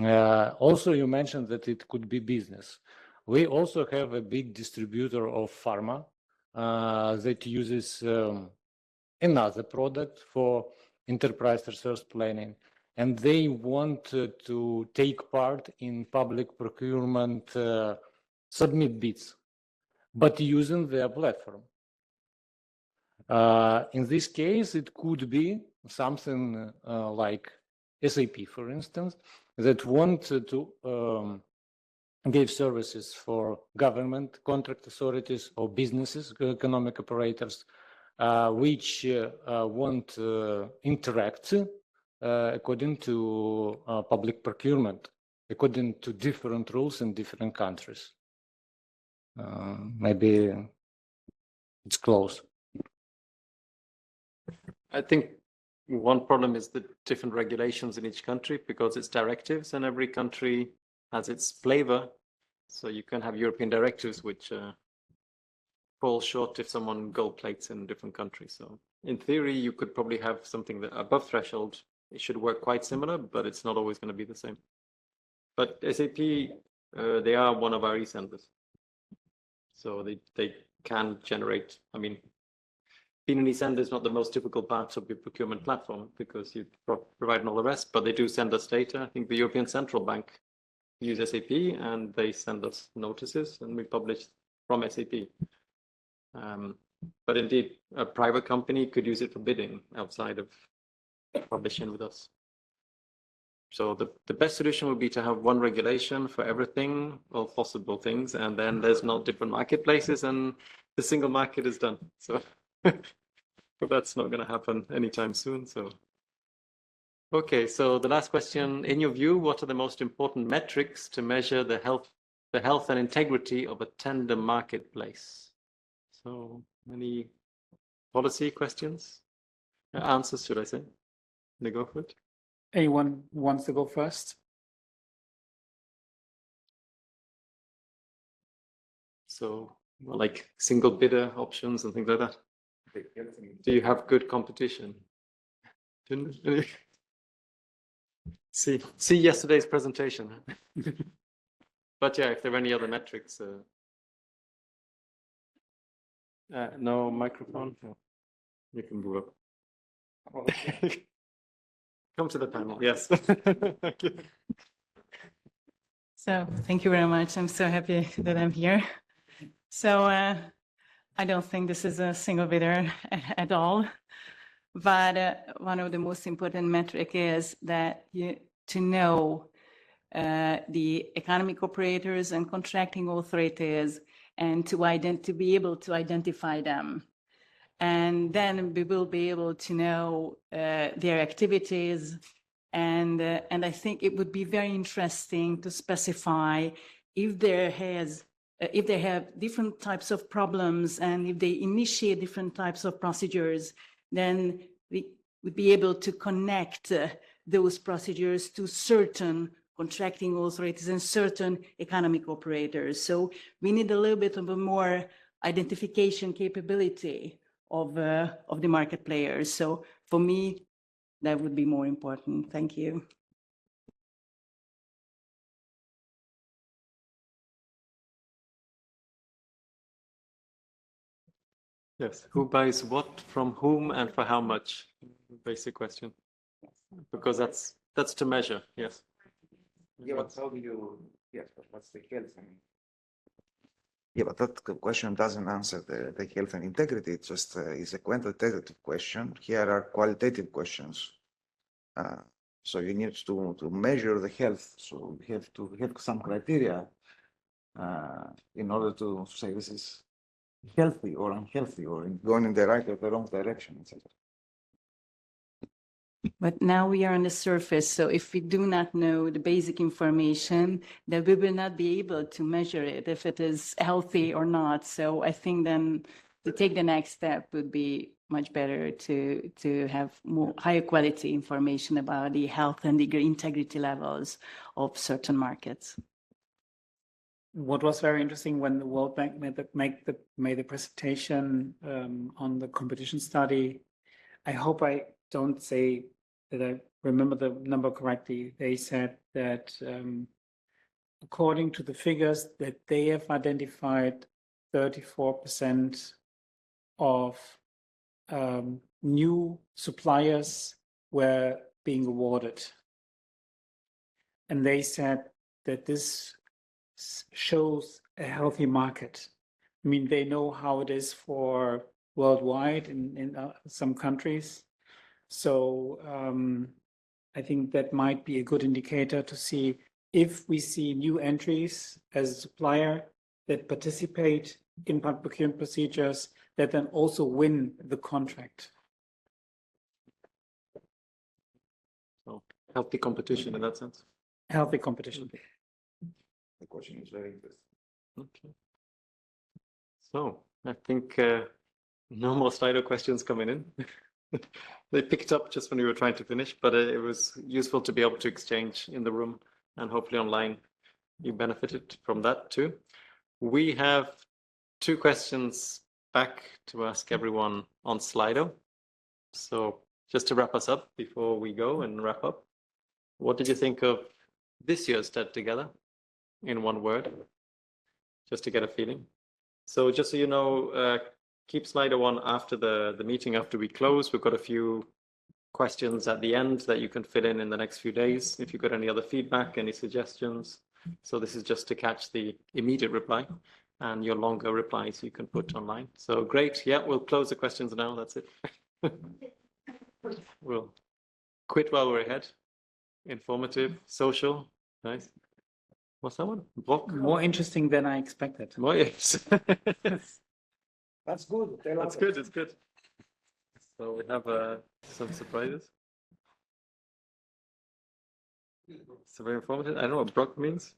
Also, you mentioned that it could be business. We also have a big distributor of pharma that uses another product for enterprise resource planning, and they want to take part in public procurement, submit bids, but using their platform. In this case, it could be something like SAP, for instance, that want to give services for government, contract authorities, or businesses, economic operators, which want to interact according to public procurement, according to different rules in different countries. Maybe it's close. I think one problem is the different regulations in each country, because it's directives and every country has its flavor. So you can have European directives which fall short if someone gold plates in different countries. So in theory, you could probably have something that above threshold, it should work quite similar, but it's not always going to be the same. But SAP, they are one of our eSenders. So they can generate, I mean, being an eSender is not the most difficult part of the procurement platform because you provide all the rest, but they do send us data. I think the European Central Bank use SAP and they send us notices and we publish from SAP. But indeed, a private company could use it for bidding outside of publishing with us. So the best solution would be to have one regulation for everything, all possible things, and then there's no different marketplaces and the single market is done. So but that's not going to happen anytime soon. So, okay, so the last question, in your view, what are the most important metrics to measure the health and integrity of a tender marketplace? So, any policy questions? Answers, should I say? They go for it. Anyone wants to go first? So, like single bidder options and things like that. Do you have good competition? See yesterday's presentation. But yeah, if there are any other metrics. No microphone? No. You can move up. Come to the panel, yes. Thank you. So thank you very much. I'm so happy that I'm here. So I don't think this is a single bidder at all, but one of the most important metric is that to know the economic operators and contracting authorities and to be able to identify them. And then we will be able to know their activities. And I think it would be very interesting to specify if they have different types of problems and if they initiate different types of procedures, then we would be able to connect those procedures to certain contracting authorities and certain economic operators. So we need a little bit of a more identification capability of the market players. So for me, that would be more important. Thank you. Yes, who buys what from whom and for how much? Basic question. Because that's to measure, yes. Yeah, but how do you, yes, but what's the health? Yeah, but that question doesn't answer the health and integrity. It just is a quantitative question. Here are qualitative questions. So you need to measure the health. So you have to have some criteria in order to say this is healthy or unhealthy or going in the right or the wrong direction, etc. But now we are on the surface, so if we do not know the basic information, then we will not be able to measure it, if it is healthy or not. So I think then to take the next step would be much better to have more higher quality information about the health and the integrity levels of certain markets. What was very interesting when the World Bank made the presentation on the competition study, I hope I don't say that I remember the number correctly. They said that according to the figures that they have identified, 34% of new suppliers were being awarded. And they said that this shows a healthy market. I mean, they know how it is for worldwide in some countries. So I think that might be a good indicator to see if we see new entries as a supplier that participate in public procurement procedures that then also win the contract. So healthy competition in that sense. Healthy competition. The question is very interesting. Okay. So I think no more Slido questions coming in. They picked up just when we were trying to finish, but it was useful to be able to exchange in the room, and hopefully online you benefited from that too. We have 2 questions back to ask everyone on Slido. So just to wrap us up before we go and wrap up, what did you think of this year's TED Together in one word, just to get a feeling? So just so you know, keep Slido on after the meeting, after we close. We've got a few questions at the end that you can fill in the next few days if you've got any other feedback, any suggestions. So this is just to catch the immediate reply, and your longer replies you can put online. So great. Yeah, we'll close the questions now. That's it. We'll quit while we're ahead. Informative, social. Nice. What's that one? Block? More interesting than I expected. More, yes. That's good. That's good. It's good. So we have some surprises. So very informative. I don't know what Brock means.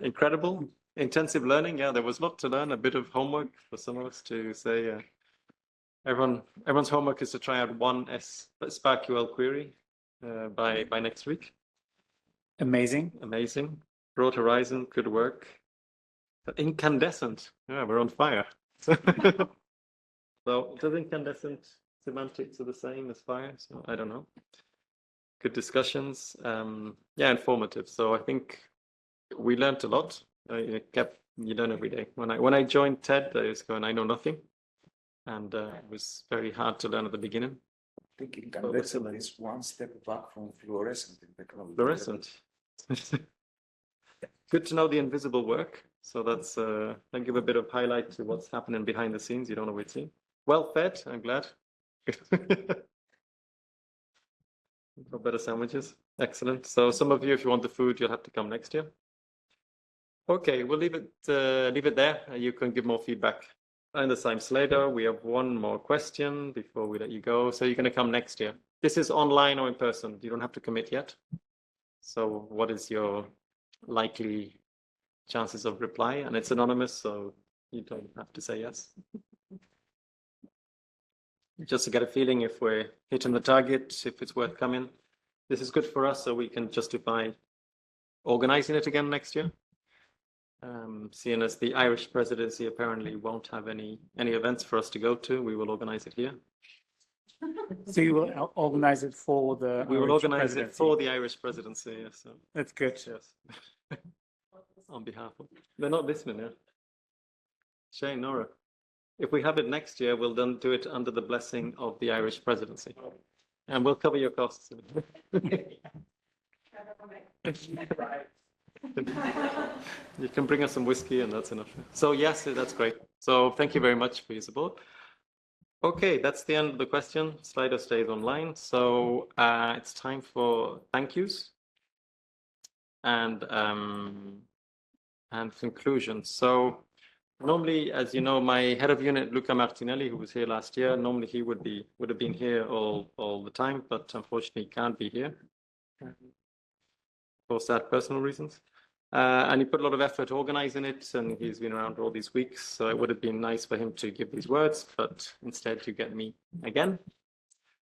Incredible. Intensive learning. Yeah, there was a lot to learn. A bit of homework for some of us to say. Everyone's homework is to try out one SPARQL query by next week. Amazing. Amazing. Broad horizon, good work. Incandescent. Yeah, we're on fire. So does incandescent semantics are the same as fire? So I don't know. Good discussions. Yeah, informative. So I think we learned a lot. You learn every day. When I joined TED, I was going, I know nothing. And it was very hard to learn at the beginning. I think incandescent is one step back from fluorescent in technology. Fluorescent. Good to know the invisible work. So that's that give a bit of highlight to what's happening behind the scenes. You don't always see. Well fed, I'm glad. Got better sandwiches. Excellent. So some of you, if you want the food, you'll have to come next year. Okay, we'll leave it there. You can give more feedback. And the same Slido, we have one more question before we let you go. So you're going to come next year. This is online or in person. You don't have to commit yet. So what is your likely chances of reply? And it's anonymous, so you don't have to say yes. Just to get a feeling if we're hitting the target, if it's worth coming. This is good for us, so we can justify organizing it again next year. Seeing as the Irish presidency apparently won't have any events for us to go to, we will organize it here. So you will organize it for the We will Irish organize it presidency. for the Irish presidency. Yes. So, That's good. yes. On behalf of, they're not listening. Yeah. Shane, Nora, if we have it next year, we'll then do it under the blessing of the Irish presidency, and we'll cover your costs. You can bring us some whiskey and that's enough. So yes, that's great. So thank you very much for your support. Okay, that's the end of the question. Slido stays online. So it's time for thank yous and conclusions. So normally, as you know, my head of unit, Luca Martinelli, who was here last year, normally he would have been here all the time, but unfortunately he can't be here for sad personal reasons. And he put a lot of effort organizing it, and he's been around all these weeks. So it would have been nice for him to give these words, but instead you get me again.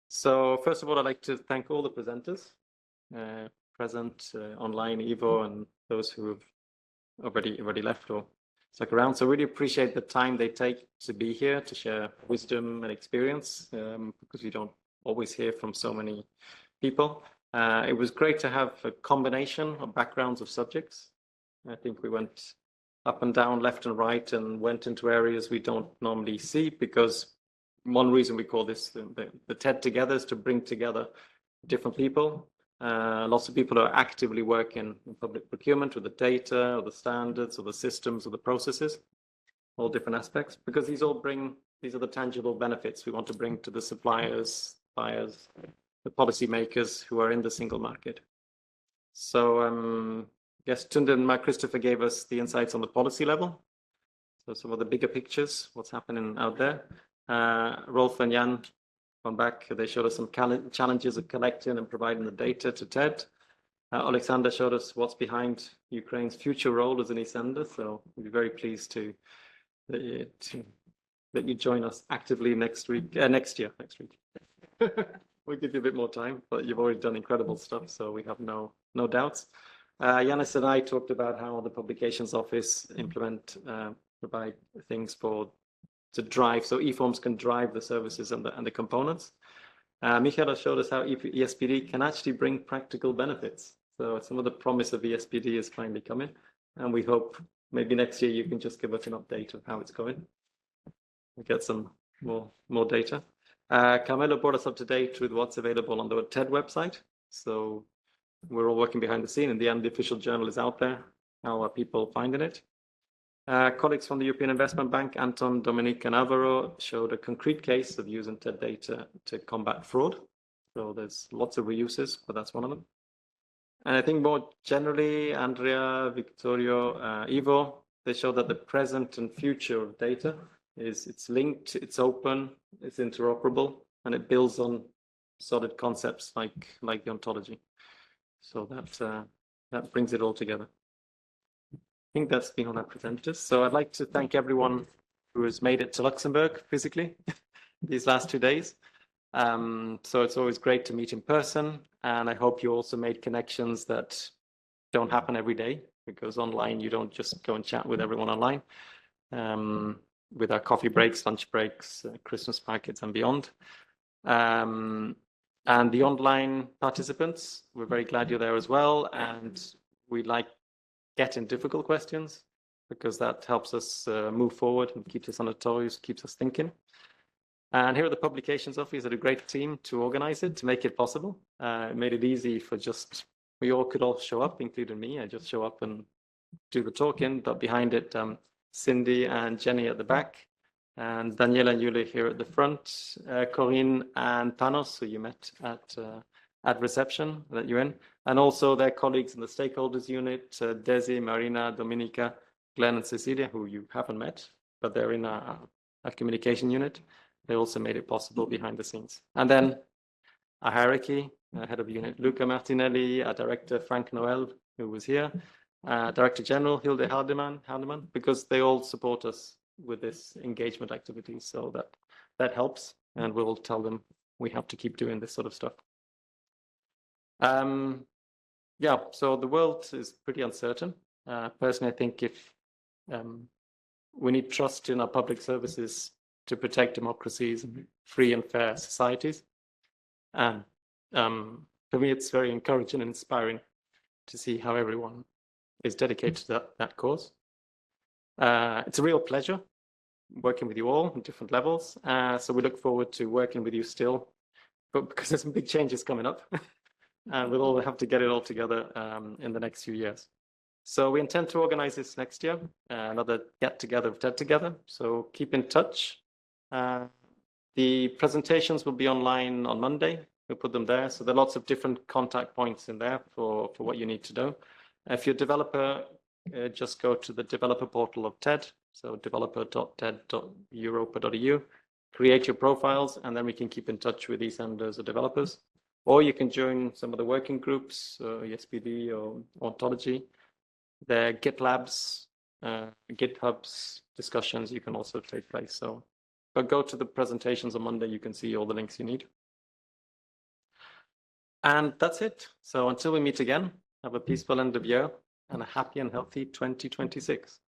So first of all, I'd like to thank all the presenters present online, Ivo, and those who have already left or stuck around. So really appreciate the time they take to be here, to share wisdom and experience, because we don't always hear from so many people. It was great to have a combination of backgrounds of subjects. I think we went up and down, left and right, and went into areas we don't normally see, because one reason we call this the TED Together is to bring together different people. Lots of people are actively working in public procurement with the data, or the standards, or the systems, or the processes, all different aspects, because these are the tangible benefits we want to bring to the suppliers, buyers, the policymakers who are in the single market. So yes, Tunde and Mark Christopher gave us the insights on the policy level. So some of the bigger pictures, what's happening out there. Rolf and Jan from back, they showed us some challenges of collecting and providing the data to TED. Alexander showed us what's behind Ukraine's future role as an eSender. So we'll be very pleased that you join us actively next year. We'll give you a bit more time, but you've already done incredible stuff, so we have no doubts. Yanis and I talked about how the publications office provide things to drive, so eForms can drive the services and the components. Michaela showed us how ESPD can actually bring practical benefits. So some of the promise of ESPD is finally coming, and we hope maybe next year you can just give us an update of how it's going. We'll get some more data. Carmelo brought us up to date with what's available on the TED website. So we're all working behind the scene. In the end, the official journal is out there. How are people finding it? Colleagues from the European Investment Bank, Anton, Dominique, and Alvaro, showed a concrete case of using TED data to combat fraud. So there's lots of reuses, but that's one of them. And I think more generally, Andrea, Victorio, Ivo, they show that the present and future of data it's linked, it's open, it's interoperable, and it builds on solid concepts like the ontology. So that brings it all together. I think that's been all our presenters. So I'd like to thank everyone who has made it to Luxembourg physically these last 2 days. So it's always great to meet in person, and I hope you also made connections that don't happen every day, because online you don't just go and chat with everyone online. With our coffee breaks, lunch breaks, Christmas packets and beyond. And the online participants, we're very glad you're there as well. And we like getting difficult questions, because that helps us move forward and keeps us on our toes, keeps us thinking. And here at the Publications Office, had a great team to organize it, to make it possible. It made it easy for we could all show up, including me. I just show up and do the talking, but behind it, Cindy and Jenny at the back, and Daniela and Yuli here at the front, Corinne and Panos, who you met at reception that you're in, and also their colleagues in the stakeholders unit, Desi, Marina, Dominica, Glenn and Cecilia, who you haven't met, but they're in our communication unit. They also made it possible behind the scenes. And then our hierarchy, head of unit Luca Martinelli, our director Frank Noel, who was here, Director General Hilde Haldeman, because they all support us with this engagement activity. So that helps, and we'll tell them we have to keep doing this sort of stuff. Yeah, so the world is pretty uncertain. Personally, I think if we need trust in our public services to protect democracies and free and fair societies. And for me, it's very encouraging and inspiring to see how everyone is dedicated to that cause. It's a real pleasure working with you all on different levels. So we look forward to working with you still, but because there's some big changes coming up. And we'll all have to get it all together in the next few years. So we intend to organize this next year, another get together of TED Together. So keep in touch. The presentations will be online on Monday. We'll put them there. So there are lots of different contact points in there for what you need to know. If you're a developer, just go to the developer portal of TED. So developer.ted.europa.eu, create your profiles, and then we can keep in touch with eSenders or developers. Or you can join some of the working groups, ESPD or Ontology. Their GitLabs, GitHubs discussions, you can also take place. So but go to the presentations on Monday, you can see all the links you need. And that's it. So until we meet again, have a peaceful end of year and a happy and healthy 2026.